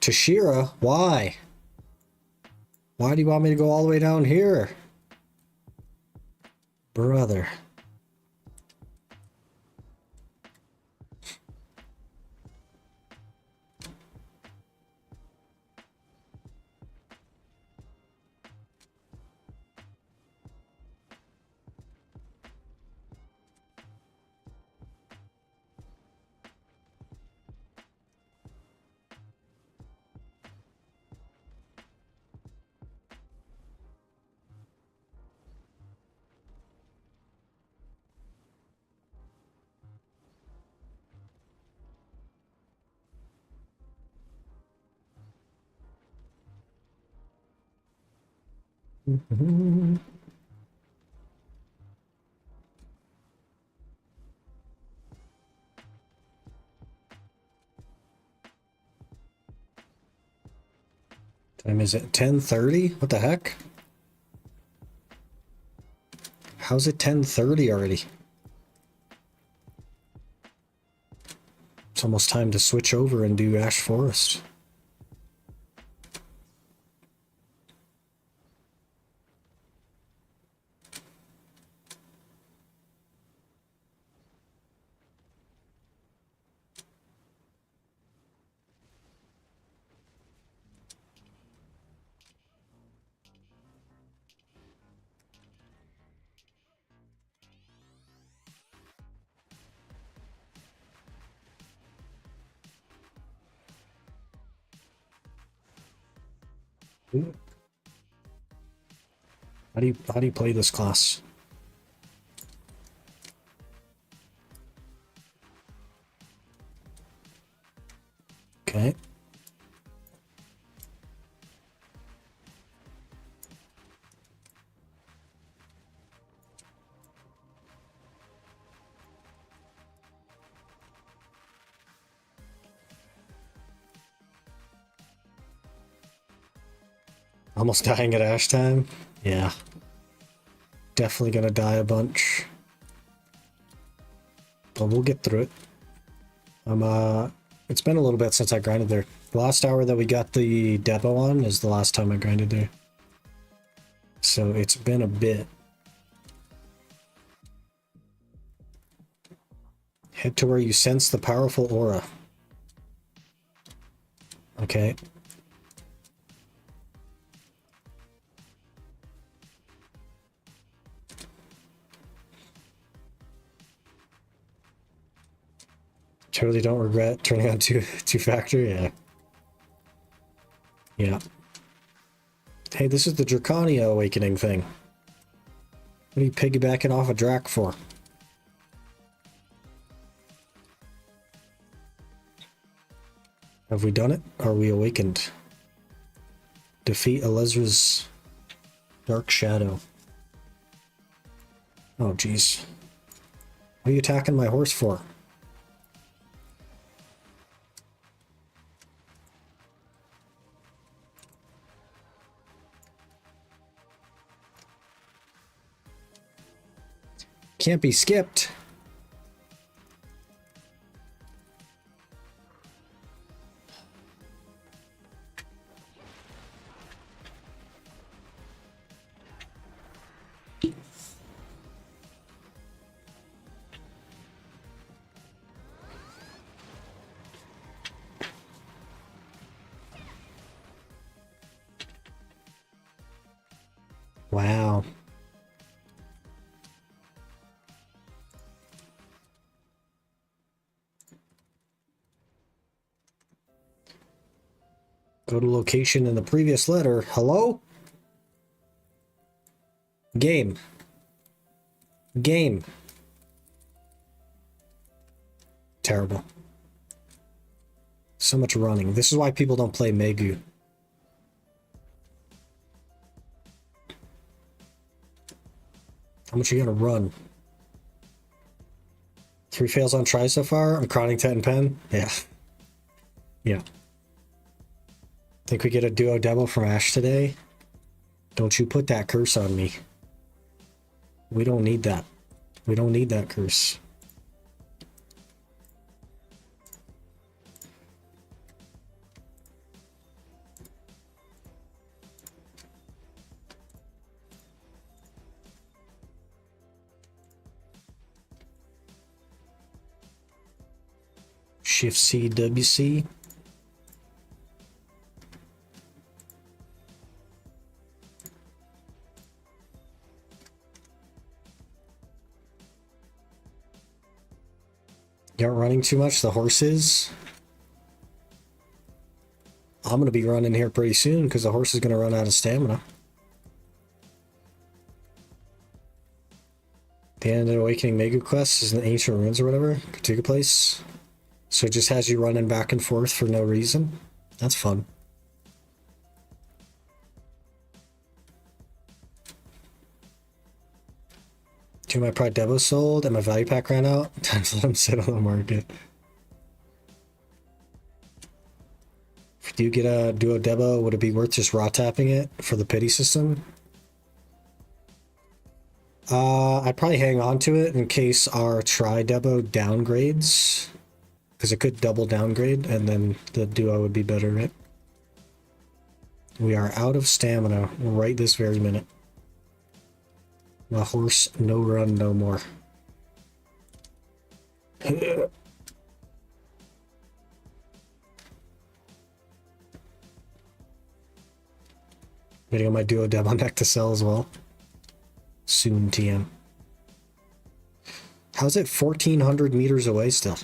Tashira, why? Why do you want me to go all the way down here? Brother. Time is it 10:30? What the heck? How's it 10:30 already? It's almost time to switch over and do Ash Forest. Ooh. How do you play this class? Okay. Almost dying at Ash time? Yeah. Definitely gonna die a bunch. But we'll get through it. It's been a little bit since I grinded there. The last hour that we got the Devo on is the last time I grinded there. So it's been a bit. Head to where you sense the powerful aura. Okay. Totally don't regret turning on two-factor, yeah. Yeah. Hey, this is the Draconia awakening thing. What are you piggybacking off a Drac for? Have we done it? Are we awakened? Defeat Elezra's Dark Shadow. Oh, jeez. What are you attacking my horse for? Can't be skipped. Wow. Go to location in the previous letter. Hello? Game. Game. Terrible. So much running. This is why people don't play Megu. How much are you gonna run? 3 fails on try so far? I'm crowning 10 pen? Yeah. Yeah. Think we get a duo demo from Ash today? Don't you put that curse on me. We don't need that. We don't need that curse. Shift C, WC. You aren't running too much, the horse is. I'm going to be running here pretty soon because the horse is going to run out of stamina. The end of Awakening Mega Quest is in Ancient Ruins or whatever, Katuga place. So it just has you running back and forth for no reason. That's fun. Two of my Pride Devos sold and my value pack ran out. Time to let them sit on the market. If you get a Duo Devo, would it be worth just raw tapping it for the pity system? I'd probably hang on to it in case our Tri Devo downgrades. Because it could double downgrade and then the Duo would be better, right? We are out of stamina right this very minute. My horse, no run, no more. Waiting on my Duo Devil deck to sell as well. Soon, TM. How's it 1,400 meters away still?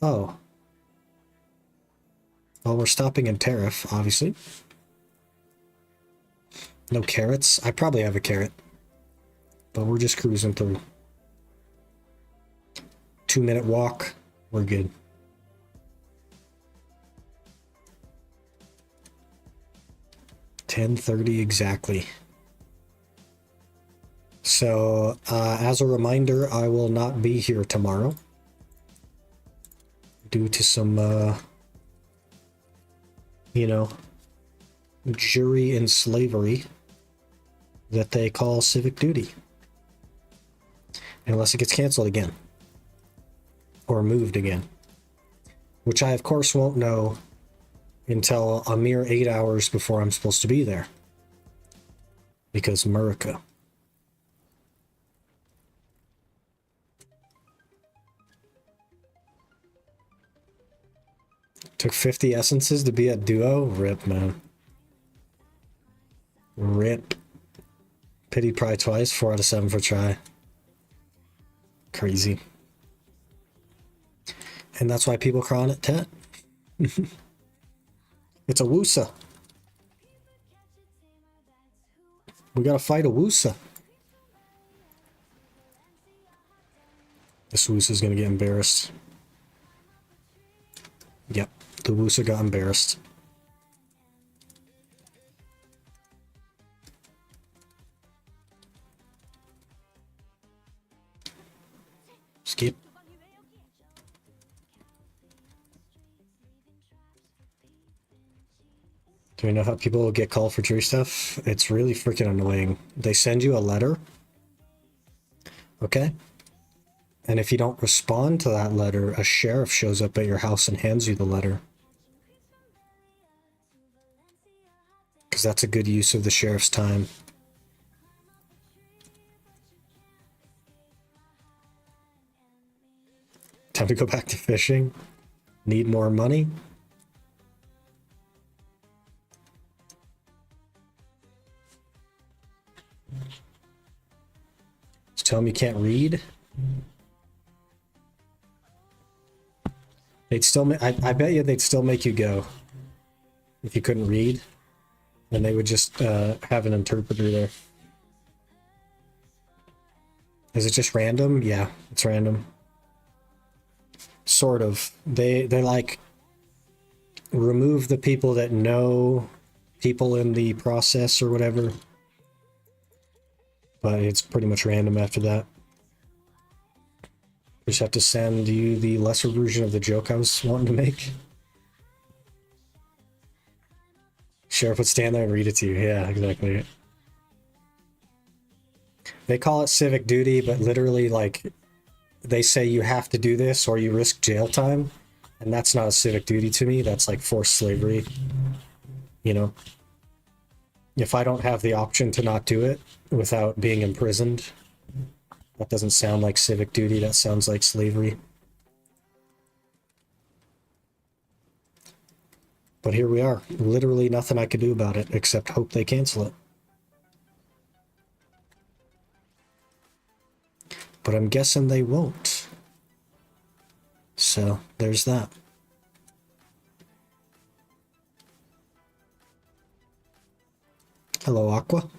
Oh. Well, we're stopping in Tariff, obviously. No carrots? I probably have a carrot. But we're just cruising through. 2-minute walk. We're good. $10:30 exactly. So, as a reminder, I will not be here tomorrow. Due to some, you know, jury and slavery that they call civic duty. Unless it gets canceled again. Or moved again. Which I, of course, won't know until a mere 8 hours before I'm supposed to be there. Because America. Took 50 essences to be at Duo? Rip, man. Rip. Pity Pry twice, 4 out of 7 for try. Crazy. And that's why people cry on it, Tet. It's a Woosa. We gotta fight a Woosa. This Woosa's gonna get embarrassed. Yep, the Woosa got embarrassed. Skip. Do we know how people get called for true stuff? It's really freaking annoying. They send you a letter. Okay? And if you don't respond to that letter, a sheriff shows up at your house and hands you the letter. Because that's a good use of the sheriff's time. Time to go back to fishing. Need more money. Just tell them you can't read. They'd still I bet you they'd still make you go if you couldn't read, and they would just have an interpreter there. Is it just random? Yeah, it's random. Sort of. They like remove the people that know people in the process or whatever. But it's pretty much random after that. Just have to send you the lesser version of the joke I was wanting to make. Sheriff would stand there and read it to you. Yeah, exactly. They call it civic duty, but literally, like, they say you have to do this or you risk jail time. And that's not a civic duty to me. That's like forced slavery. You know? If I don't have the option to not do it without being imprisoned, that doesn't sound like civic duty. That sounds like slavery. But here we are. Literally nothing I could do about it except hope they cancel it. But I'm guessing they won't. So, there's that. Hello, Aqua.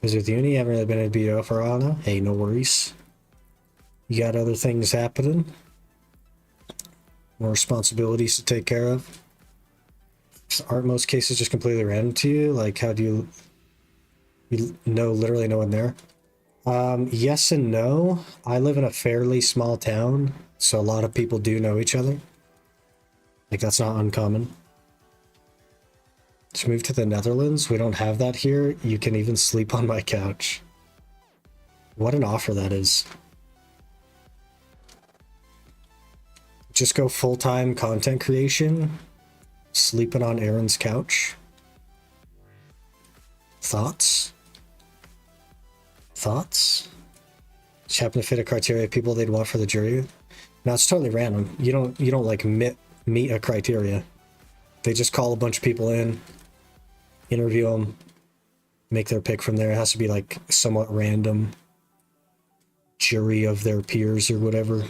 Visit the uni, haven't really been able to beat it for a while now. Hey, no worries. You got other things happening. More responsibilities to take care of. Aren't most cases just completely random to you? Like, how do you know literally no one there? Yes and no. I live in a fairly small town, so a lot of people do know each other. Like, that's not uncommon. To move to the Netherlands, we don't have that here. You can even sleep on my couch. What an offer that is. Just go full-time content creation, sleeping on Aaron's couch. Thoughts? Thoughts? Just happen to fit a criteria of people they'd want for the jury. No, it's totally random. You don't like meet a criteria. They just call a bunch of people in, interview them, make their pick from there. It has to be like somewhat random jury of their peers or whatever.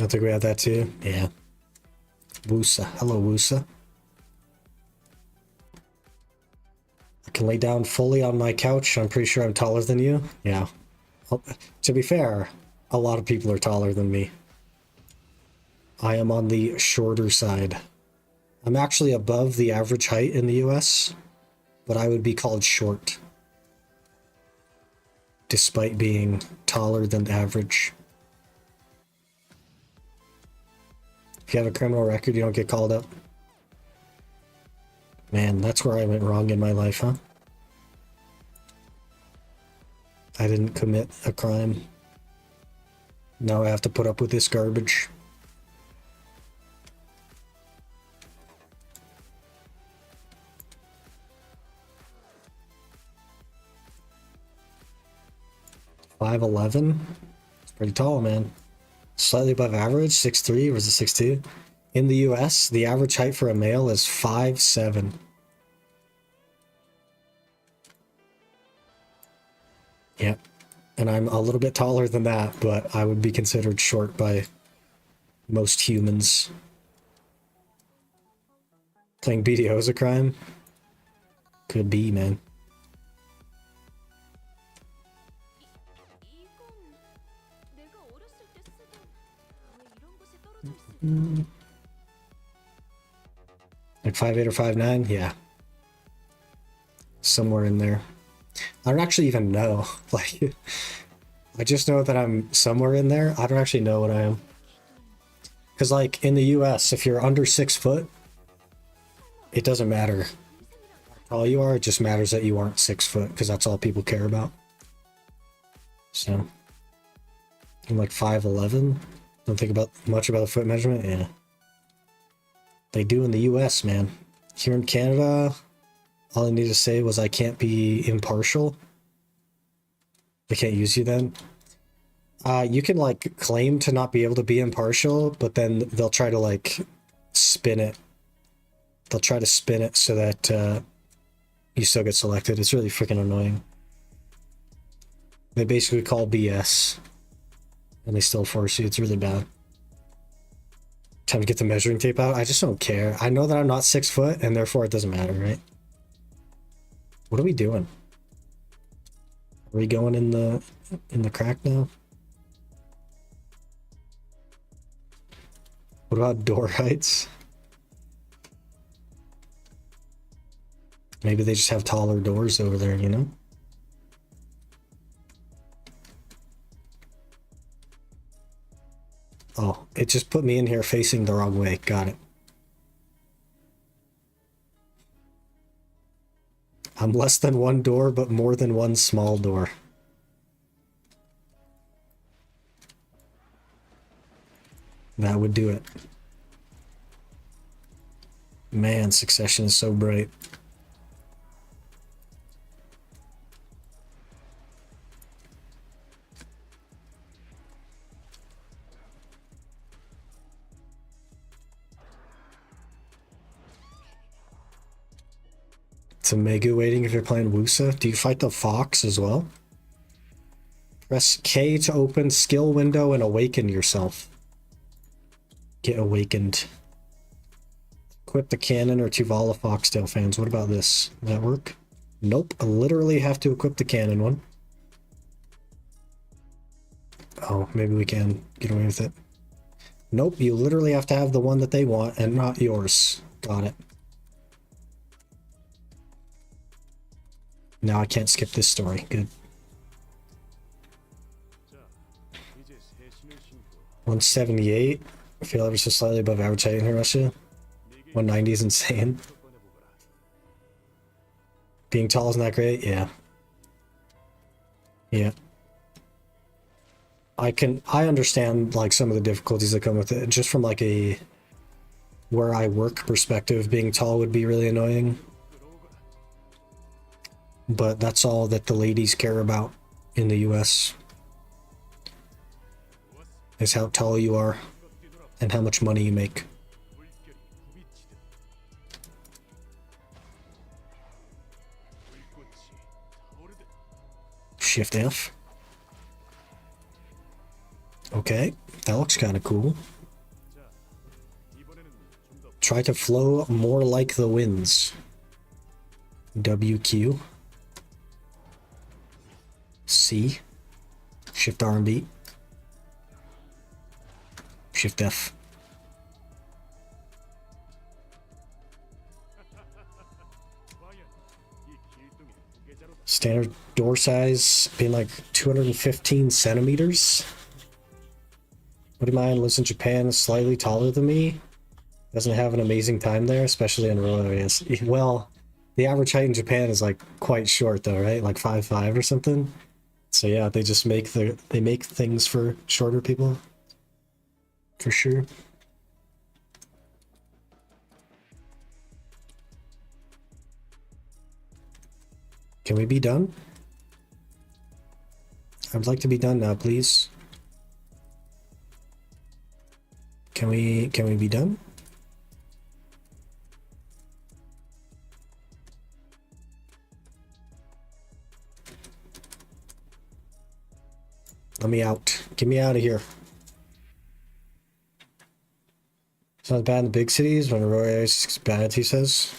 I think we have that too. Yeah. Woosa. Hello, Woosa. I can lay down fully on my couch. I'm pretty sure I'm taller than you. Yeah. Well, to be fair, a lot of people are taller than me. I am on the shorter side. I'm actually above the average height in the US, but I would be called short, despite being taller than average. If you have a criminal record, you don't get called up. Man, that's where I went wrong in my life, huh? I didn't commit a crime. Now I have to put up with this garbage. $5'11"? It's pretty tall, man. Slightly above average, 6'3" versus 6'2". In the US, the average height for a male is 5'7". Yep. And I'm a little bit taller than that, but I would be considered short by most humans. Playing BDO is a crime? Could be, man. Like 5'8" or 5'9"? Yeah. Somewhere in there. I don't actually even know. Like, I just know that I'm somewhere in there. I don't actually know what I am. Because, like, in the US, if you're under 6 foot, it doesn't matter how tall you are. It just matters that you aren't 6 foot, because that's all people care about. So, I'm like 5'11". Don't think much about the foot measurement. Yeah. They do in the US, man. Here in Canada, all I need to say was I can't be impartial. They can't use you then. You can like claim to not be able to be impartial, but then they'll try to like spin it. They'll try to spin it so that you still get selected. It's really freaking annoying. They basically call BS. And they still force you. It's really bad. Time to get the measuring tape out. I just don't care. I know that I'm not 6 foot, and therefore it doesn't matter, right? What are we doing? Are we going in the crack now? What about door heights? Maybe they just have taller doors over there, you know? Oh, it just put me in here facing the wrong way. Got it. I'm less than one door, but more than one small door. That would do it. Man, Succession is so bright. It's a mega waiting if you're playing Wusa. Do you fight the fox as well? Press K to open skill window and awaken yourself. Get awakened. Equip the cannon or Tuvala Foxtail fans. What about this? Does that work? Nope. I literally have to equip the cannon one. Oh, maybe we can get away with it. Nope, you literally have to have the one that they want and not yours. Got it. Now I can't skip this story. Good. 178. I feel ever so slightly above average height in Russia. 190 is insane. Being tall isn't that great? Yeah. Yeah. I understand like some of the difficulties that come with it. Just from like a where I work perspective, being tall would be really annoying. But that's all that the ladies care about in the US. Is how tall you are and how much money you make. Shift F. Okay, that looks kind of cool. Try to flow more like the winds. WQ. C. Shift R and B. Shift F. Standard door size being like 215 centimeters. What do you mind? Lives in Japan, is slightly taller than me. Doesn't have an amazing time there, especially in rural areas. Well, the average height in Japan is like quite short though, right? Like 5'5" or something. So yeah, they just make they make things for shorter people. For sure. Can we be done? I would like to be done now, please. Can we be done? Let me out. Get me out of here. It's not bad in the big cities when rural areas is bad, he says.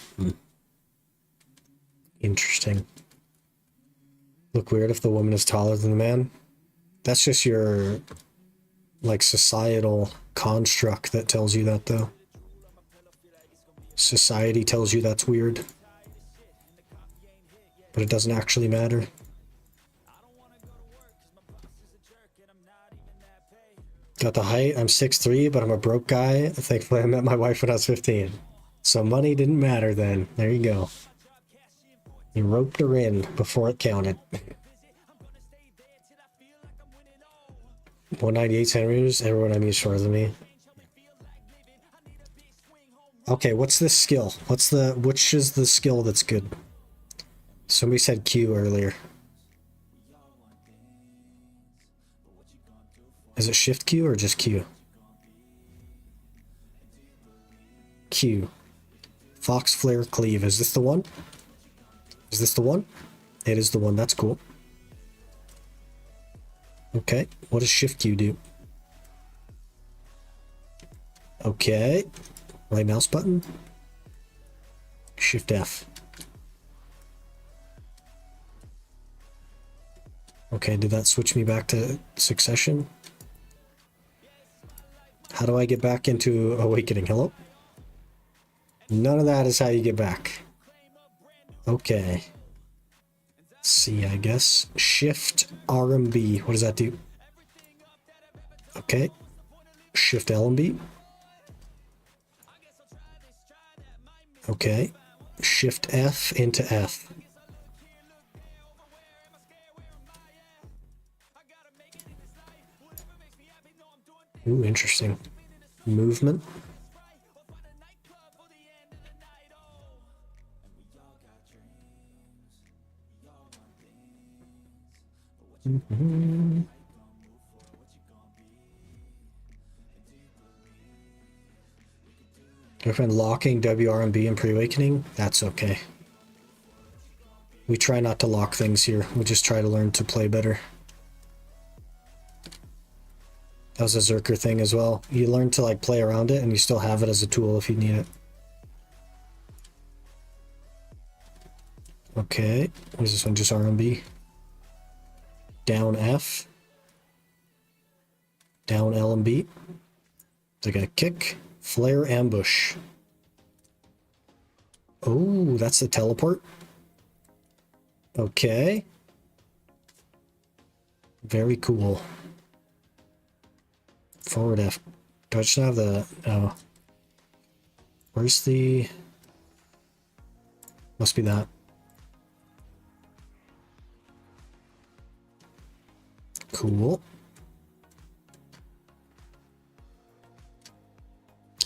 Interesting. Look weird if the woman is taller than the man. That's just your like societal construct that tells you that though. Society tells you that's weird. But it doesn't actually matter. Got the height, I'm 6'3", but I'm a broke guy. Thankfully I met my wife when I was 15. So money didn't matter then. There you go. You roped her in before it counted. 198 centimeters. Everyone I meet is shorter than me. Okay, what's this skill? Which is the skill that's good? Somebody said Q earlier. Is it Shift Q or just Q? Q. Fox Flare Cleave. Is this the one? Is this the one? It is the one. That's cool. Okay. What does Shift Q do? Okay. Right mouse button. Shift F. Okay, did that switch me back to Succession? How do I get back into Awakening? Hello? None of that is how you get back. Okay. C, I guess. Shift R and B. What does that do? Okay. Shift L and B. Okay. Shift F into F. Ooh, interesting. Movement. Different locking WRMB and pre-awakening. That's okay. We try not to lock things here. We just try to learn to play better. That was a Zerker thing as well. You learn to like play around it and you still have it as a tool if you need it. Okay. What is this one? Just RMB. Down F. Down L and B. They're gonna kick. Flare ambush. Oh, that's the teleport. Okay. Very cool. Forward F. Do I just have the... Oh. Where's the... Must be that. Cool.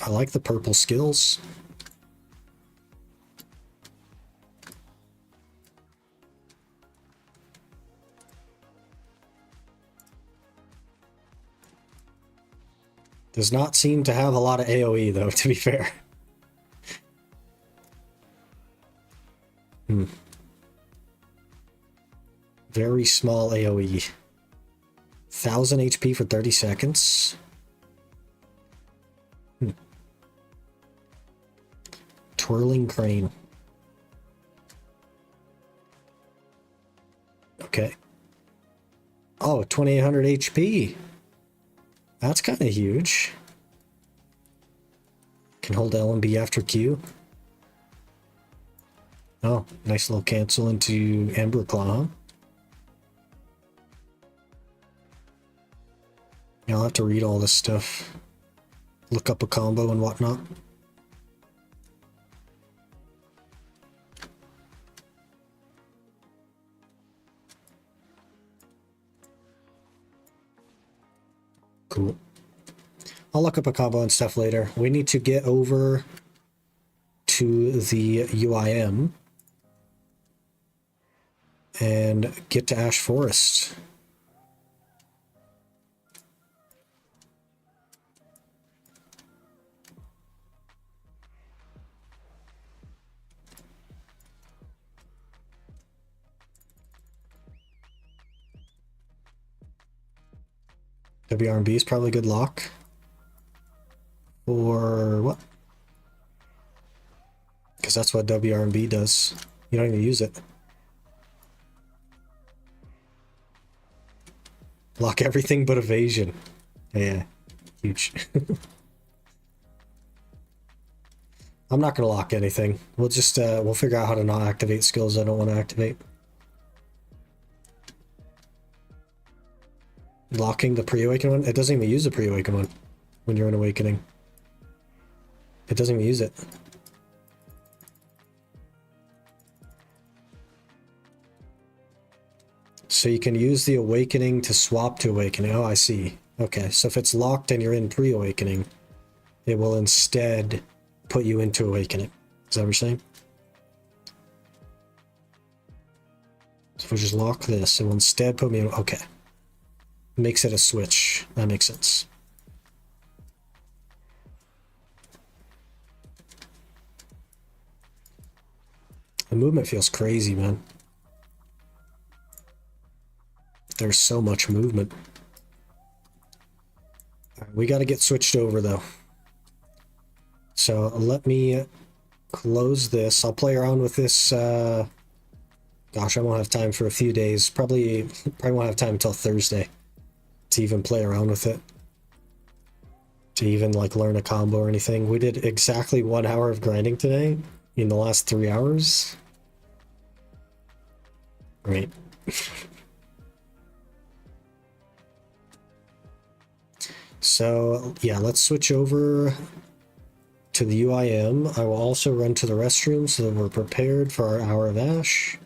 I like the purple skills. Does not seem to have a lot of AoE though, to be fair. Very small AoE. 1000 HP for 30 seconds. Twirling crane. Okay. Oh, 2800 HP. That's kind of huge. Can hold L and B after Q. Oh, nice little cancel into Ember Claw. Huh? Yeah, I'll have to read all this stuff. Look up a combo and whatnot. Cool. I'll look up a combo and stuff later. We need to get over to the UIM and get to Ash Forest. WRB is probably a good lock. Or what? Because that's what WRB does. You don't even use it. Lock everything but evasion. Yeah, huge. I'm not gonna lock anything. We'll just we'll figure out how to not activate skills I don't want to activate. Locking the pre-awaken one? It doesn't even use the pre-awaken one when you're in awakening. It doesn't even use it. So you can use the awakening to swap to awakening. Oh, I see. Okay, so if it's locked and you're in pre-awakening, it will instead put you into awakening. Is that what you're saying? So if we just lock this, it will instead put me in... Okay. Makes it a switch. That makes sense. The movement feels crazy, man. There's so much movement. We got to get switched over, though. So let me close this. I'll play around with this. Gosh, I won't have time for a few days. Probably won't have time until Thursday to even play around with it. To even like learn a combo or anything. We did exactly 1 hour of grinding today in the last 3 hours. Great. So yeah, let's switch over to the UIM. I will also run to the restroom so that we're prepared for our Hour of Ash.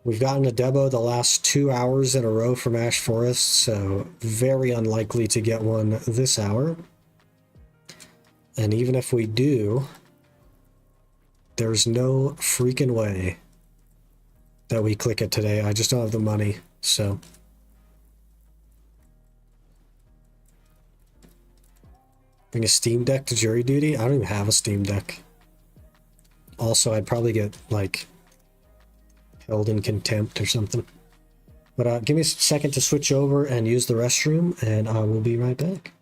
We've gotten a debo the last 2 hours in a row from Ash Forest, so very unlikely to get one this hour. And even if we do, there's no freaking way that we click it today. I just don't have the money, so... Bring a Steam Deck to jury duty? I don't even have a Steam Deck. Also, I'd probably get, like, held in contempt or something. But give me a second to switch over and use the restroom, and I will be right back.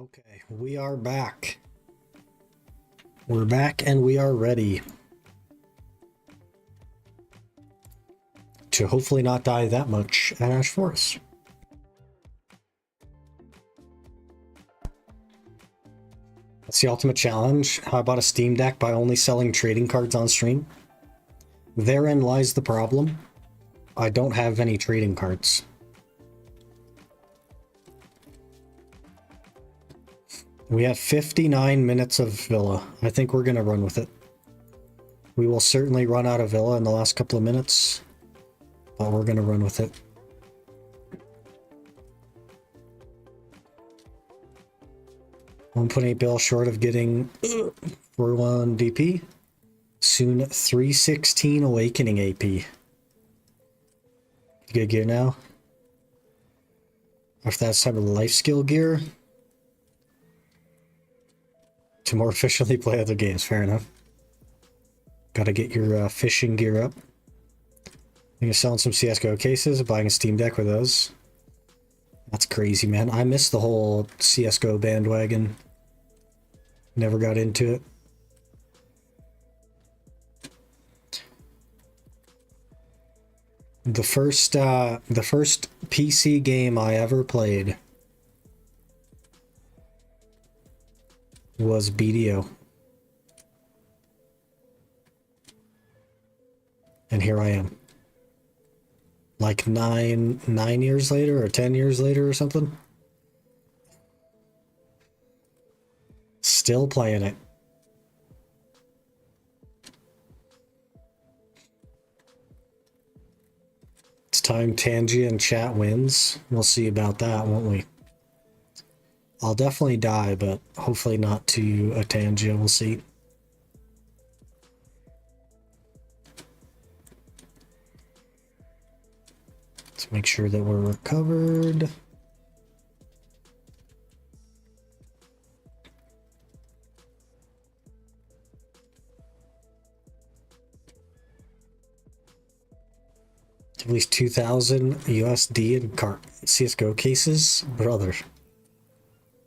Okay, we are back. We're back and we are ready to hopefully not die that much at Ash Forest. That's the ultimate challenge. How about a Steam Deck by only selling trading cards on stream? Therein lies the problem. I don't have any trading cards. We have 59 minutes of Villa. I think we're going to run with it. We will certainly run out of Villa in the last couple of minutes, but we're going to run with it. I'm putting a bill short of getting 4-1 DP. Soon 316 Awakening AP. Good gear now. After that's time of life skill gear. To more efficiently play other games, fair enough. Gotta get your fishing gear up. You're selling some CSGO cases, buying a Steam Deck with those. That's crazy, man. I missed the whole CSGO bandwagon. Never got into it. The first PC game I ever played was BDO. And here I am. Like nine years later or 10 years later or something. Still playing it. It's time Tangia and chat wins. We'll see about that, won't we? I'll definitely die, but hopefully not to a Tangia. We'll see. Let's make sure that we're recovered. At least 2,000 USD in CSGO cases? Brother.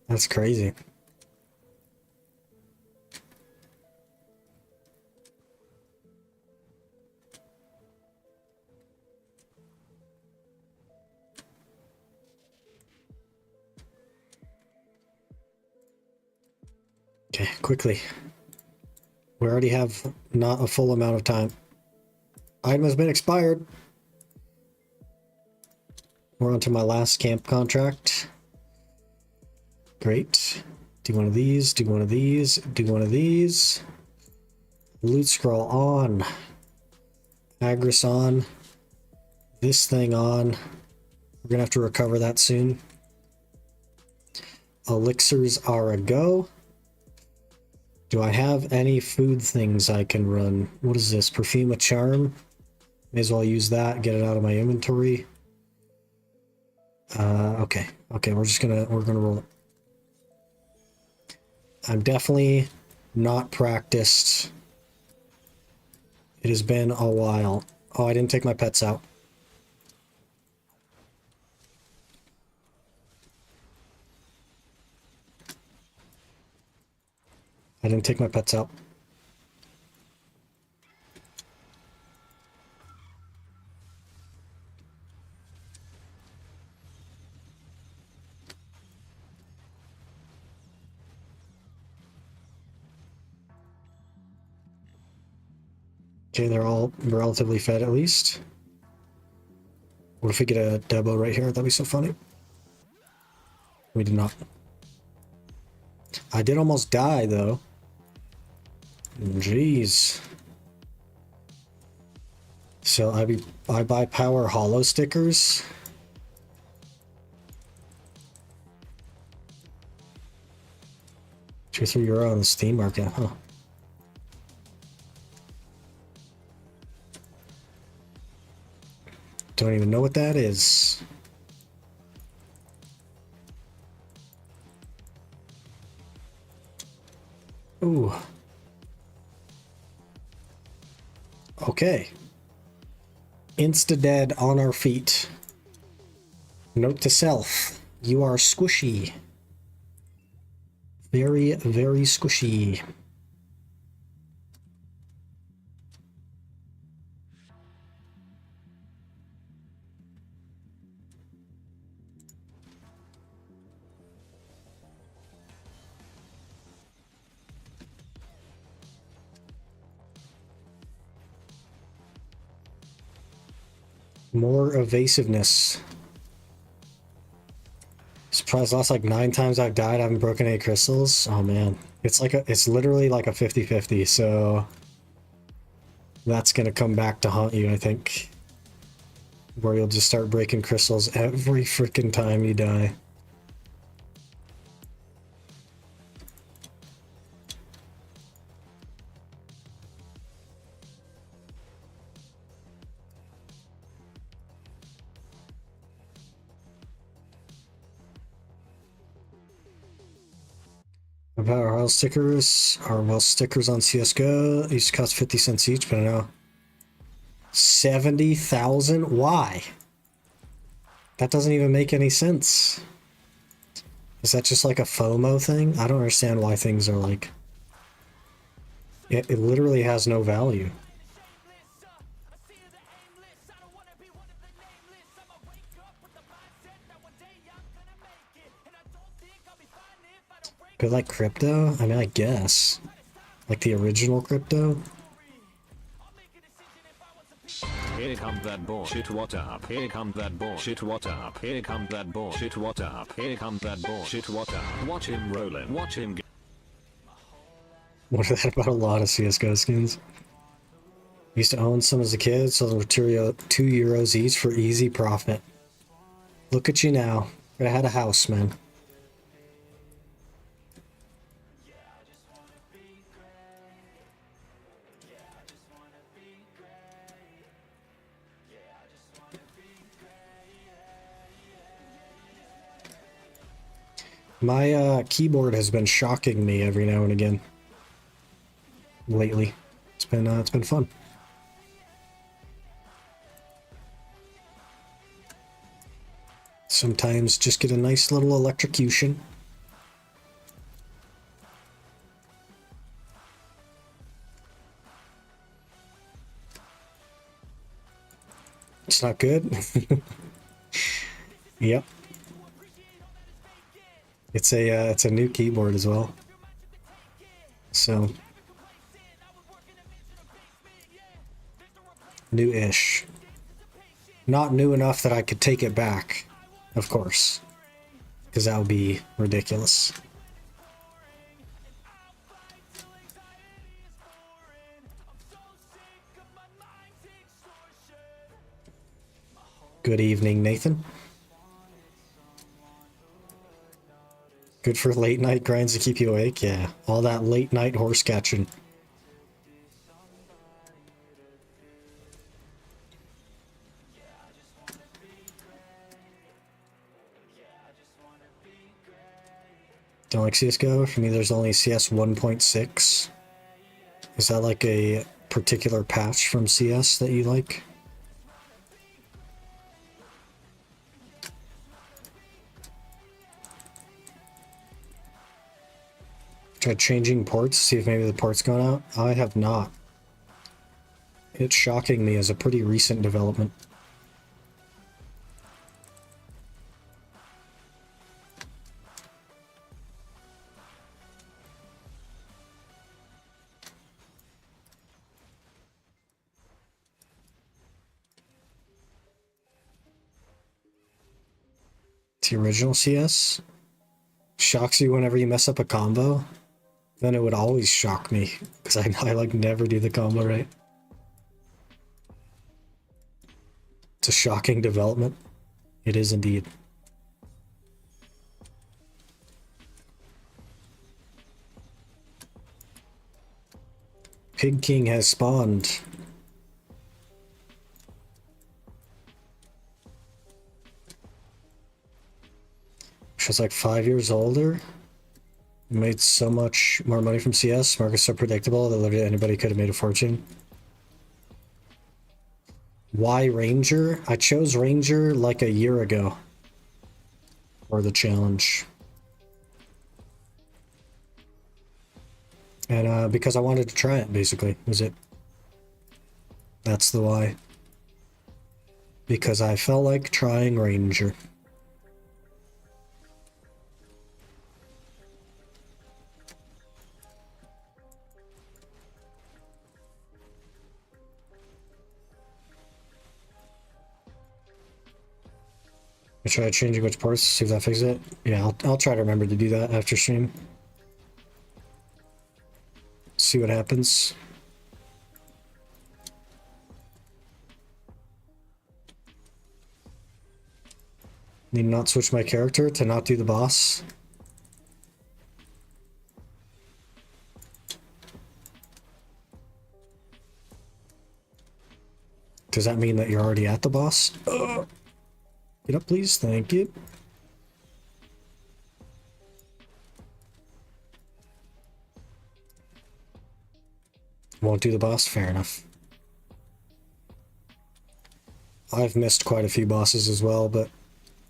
That's crazy. Okay, quickly. We already have not a full amount of time. Item has been expired. We're on to my last camp contract. Great. Do one of these, do one of these, do one of these. Loot scroll on. Agris on. This thing on. We're gonna have to recover that soon. Elixirs are a go. Do I have any food things I can run? What is this? Perfume a charm? May as well use that, get it out of my inventory. Okay. Okay, we're gonna roll it. I'm definitely not practiced. It has been a while. Oh, I didn't take my pets out. I didn't take my pets out. Okay, they're all relatively fed at least. What if we get a Debo right here? That'd be so funny. We did not. I did almost die though. Jeez. So I buy power hollow stickers. €3 on the Steam market, huh? Don't even know what that is. Ooh. Okay. Insta-dead on our feet. Note to self. You are squishy. Very, very squishy. More evasiveness. Surprised lost like 9 times I've died, I haven't broken any crystals. Oh man. It's literally like a 50-50, so that's gonna come back to haunt you, I think. Where you'll just start breaking crystals every freaking time you die. Power stickers are stickers on CSGO. Used to cost 50 cents each, but I know 70,000? Why? That doesn't even make any sense. Is that just like a FOMO thing? I don't understand why things are like... It literally has no value. Good like crypto? I mean, I guess. Like the original crypto? Here comes that bullshit, what up? Here comes that bullshit, what up? Here comes that bullshit, what up? Here comes that bullshit, what up? Watch him rollin', watch him get. What is that about a lot of CSGO skins? Used to own some as a kid, so they were €2 each for easy profit. Look at you now. I had a house, man. My keyboard has been shocking me every now and again lately. It's been fun. Sometimes just get a nice little electrocution. It's not good. Yep. It's a new keyboard as well. So new-ish. Not new enough that I could take it back, of course, because that would be ridiculous. Good evening, Nathan. Good for late night grinds to keep you awake? Yeah, all that late night horse catching. Don't like CSGO? For me, there's only CS 1.6. Is that like a particular patch from CS that you like? Tried changing ports, see if maybe the port's gone out. I have not. It's shocking me as a pretty recent development. The original CS shocks you whenever you mess up a combo. Then it would always shock me, because I like never do the combo right. It's a shocking development. It is indeed. Pig King has spawned. She's like 5 years older. Made so much more money from CS. Market's so predictable that literally anybody could have made a fortune. Why Ranger? I chose Ranger like a year ago for the challenge. And because I wanted to try it, basically, was it. That's the why. Because I felt like trying Ranger. I try changing which parts, see if that fixes it. Yeah, I'll try to remember to do that after stream. See what happens. Need to not switch my character to not do the boss. Does that mean that you're already at the boss? Get up, please. Thank you. Won't do the boss? Fair enough. I've missed quite a few bosses as well, but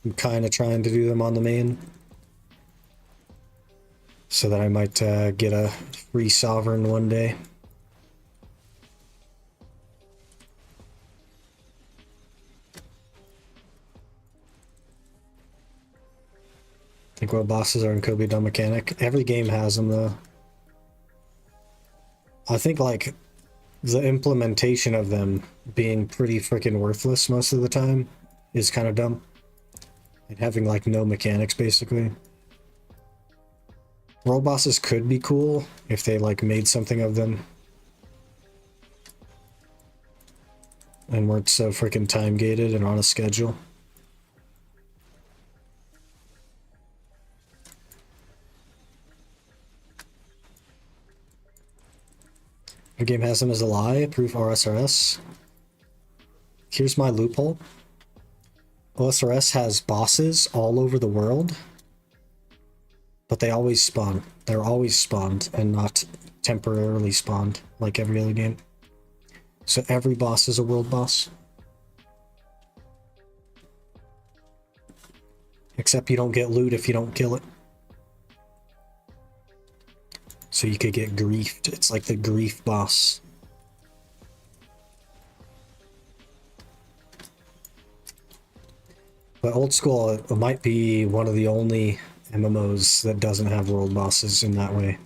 I'm kind of trying to do them on the main. So that I might get a free sovereign one day. I think what bosses are in Kobe Dumb Mechanic. Every game has them though. I think like the implementation of them being pretty freaking worthless most of the time is kind of dumb. And having like no mechanics basically. World bosses could be cool if they like made something of them. And weren't so freaking time gated and on a schedule. The game has them as a lie. Proof RSRS. Here's my loophole. OSRS has bosses all over the world, but they always spawn. They're always spawned and not temporarily spawned like every other game. So every boss is a world boss. Except you don't get loot if you don't kill it. So you could get griefed. It's like the grief boss. But old school, it might be one of the only MMOs that doesn't have world bosses in that way.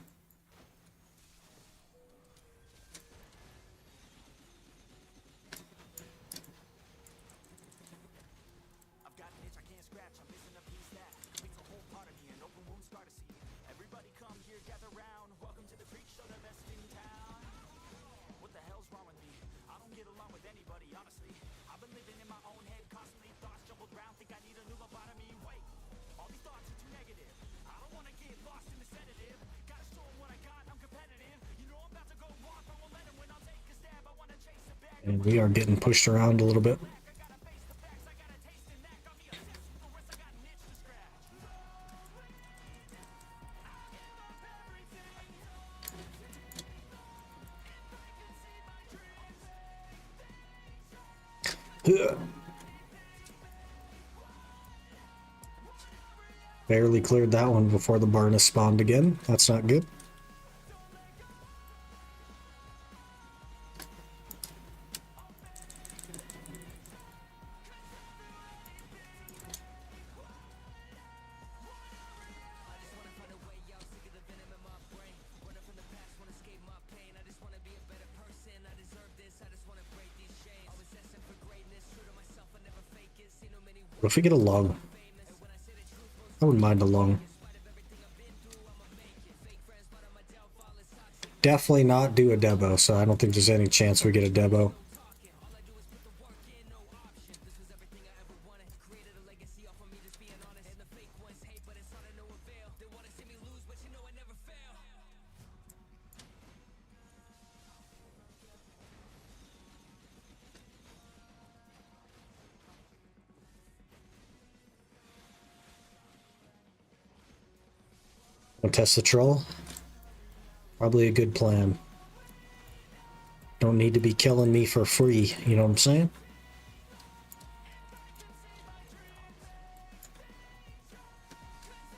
And we are getting pushed around a little bit. Barely cleared that one before the Barna spawned again. That's not good. What if we get a lung? I wouldn't mind a lung. Definitely not do a Debo, so I don't think there's any chance we get a Debo. Test the troll. Probably a good plan. Don't need to be killing me for free, you know what I'm saying?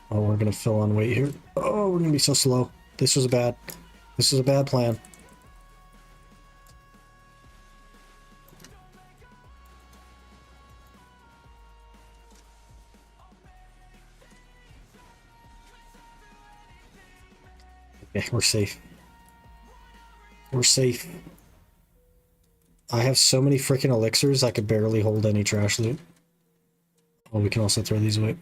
Oh, we're gonna fill on weight here. Oh, we're gonna be so slow. This was bad. This is a bad plan. Okay, we're safe. We're safe. I have so many freaking elixirs, I could barely hold any trash loot. Oh, we can also throw these away.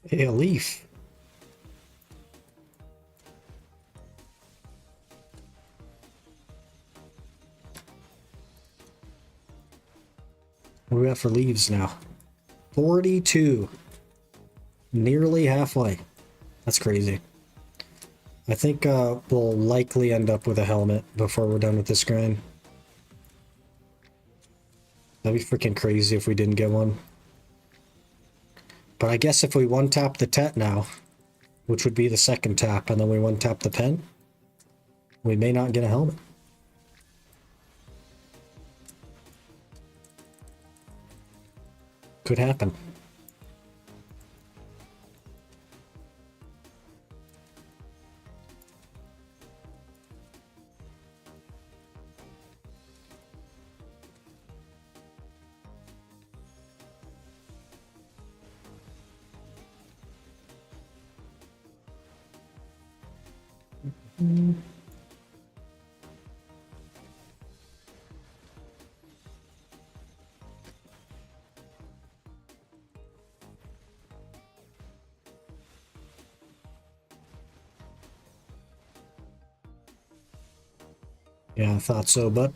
Hey, a leaf. What do we got for leaves now? 42. Nearly halfway. That's crazy. I think we'll likely end up with a helmet before we're done with this grind. That'd be freaking crazy if we didn't get one. But I guess if we one-tap the tet now, which would be the second tap, and then we one-tap the pen, we may not get a helmet. Could happen. Yeah, I thought so, but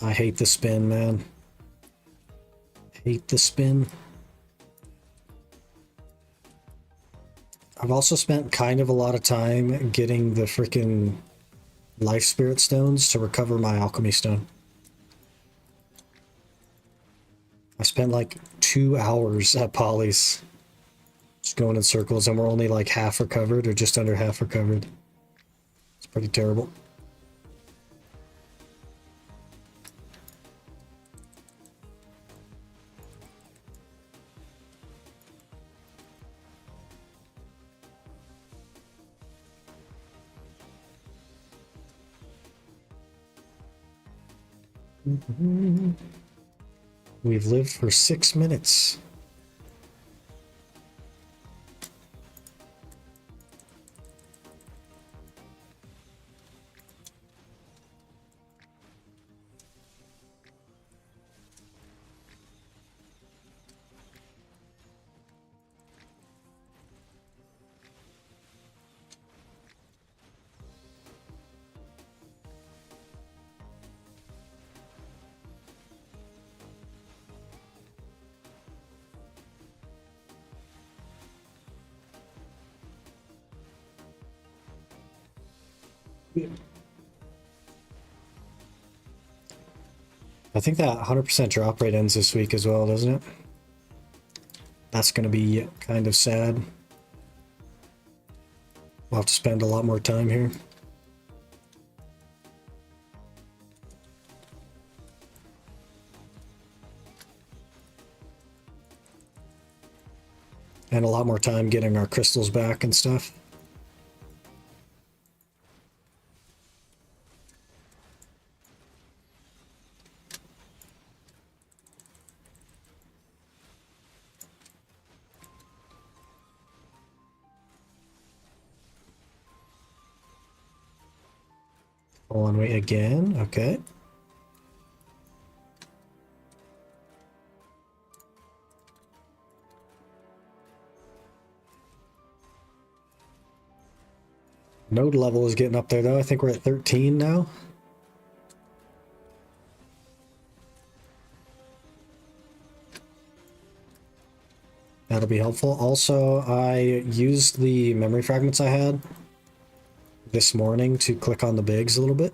I hate the spin, man. Hate the spin. I've also spent kind of a lot of time getting the freaking life spirit stones to recover my alchemy stone. I spent like 2 hours at Polly's just going in circles, and we're only like half recovered or just under half recovered. It's pretty terrible. We've lived for 6 minutes. I think that 100% drop rate ends this week as well, doesn't it? That's going to be kind of sad. We'll have to spend a lot more time here. And a lot more time getting our crystals back and stuff. One way again, okay. Node level is getting up there though. I think we're at 13 now. That'll be helpful. Also, I used the memory fragments I had this morning to click on the bigs a little bit.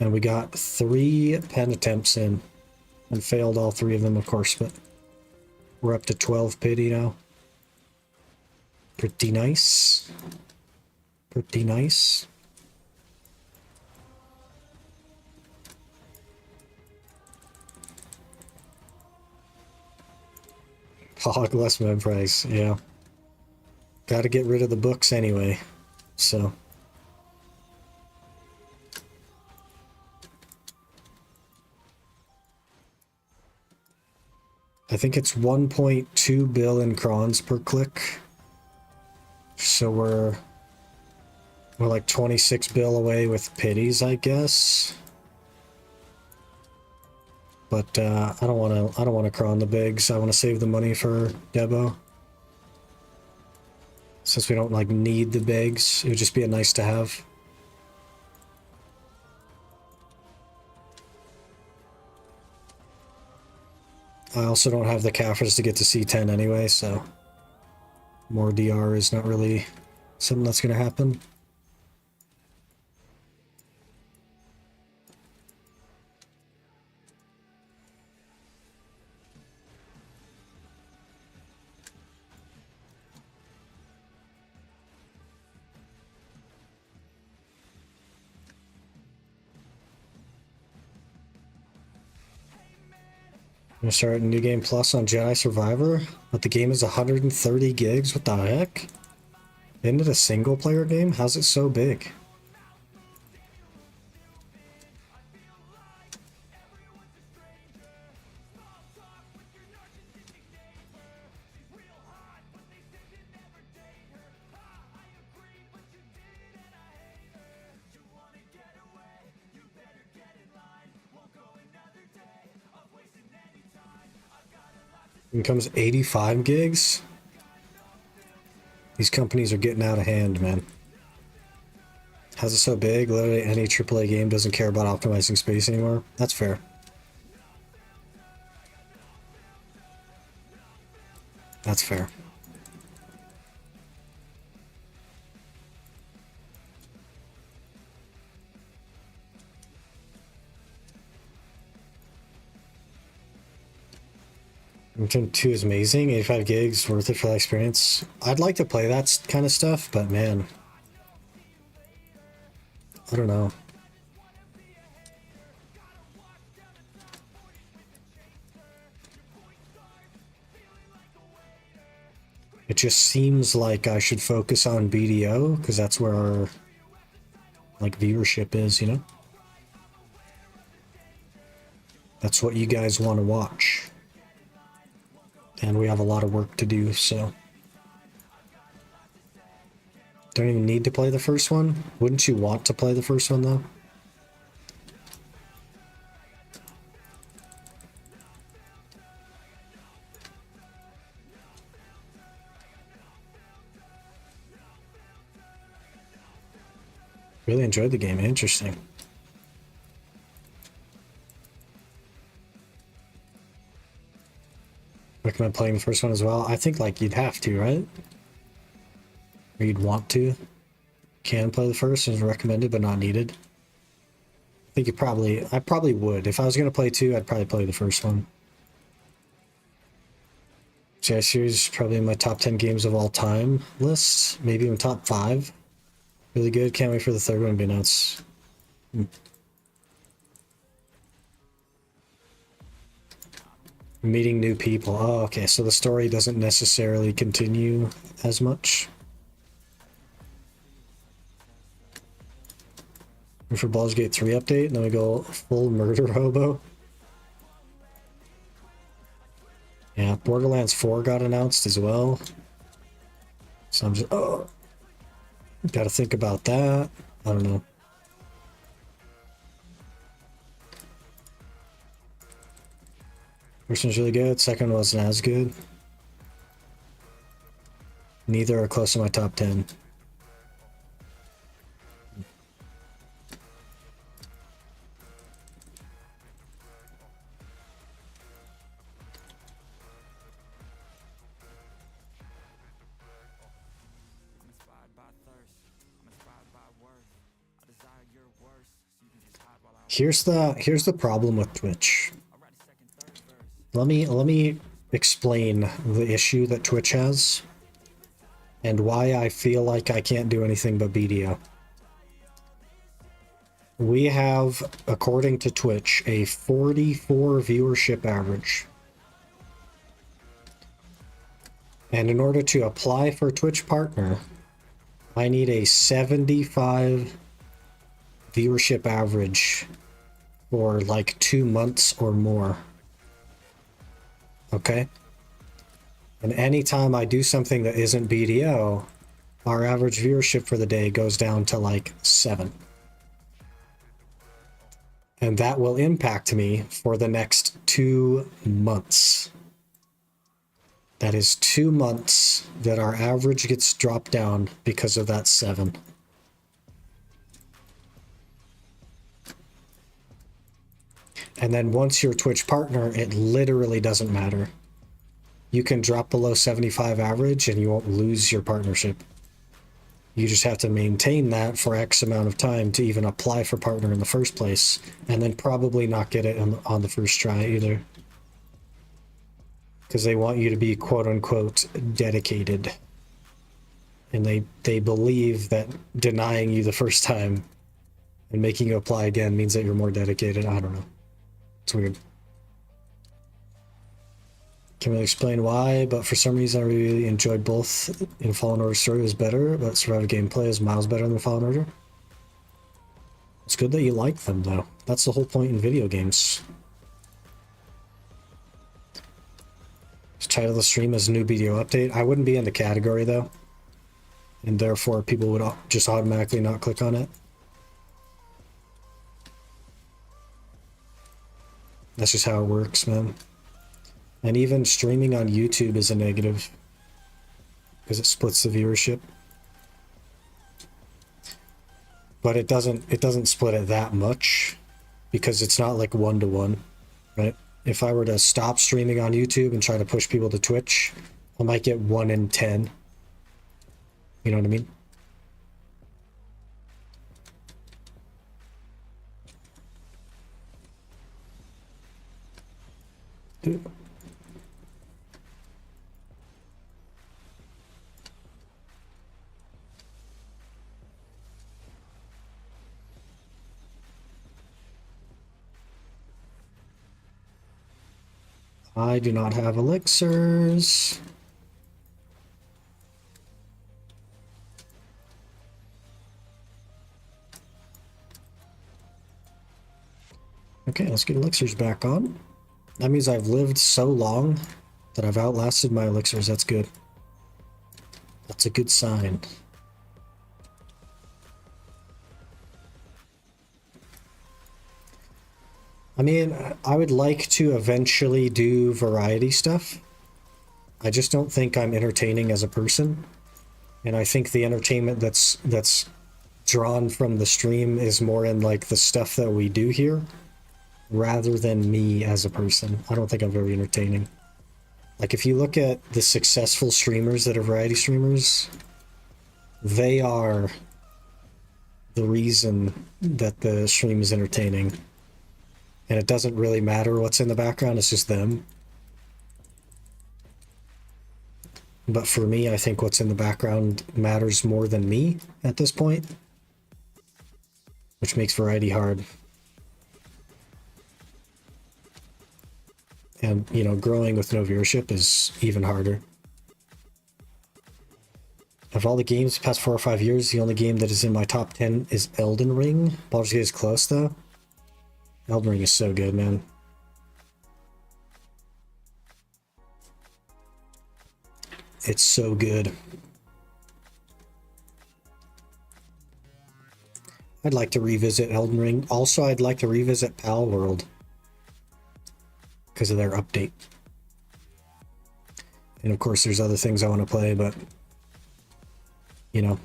And we got 3 pen attempts in and failed all 3 of them, of course, but we're up to 12 pity now. Pretty nice. Pretty nice. Hog less med price, yeah. Gotta get rid of the books anyway, so. I think it's 1.2 billion crons per click. So we're like 26 bill away with pities, I guess. But I don't want to cron the bigs. I want to save the money for Debo. Since we don't like need the bigs, it would just be a nice to have. I also don't have the Caffers to get to C10 anyway, so more DR is not really something that's going to happen. I'm gonna start a new game plus on Jedi Survivor, but the game is 130 gigs. What the heck? Isn't it a single player game? How's it so big? It comes 85 gigs. These companies are getting out of hand, man. How's it so big? Literally any AAA game doesn't care about optimizing space anymore. That's fair. That's fair. Return 2 is amazing. 85 gigs, worth it for that experience. I'd like to play that kind of stuff, but man, I don't know. It just seems like I should focus on BDO, because that's where our, like, viewership is, you know? That's what you guys want to watch. And we have a lot of work to do, so. Don't even need to play the first one. Wouldn't you want to play the first one, though? Really enjoyed the game. Interesting. Recommend playing the first one as well. I think like you'd have to, right? Or you'd want to. Can play the first, is recommended but not needed. I think I probably would. If I was gonna play 2, I'd probably play the first one. GI series probably in my top 10 games of all time list. Maybe even top 5. Really good. Can't wait for the third one to be announced. Meeting new people. Oh, okay. So the story doesn't necessarily continue as much. Wait for Baldur's Gate 3 update, and then we go full murder hobo. Yeah, Borderlands 4 got announced as well. So I'm just, gotta think about that. I don't know. First one's really good, second wasn't as good. Neither are close to my top 10. Here's the problem with Twitch. Let me explain the issue that Twitch has and why I feel like I can't do anything but BDO. We have, according to Twitch, a 44 viewership average. And in order to apply for Twitch Partner, I need a 75 viewership average for like 2 months or more. Okay? And anytime I do something that isn't BDO, our average viewership for the day goes down to like 7. And that will impact me for the next 2 months. That is 2 months that our average gets dropped down because of that 7. And then once you're Twitch Partner, it literally doesn't matter. You can drop below 75 average and you won't lose your partnership. You just have to maintain that for X amount of time to even apply for partner in the first place, and then probably not get it on the first try either. Because they want you to be quote-unquote dedicated. And they believe that denying you the first time and making you apply again means that you're more dedicated. I don't know. It's weird. Can't really explain why, but for some reason I really enjoyed both. In Fallen Order story was better, but survival gameplay is miles better than Fallen Order. It's good that you like them, though. That's the whole point in video games. Just title the stream as new video update. I wouldn't be in the category, though. And therefore, people would just automatically not click on it. That's just how it works, man. And even streaming on YouTube is a negative because it splits the viewership. But it doesn't split it that much because it's not like 1-to-1, right? If I were to stop streaming on YouTube and try to push people to Twitch, I might get 1 in 10. You know what I mean? I do not have elixirs. Okay, let's get elixirs back on. That means I've lived so long that I've outlasted my elixirs. That's good. That's a good sign. I mean, I would like to eventually do variety stuff. I just don't think I'm entertaining as a person. And I think the entertainment that's drawn from the stream is more in like the stuff that we do here, rather than me as a person. I don't think I'm very entertaining. Like if you look at the successful streamers that are variety streamers, they are the reason that the stream is entertaining. And it doesn't really matter what's in the background, it's just them. But for me, I think what's in the background matters more than me at this point, which makes variety hard. And, you know, growing with no viewership is even harder. Of all the games the past 4 or 5 years, the only game that is in my top 10 is Elden Ring. Baldur's Gate is close, though. Elden Ring is so good, man. It's so good. I'd like to revisit Elden Ring. Also, I'd like to revisit Pal World because of their update. And of course, there's other things I want to play, but you know.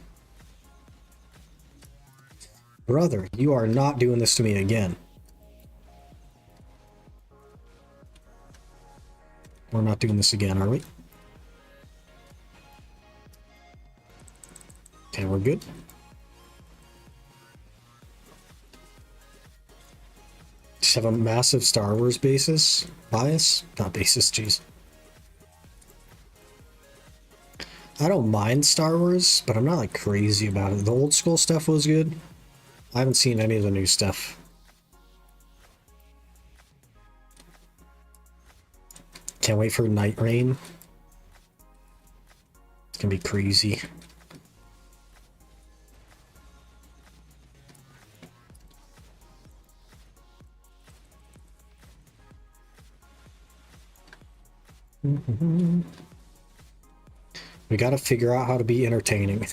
Brother, you are not doing this to me again. We're not doing this again, are we? Okay, we're good. Just have a massive Star Wars bias? Not basis, jeez. I don't mind Star Wars, but I'm not like crazy about it. The old school stuff was good. I haven't seen any of the new stuff. Can't wait for Night Rain. It's gonna be crazy. We gotta figure out how to be entertaining.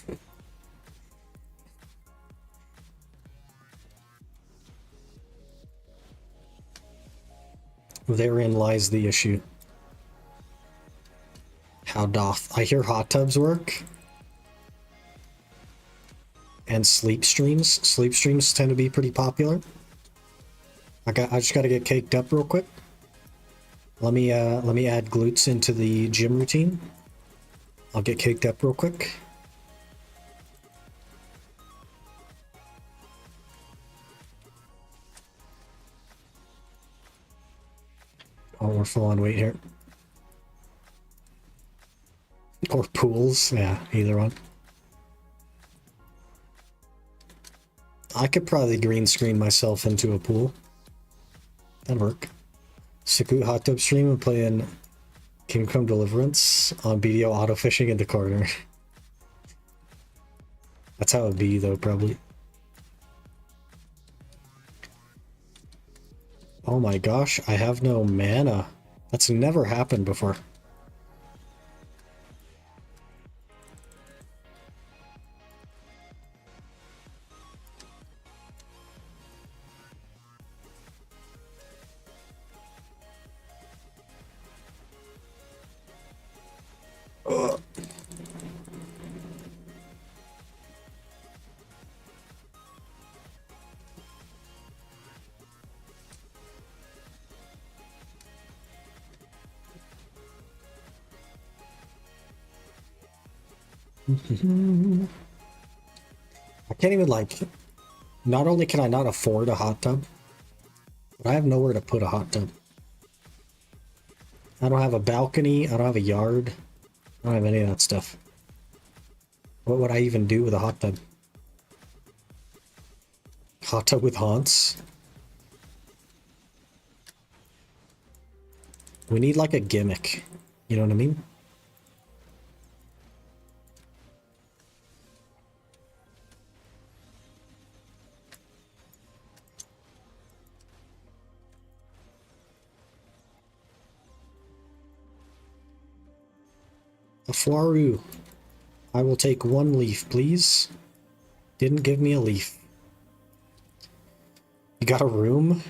Therein lies the issue. How doth I hear hot tubs work? And sleep streams. Sleep streams tend to be pretty popular. I just gotta get caked up real quick. Let me add glutes into the gym routine. I'll get caked up real quick. Oh, we're full on weight here. Or pools, yeah, either one. I could probably green screen myself into a pool. That'd work. Sakut hot tub stream and playing Kingdom Come Deliverance on BDO auto fishing in the corner. That's how it'd be though, probably. Oh my gosh, I have no mana. That's never happened before. Ugh. I can't even like, not only can I not afford a hot tub, but I have nowhere to put a hot tub. I don't have a balcony, I don't have a yard, I don't have any of that stuff. What would I even do with a hot tub? Hot tub with haunts? We need like a gimmick, you know what I mean? A Fwaru. I will take one leaf, please. Didn't give me a leaf. You got a room?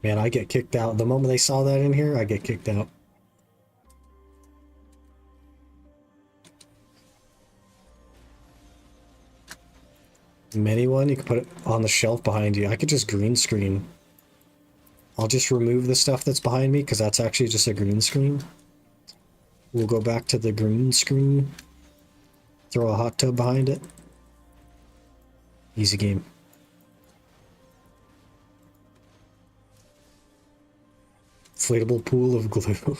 Man, I get kicked out. The moment they saw that in here, I get kicked out. Mini one? You can put it on the shelf behind you. I could just green screen. I'll just remove the stuff that's behind me, because that's actually just a green screen. We'll go back to the green screen. Throw a hot tub behind it. Easy game. Inflatable pool of glue.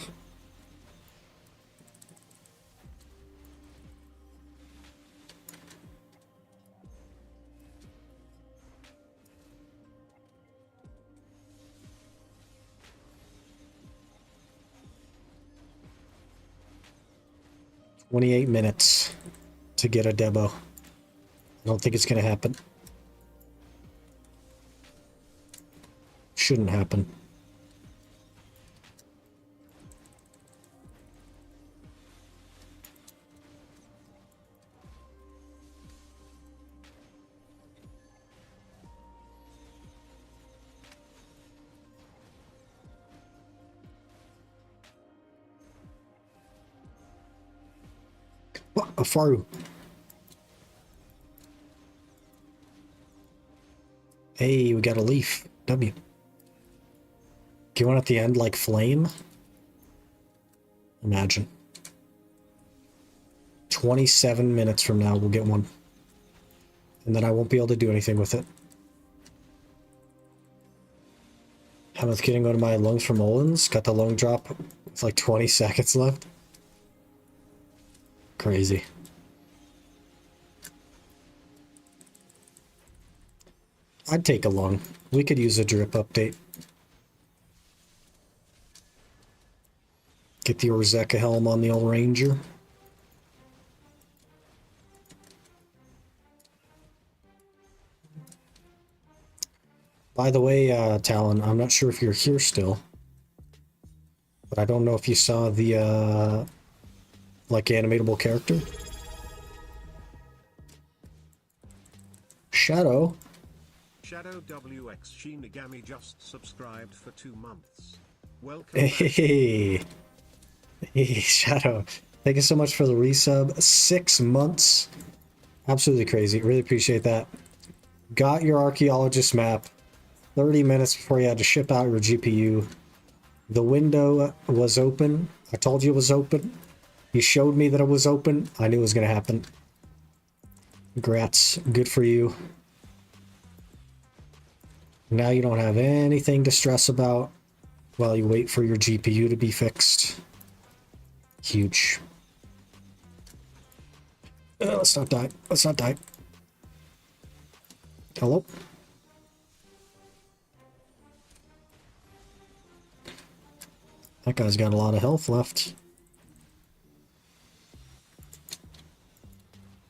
"28 minutes to get a debo. I don't think it's gonna happen. Shouldn't happen. What? A Faru. Hey, we got a leaf. W. Do you want at the end like flame? Imagine. 27 minutes from now we'll get one. And then I won't be able to do anything with it. I'm not kidding, one of my lungs from Olins got the lung drop with like 20 seconds left. Crazy. I'd take a lung. We could use a drip update. Get the Orzeka helm on the old Ranger. By the way, Talon, I'm not sure if you're here still, but I don't know if you saw the, like, animatable character. Shadow. Shadow WX Shinigami just subscribed for 2 months. Welcome Hey. Hey, Shadow. Thank you so much for the resub. 6 months. Absolutely crazy. Really appreciate that. Got your archaeologist map 30 minutes before you had to ship out your GPU. The window was open. I told you it was open. You showed me that it was open. I knew it was going to happen. Congrats. Good for you. Now you don't have anything to stress about while you wait for your GPU to be fixed. Huge. Let's not die. Let's not die. Hello? That guy's got a lot of health left.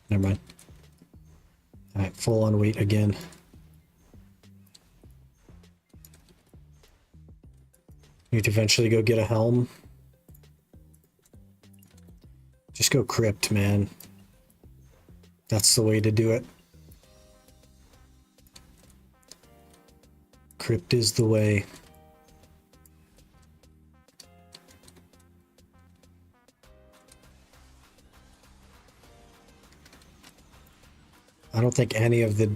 Never mind. Alright, full on weight again. Need to eventually go get a helm. Just go crypt, man. That's the way to do it. Crypt is the way. I don't think any of the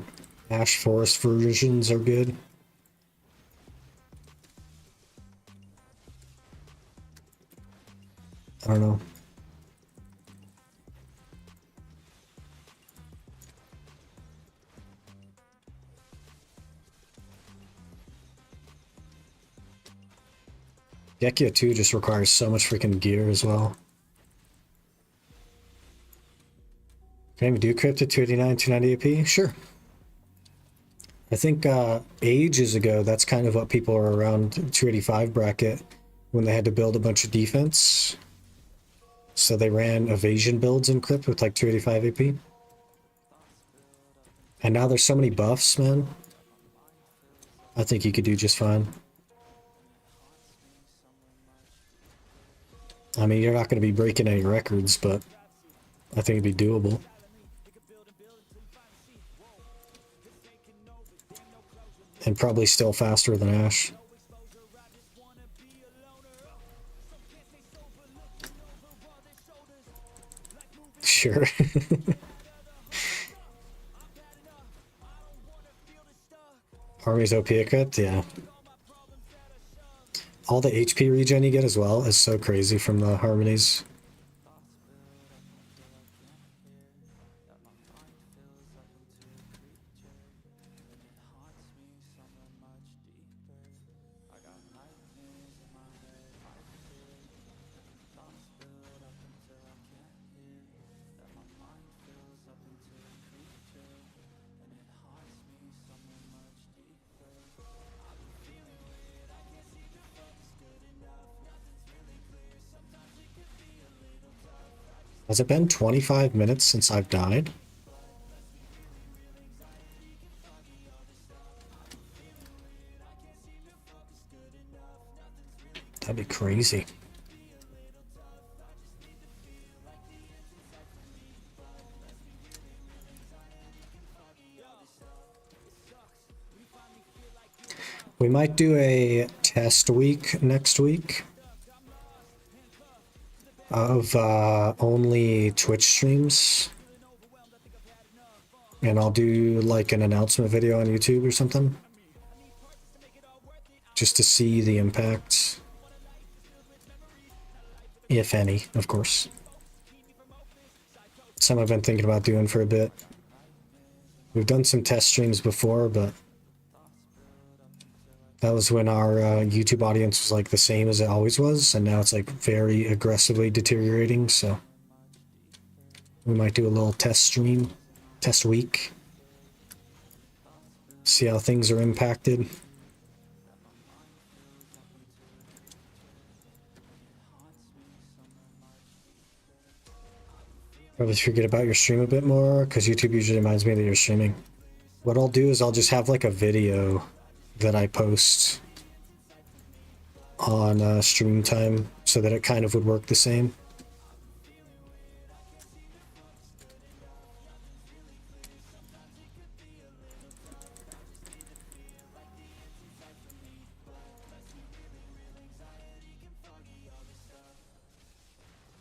Ash Forest versions are good. I don't know. Gekia 2 just requires so much freaking gear as well. Can we do crypt at 289, 290 AP? Sure. I think ages ago, that's kind of what people are around 285 bracket when they had to build a bunch of defense. So they ran evasion builds in crypt with like 285 AP. And now there's so many buffs, man. I think you could do just fine. I mean, you're not going to be breaking any records, but I think it'd be doable. And probably still faster than Ash. Sure. Army's OP equipped, yeah. All the HP regen you get as well is so crazy from the harmonies. Has it been 25 minutes since I've died? That'd be crazy. We might do a test week next week of only Twitch streams, and I'll do like an announcement video on YouTube or something just to see the impact, if any, of course. Some I've been thinking about doing for a bit. We've done some test streams before, but That was when our YouTube audience was like the same as it always was, and now it's like very aggressively deteriorating, so we might do a little test stream, test week, see how things are impacted. Probably forget about your stream a bit more, because YouTube usually reminds me that you're streaming. What I'll do is I'll just have like a video that I post on stream time so that it kind of would work the same.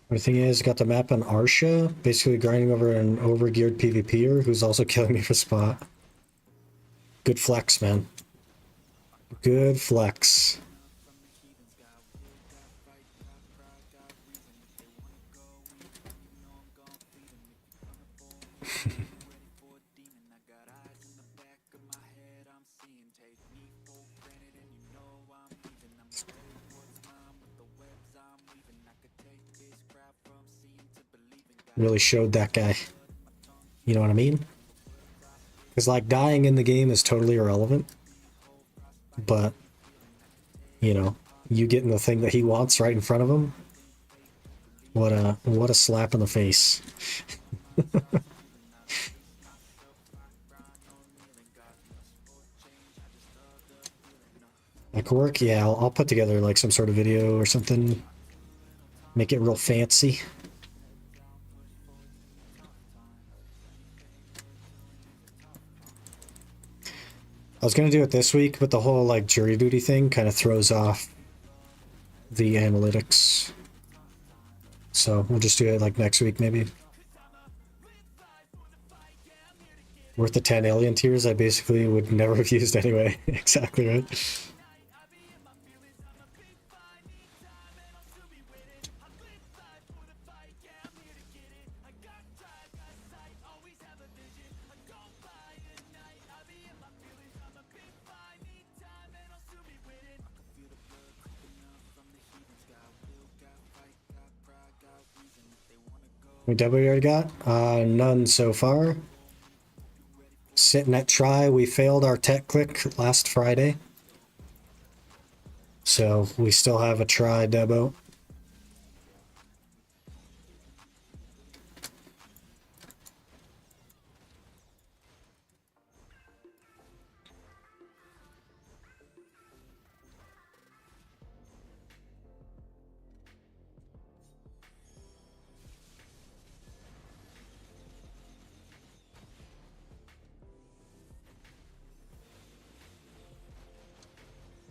The thing is, got the map on Arsha, basically grinding over an overgeared PvPer who's also killing me for spot. Good flex, man. Good flex. Really showed that guy. You know what I mean? Because like dying in the game is totally irrelevant. But, you know, you getting the thing that he wants right in front of him. What a slap in the face. That could work? Yeah, I'll put together like some sort of video or something. Make it real fancy. I was gonna do it this week, but the whole like jury duty thing kind of throws off the analytics. So we'll just do it like next week maybe. Worth the 10 alien tiers I basically would never have used anyway. Exactly right. What W we already got? None so far. Sitting at try, we failed our tech click last Friday. So we still have a try debo.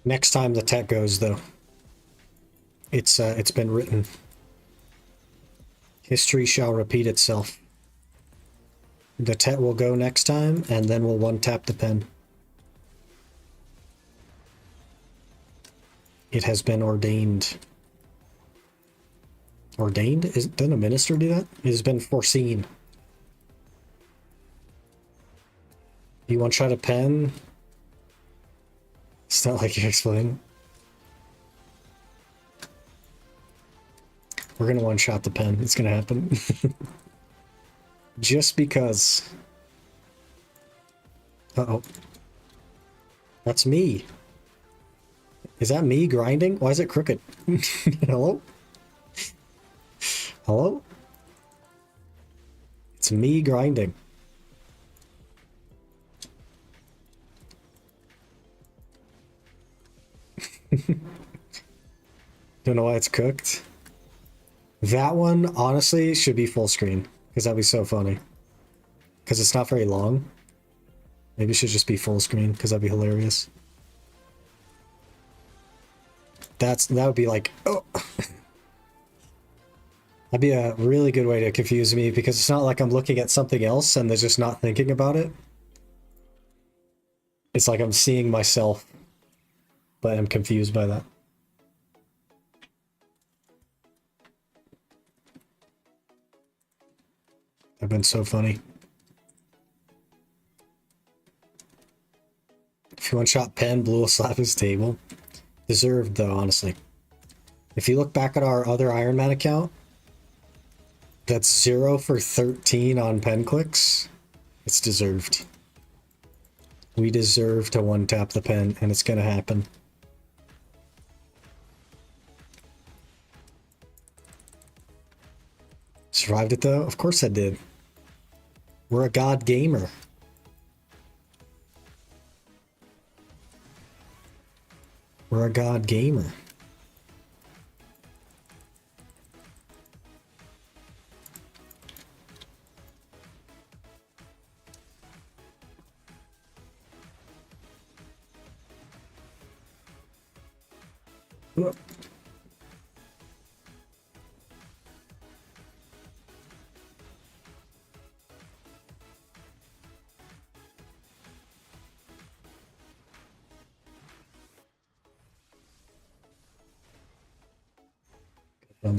Next time the tech goes, though, it's been written. History shall repeat itself. The tech will go next time, and then we'll one-tap the pen. It has been ordained. Ordained? Doesn't a minister do that? It has been foreseen. You one-shot a pen? It's not like you're explaining. We're gonna one-shot the pen. It's gonna happen. Just because. Uh-oh. That's me. Is that me grinding? Why is it crooked? Hello? Hello? It's me grinding. Don't know why it's cooked. That one, honestly, should be full screen. Because that'd be so funny. Because it's not very long. Maybe it should just be full screen, because that'd be hilarious. That would be like, oh. That'd be a really good way to confuse me, because it's not like I'm looking at something else and they're just not thinking about it. It's like I'm seeing myself, but I'm confused by that. That'd been so funny. If you one-shot Pen, Blue will slap his table. Deserved, though, honestly. If you look back at our other Iron Man account, that's 0 for 13 on pen clicks. It's deserved. We deserve to one-tap the pen, and it's gonna happen. Survived it, though? Of course I did. We're a god gamer. We're a god gamer. Whoop.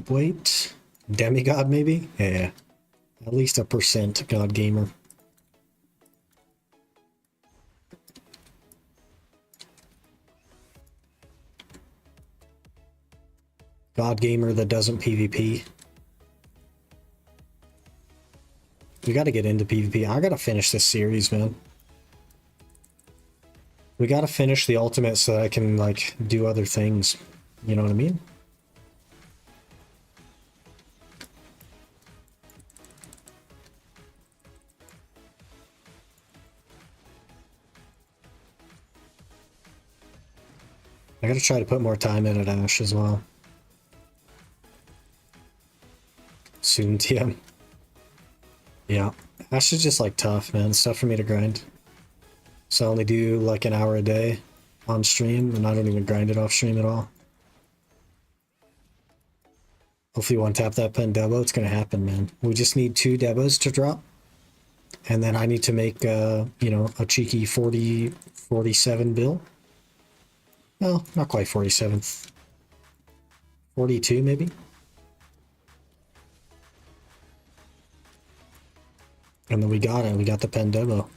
Weight. Demigod, maybe? Yeah. At least a % god gamer. God gamer that doesn't PvP. We gotta get into PvP. I gotta finish this series, man. We gotta finish the ultimate so that I can, like, do other things. You know what I mean? I gotta try to put more time in at Ash as well. Soon, TM. Yeah. Ash is just like tough, man. It's tough for me to grind. So I only do like an hour a day on stream, and I don't even grind it off stream at all. Hopefully one tap that pen debo. It's gonna happen, man. We just need 2 debos to drop. And then I need to make, you know, a cheeky 47 bill. Well, not quite 47. 42 maybe? And then we got it. We got the pen demo.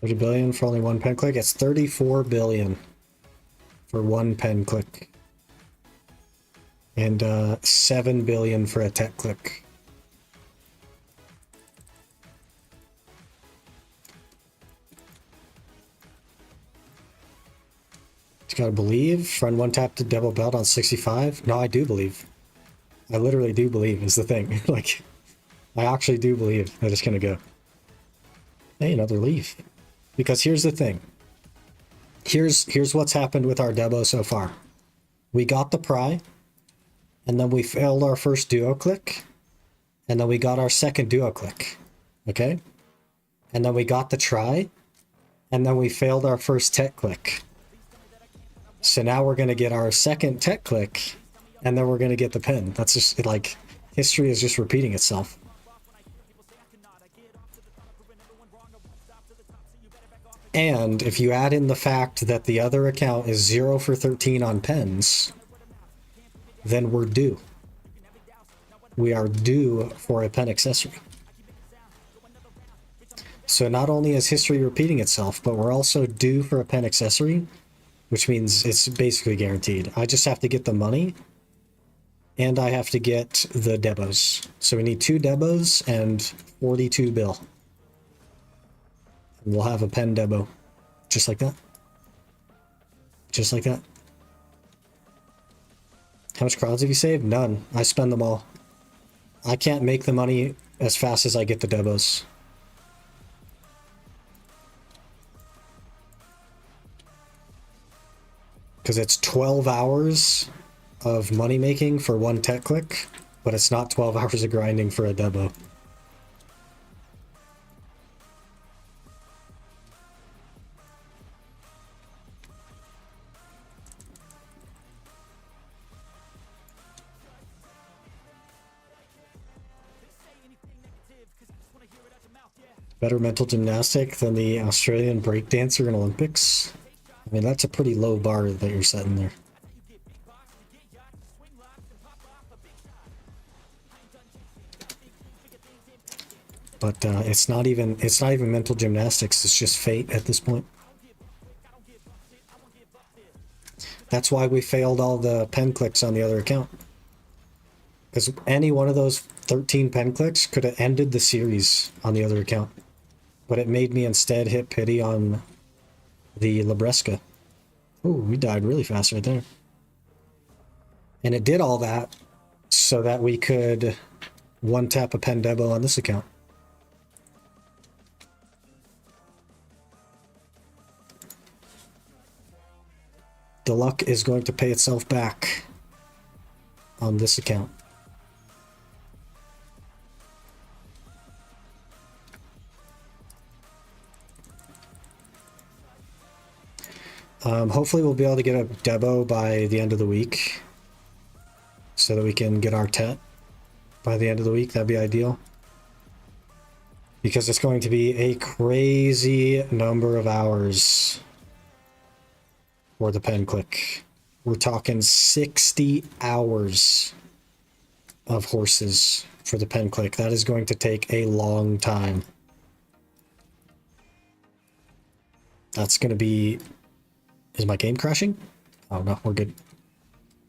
$30 billion for only 1 pen click. It's 34 billion for 1 pen click. And 7 billion for a tech click. You gotta believe. Friend one tap to double belt on 65. No, I do believe. I literally do believe is the thing. Like, I actually do believe that it's gonna go. Hey, another leaf. Because here's the thing. Here's what's happened with our debo so far. We got the pry, and then we failed our first duo click, and then we got our second duo click. Okay? And then we got the try, and then we failed our first tech click. So now we're gonna get our second tech click, and then we're gonna get the pin. That's just like history is just repeating itself. And if you add in the fact that the other account is 0 for 13 on pens, then we're due. We are due for a pen accessory. So not only is history repeating itself, but we're also due for a pen accessory, which means it's basically guaranteed. I just have to get the money, and I have to get the debos. So we need 2 debos and 42 bill. We'll have a pen debo. Just like that. Just like that. How much crowds have you saved? None. I spend them all. I can't make the money as fast as I get the debos. Because it's 12 hours of money making for 1 tech click, but it's not 12 hours of grinding for a debo. Better mental gymnastic than the Australian breakdancer in Olympics? I mean, that's a pretty low bar that you're setting there. But it's not even mental gymnastics, it's just fate at this point. That's why we failed all the pen clicks on the other account. Because any one of those 13 pen clicks could have ended the series on the other account. But it made me instead hit pity on the Libresca. Oh, we died really fast right there. And it did all that so that we could one-tap a Pendebo on this account. The luck is going to pay itself back on this account. Hopefully we'll be able to get a Debo by the end of the week so that we can get our Tet by the end of the week. That'd be ideal. Because it's going to be a crazy number of hours for the pen click. We're talking 60 hours of horses for the pen click. That is going to take a long time. That's going to be... Is my game crashing? Oh no, we're good.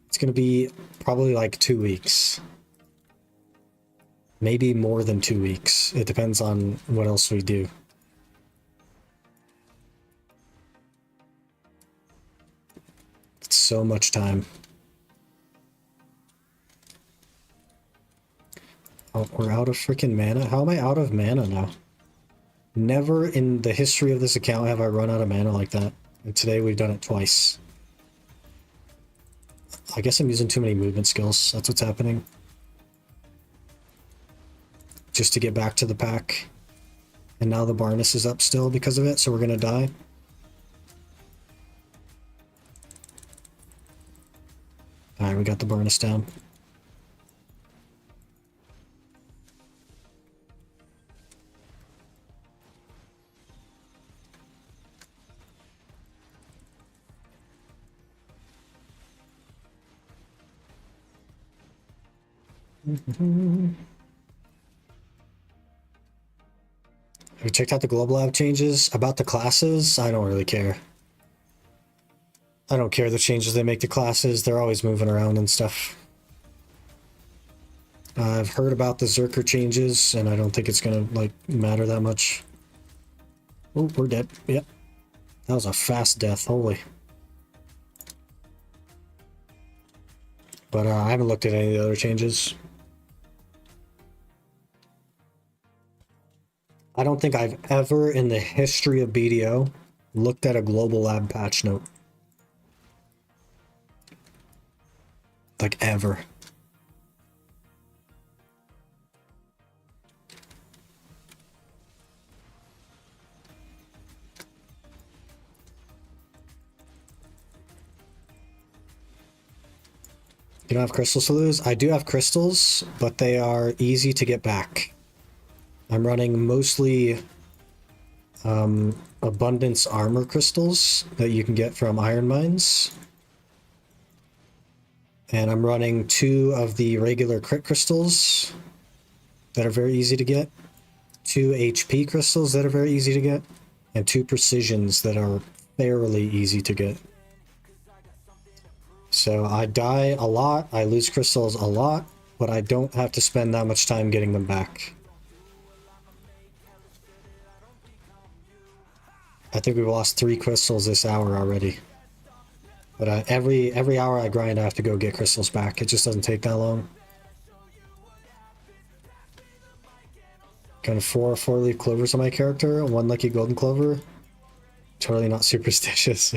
It's going to be probably like 2 weeks. Maybe more than 2 weeks. It depends on what else we do. It's so much time. Oh, we're out of freaking mana? How am I out of mana now? Never in the history of this account have I run out of mana like that. And today we've done it twice. I guess I'm using too many movement skills. That's what's happening. Just to get back to the pack. And now the Barnus is up still because of it, so we're gonna die. Alright, we got the Barnus down. Have you checked out the Global Lab changes? About the classes? I don't really care. I don't care the changes they make to classes. They're always moving around and stuff. I've heard about the Zerker changes, and I don't think it's gonna, like, matter that much. Oh, we're dead. Yep. That was a fast death. Holy. But I haven't looked at any of the other changes. I don't think I've ever in the history of BDO looked at a Global Lab patch note. Like ever. You don't have crystals to lose? I do have crystals, but they are easy to get back. I'm running mostly abundance armor crystals that you can get from iron mines. And I'm running 2 of the regular crit crystals that are very easy to get, 2 HP crystals that are very easy to get, and 2 precisions that are fairly easy to get. So I die a lot, I lose crystals a lot, but I don't have to spend that much time getting them back. I think we've lost 3 crystals this hour already. But every hour I grind, I have to go get crystals back. It just doesn't take that long. Kind of 4 4-leaf clovers on my character, 1 lucky golden clover. Totally not superstitious.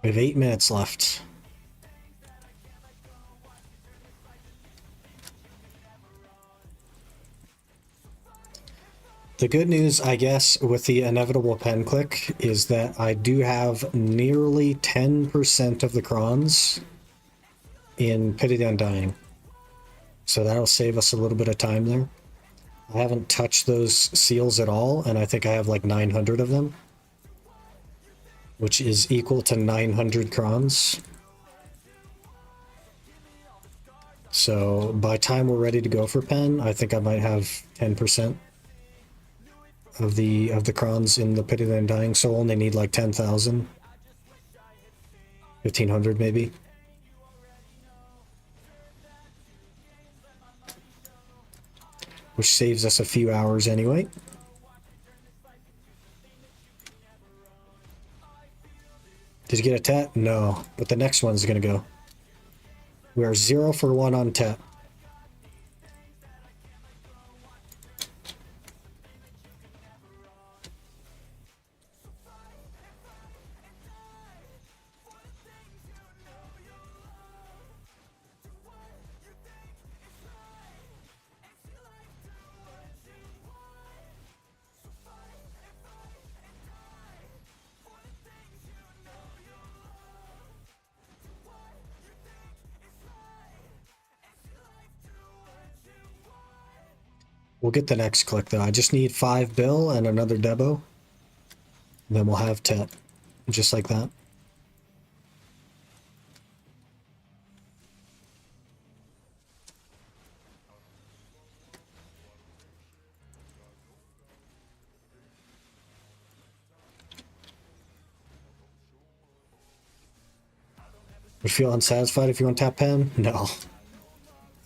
We have 8 minutes left. The good news, I guess, with the inevitable pen click is that I do have nearly 10% of the crons in Pity the Undying. So that'll save us a little bit of time there. I haven't touched those seals at all, and I think I have like 900 of them, which is equal to 900 crons. So by time we're ready to go for pen, I think I might have 10% of the crons in the Pity the Undying, so only need like 10,000. 1,500 maybe. Which saves us a few hours anyway. Did you get a tat? No, but the next one's gonna go. We are 0 for 1 on tat. We'll get the next click though. I just need 5 bill and another debo. And then we'll have tet. Just like that. Would feel unsatisfied if you want tap pen? No.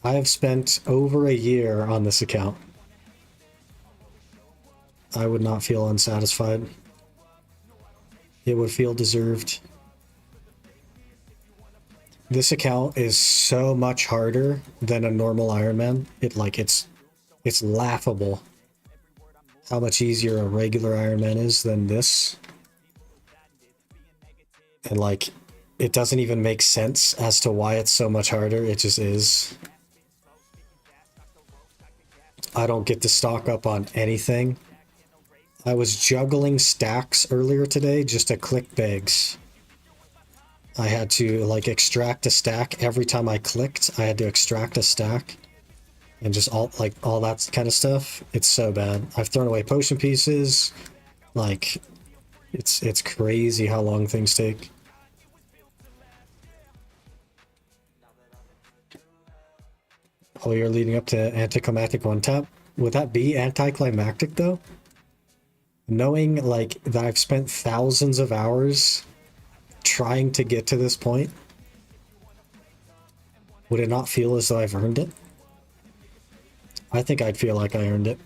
I have spent over a year on this account. I would not feel unsatisfied. It would feel deserved. This account is so much harder than a normal Ironman. It's laughable how much easier a regular Ironman is than this. And like, it doesn't even make sense as to why it's so much harder. It just is. I don't get to stock up on anything. I was juggling stacks earlier today just to click bags. I had to like extract a stack every time I clicked. I had to extract a stack and just all that kind of stuff. It's so bad. I've thrown away potion pieces. Like it's crazy how long things take. Oh, you're leading up to anticlimactic one tap. Would that be anticlimactic though? Knowing like that I've spent thousands of hours trying to get to this point, would it not feel as though I've earned it? I think I'd feel like I earned it.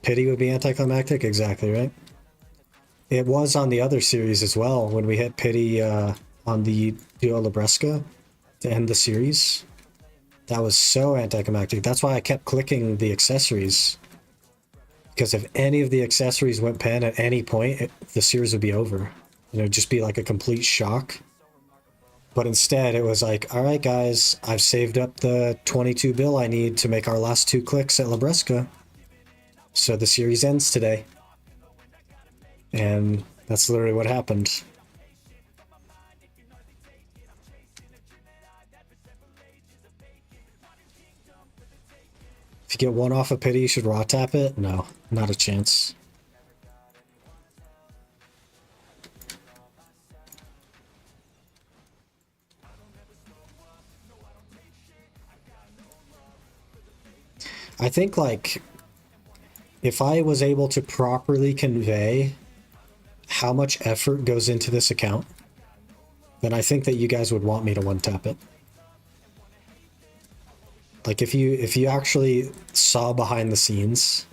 Pity would be anticlimactic? Exactly, right? It was on the other series as well when we hit Pity on the Duo Labresca to end the series. That was so anticlimactic. That's why I kept clicking the accessories. Because if any of the accessories went pen at any point, the series would be over. It would just be like a complete shock. But instead, it was like, all right, guys, I've saved up the 22 bill I need to make our last 2 clicks at Labresca. So the series ends today. And that's literally what happened. If you get one off a Pity, you should raw tap it? No, not a chance. I think, like, if I was able to properly convey how much effort goes into this account, then I think that you guys would want me to one-tap it. Like, if you actually saw behind the scenes,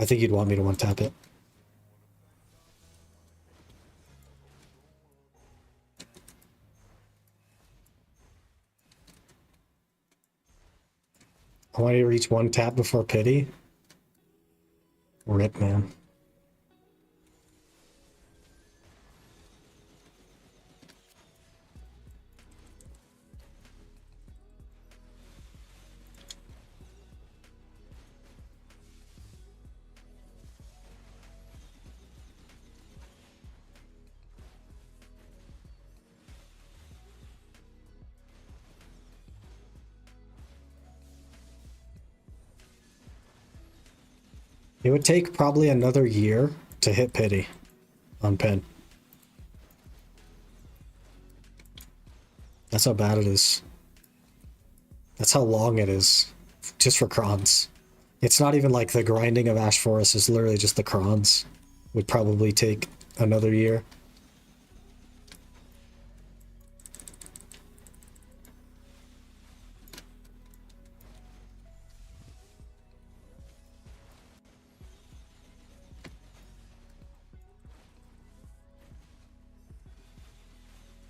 I think you'd want me to one-tap it. I want you to reach 1 tap before Pity. Rip, man. It would take probably another year to hit pity on pen. That's how bad it is. That's how long it is, just for crons. It's not even like the grinding of Ash Forest, it's literally just the crons. Would probably take another year.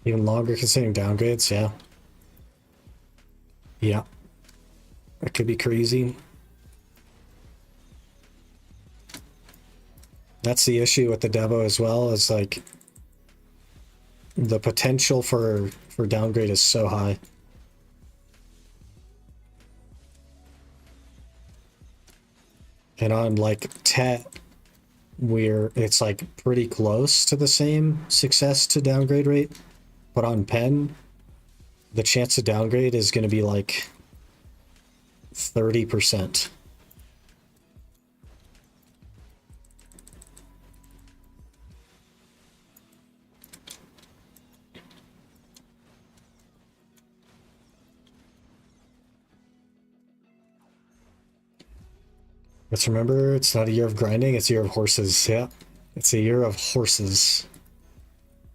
Even longer considering downgrades, yeah. Yeah. That could be crazy. That's the issue with the Devo as well, is like the potential for downgrade is so high. And on like Tet, it's like pretty close to the same success to downgrade rate, but on Pen, the chance to downgrade is going to be like 30%. Let's remember, it's not a year of grinding, it's a year of horses. Yeah, it's a year of horses.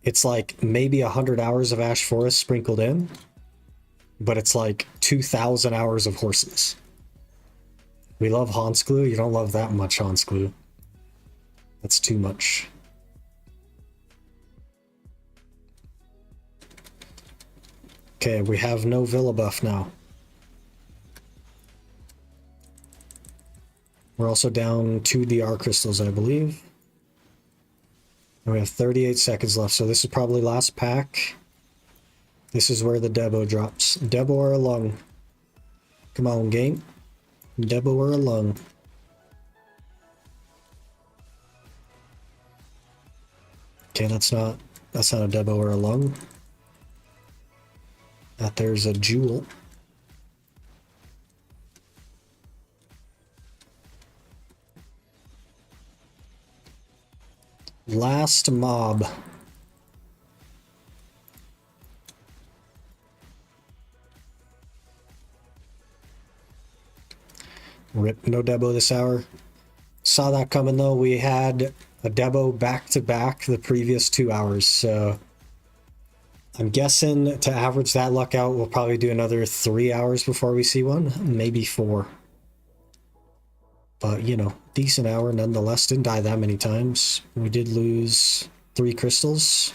It's like maybe 100 hours of Ash Forest sprinkled in, but it's like 2,000 hours of horses. We love Hansglue, you don't love that much Hansglue. That's too much. Okay, we have no Villa buff now. We're also down 2 DR crystals, I believe. And we have 38 seconds left, so this is probably last pack. This is where the Debo drops. Debo or a lung. Come on, game. Debo or a lung. Okay, that's not a Debo or a lung. That there's a jewel. Last mob. Rip, no Debo this hour. Saw that coming though. We had a Debo back-to-back the previous 2 hours, so I'm guessing to average that luck out, we'll probably do another 3 hours before we see one, maybe 4. But, you know, decent hour nonetheless. Didn't die that many times. We did lose 3 crystals.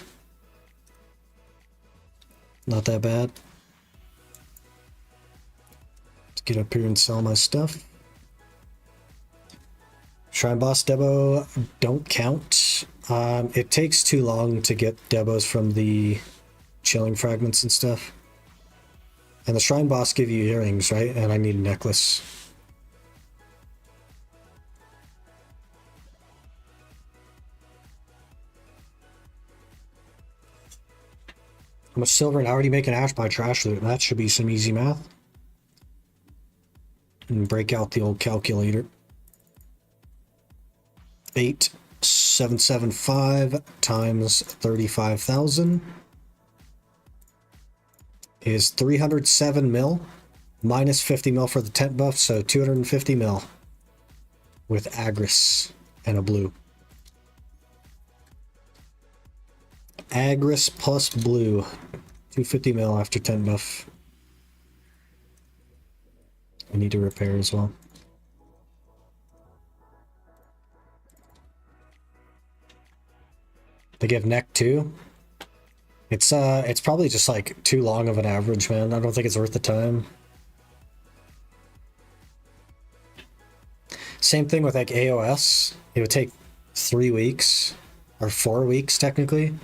Not that bad. Let's get up here and sell my stuff. Shrine Boss Debo don't count. It takes too long to get Debos from the chilling fragments and stuff. And the Shrine Boss give you earrings, right? And I need a necklace. How much silver and already make an ash by trash loot? That should be some easy math. And break out the old calculator. 8,775 times 35,000 is 307 mil, minus 50 mil for the tent buff, so 250 mil with Agris and a blue. Agris plus blue, 250 mil after tent buff. I need to repair as well. They give neck too. It's probably just like too long of an average, man. I don't think it's worth the time. Same thing with like AOS. It would take 3 weeks or 4 weeks technically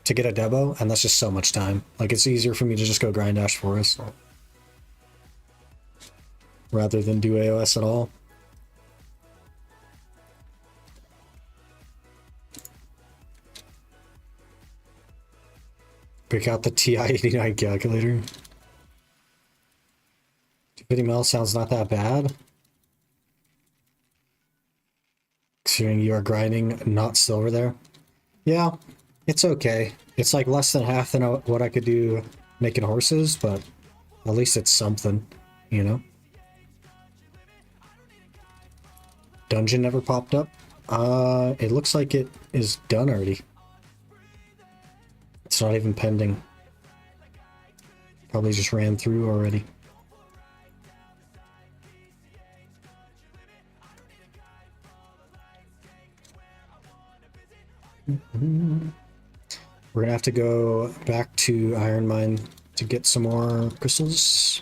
to get a Debo, and that's just so much time. Like, it's easier for me to just go grind Ash Forest rather than do AOS at all. Pick out the TI-89 calculator. 250 mil sounds not that bad. Considering you are grinding not silver there. Yeah, it's okay. It's like less than half than what I could do making horses, but at least it's something, you know? Dungeon never popped up. It looks like it is done already. It's not even pending. Probably just ran through already. We're gonna have to go back to Iron Mine to get some more crystals.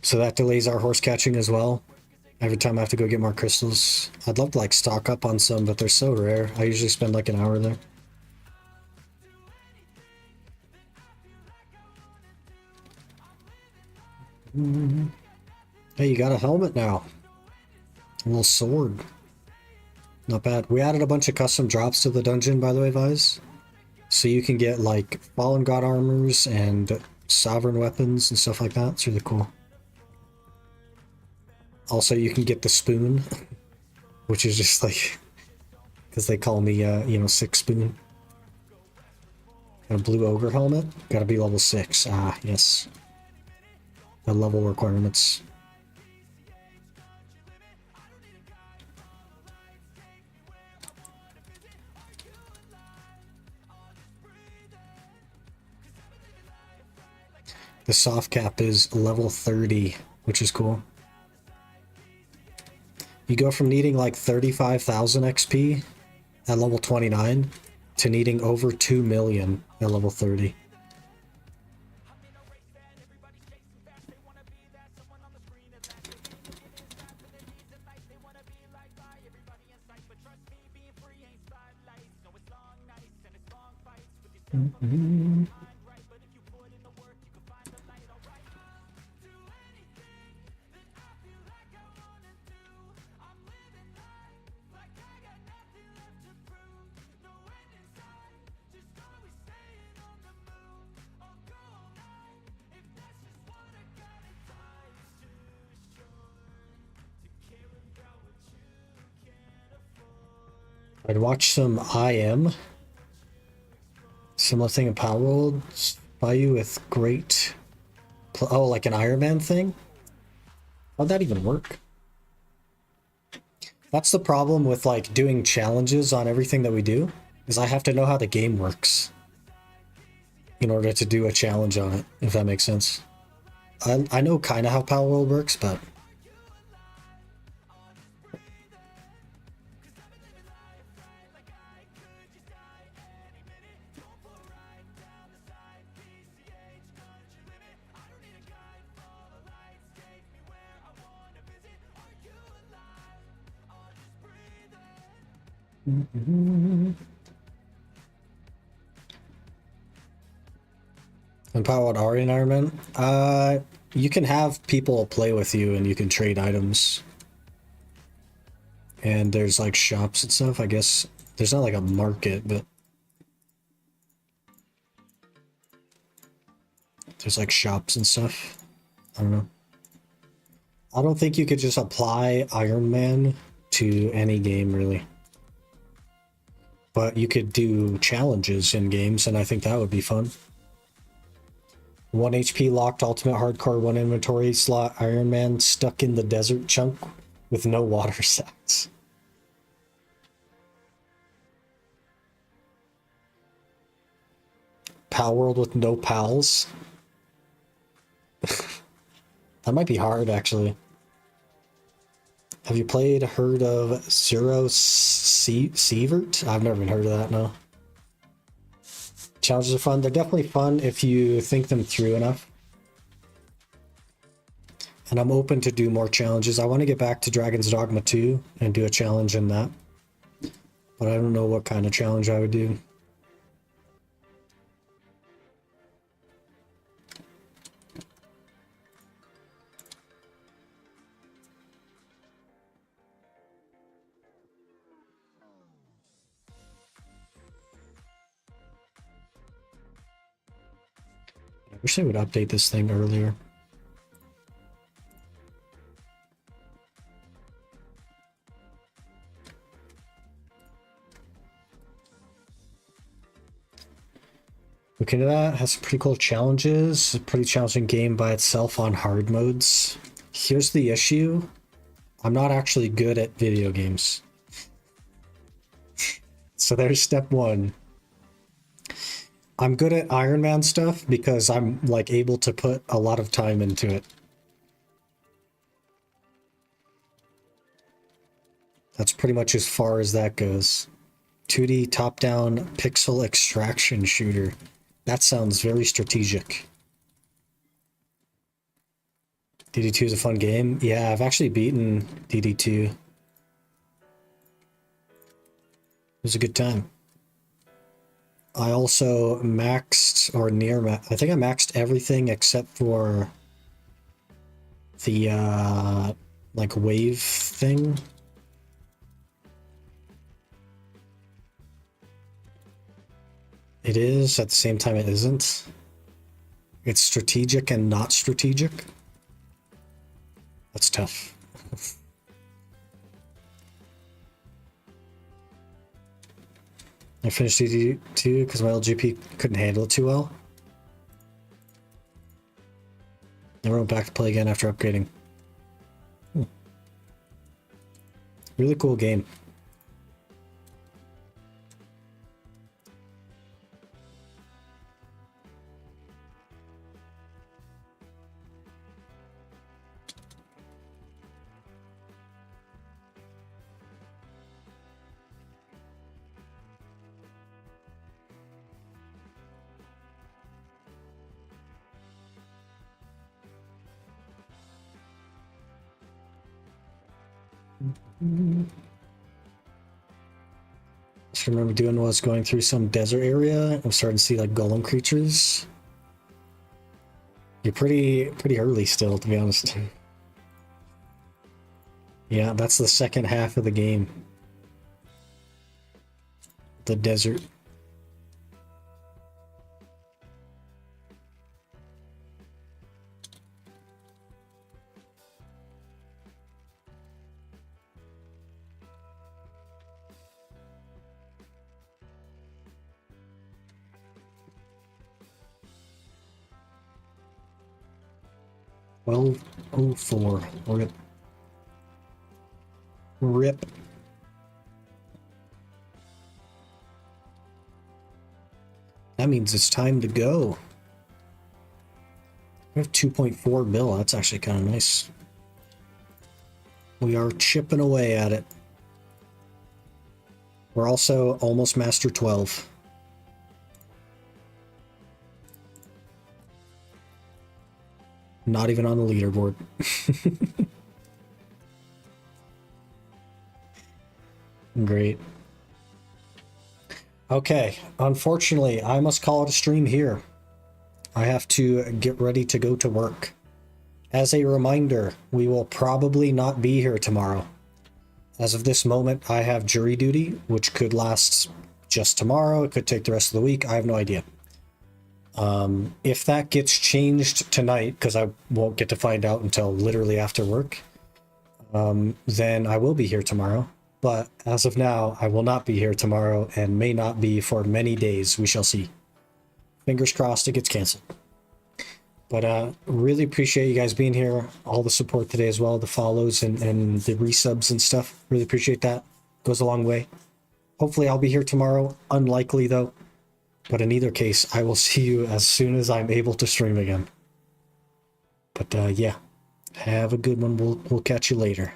So that delays our horse catching as well. Every time I have to go get more crystals. I'd love to like stock up on some, but they're so rare. I usually spend like an hour there. Hey, you got a helmet now. A little sword. Not bad. We added a bunch of custom drops to the dungeon, by the way, Vise. So you can get like Fallen God armors and sovereign weapons and stuff like that. It's really cool. Also, you can get the spoon, which is just like, because they call me, you know, 6 spoon. Got a blue ogre helmet. Gotta be level 6. Ah, yes. The level requirements. The soft cap is level 30, which is cool. You go from needing like 35,000 XP at level 29 to needing over 2 million at level 30. I'd watch some IM. Similar thing in Power World. Buy you with great... Oh, like an Iron Man thing? How'd that even work? That's the problem with like doing challenges on everything that we do, is I have to know how the game works in order to do a challenge on it, if that makes sense. I know kind of how Power World works, but... Empowered Ari and Iron Man? You can have people play with you and you can trade items. And there's like shops and stuff, I guess. There's not like a market, but... There's like shops and stuff. I don't know. I don't think you could just apply Iron Man to any game, really. But you could do challenges in games, and I think that would be fun. 1 HP locked ultimate hardcore 1 inventory slot Iron Man stuck in the desert chunk with no water sets. Pal World with no pals. That might be hard, actually. Have you heard of Zero Sievert? I've never even heard of that, no. Challenges are fun. They're definitely fun if you think them through enough. And I'm open to do more challenges. I want to get back to Dragon's Dogma 2 and do a challenge in that. But I don't know what kind of challenge I would do. I wish they would update this thing earlier. Look into that. Has some pretty cool challenges. A pretty challenging game by itself on hard modes. Here's the issue. I'm not actually good at video games. So there's step one. I'm good at Iron Man stuff because I'm like able to put a lot of time into it. That's pretty much as far as that goes. 2D top-down pixel extraction shooter. That sounds very strategic. DD2 is a fun game. Yeah, I've actually beaten DD2. It was a good time. I also maxed, or near I think I maxed everything except for the, like, wave thing. It is, at the same time it isn't. It's strategic and not strategic. That's tough. I finished DD2 because my LGP couldn't handle it too well. Never went back to play again after upgrading. Really cool game. I remember doing was going through some desert area. I'm starting to see like golem creatures. You're pretty early still, to be honest. Yeah, that's the second half of the game. The desert. Well, 04. Rip. Rip. That means it's time to go. We have 2.4 mil. That's actually kind of nice. We are chipping away at it. We're also almost Master 12. Not even on the leaderboard. Great. Okay, unfortunately, I must call it a stream here. I have to get ready to go to work. As a reminder, we will probably not be here tomorrow. As of this moment, I have jury duty, which could last just tomorrow. It could take the rest of the week. I have no idea. If that gets changed tonight, because I won't get to find out until literally after work, then I will be here tomorrow. But as of now, I will not be here tomorrow and may not be for many days. We shall see. Fingers crossed it gets canceled. But really appreciate you guys being here. All the support today as well, the follows and the resubs and stuff. Really appreciate that. Goes a long way. Hopefully I'll be here tomorrow. Unlikely though. But in either case, I will see you as soon as I'm able to stream again. But yeah, have a good one. We'll catch you later.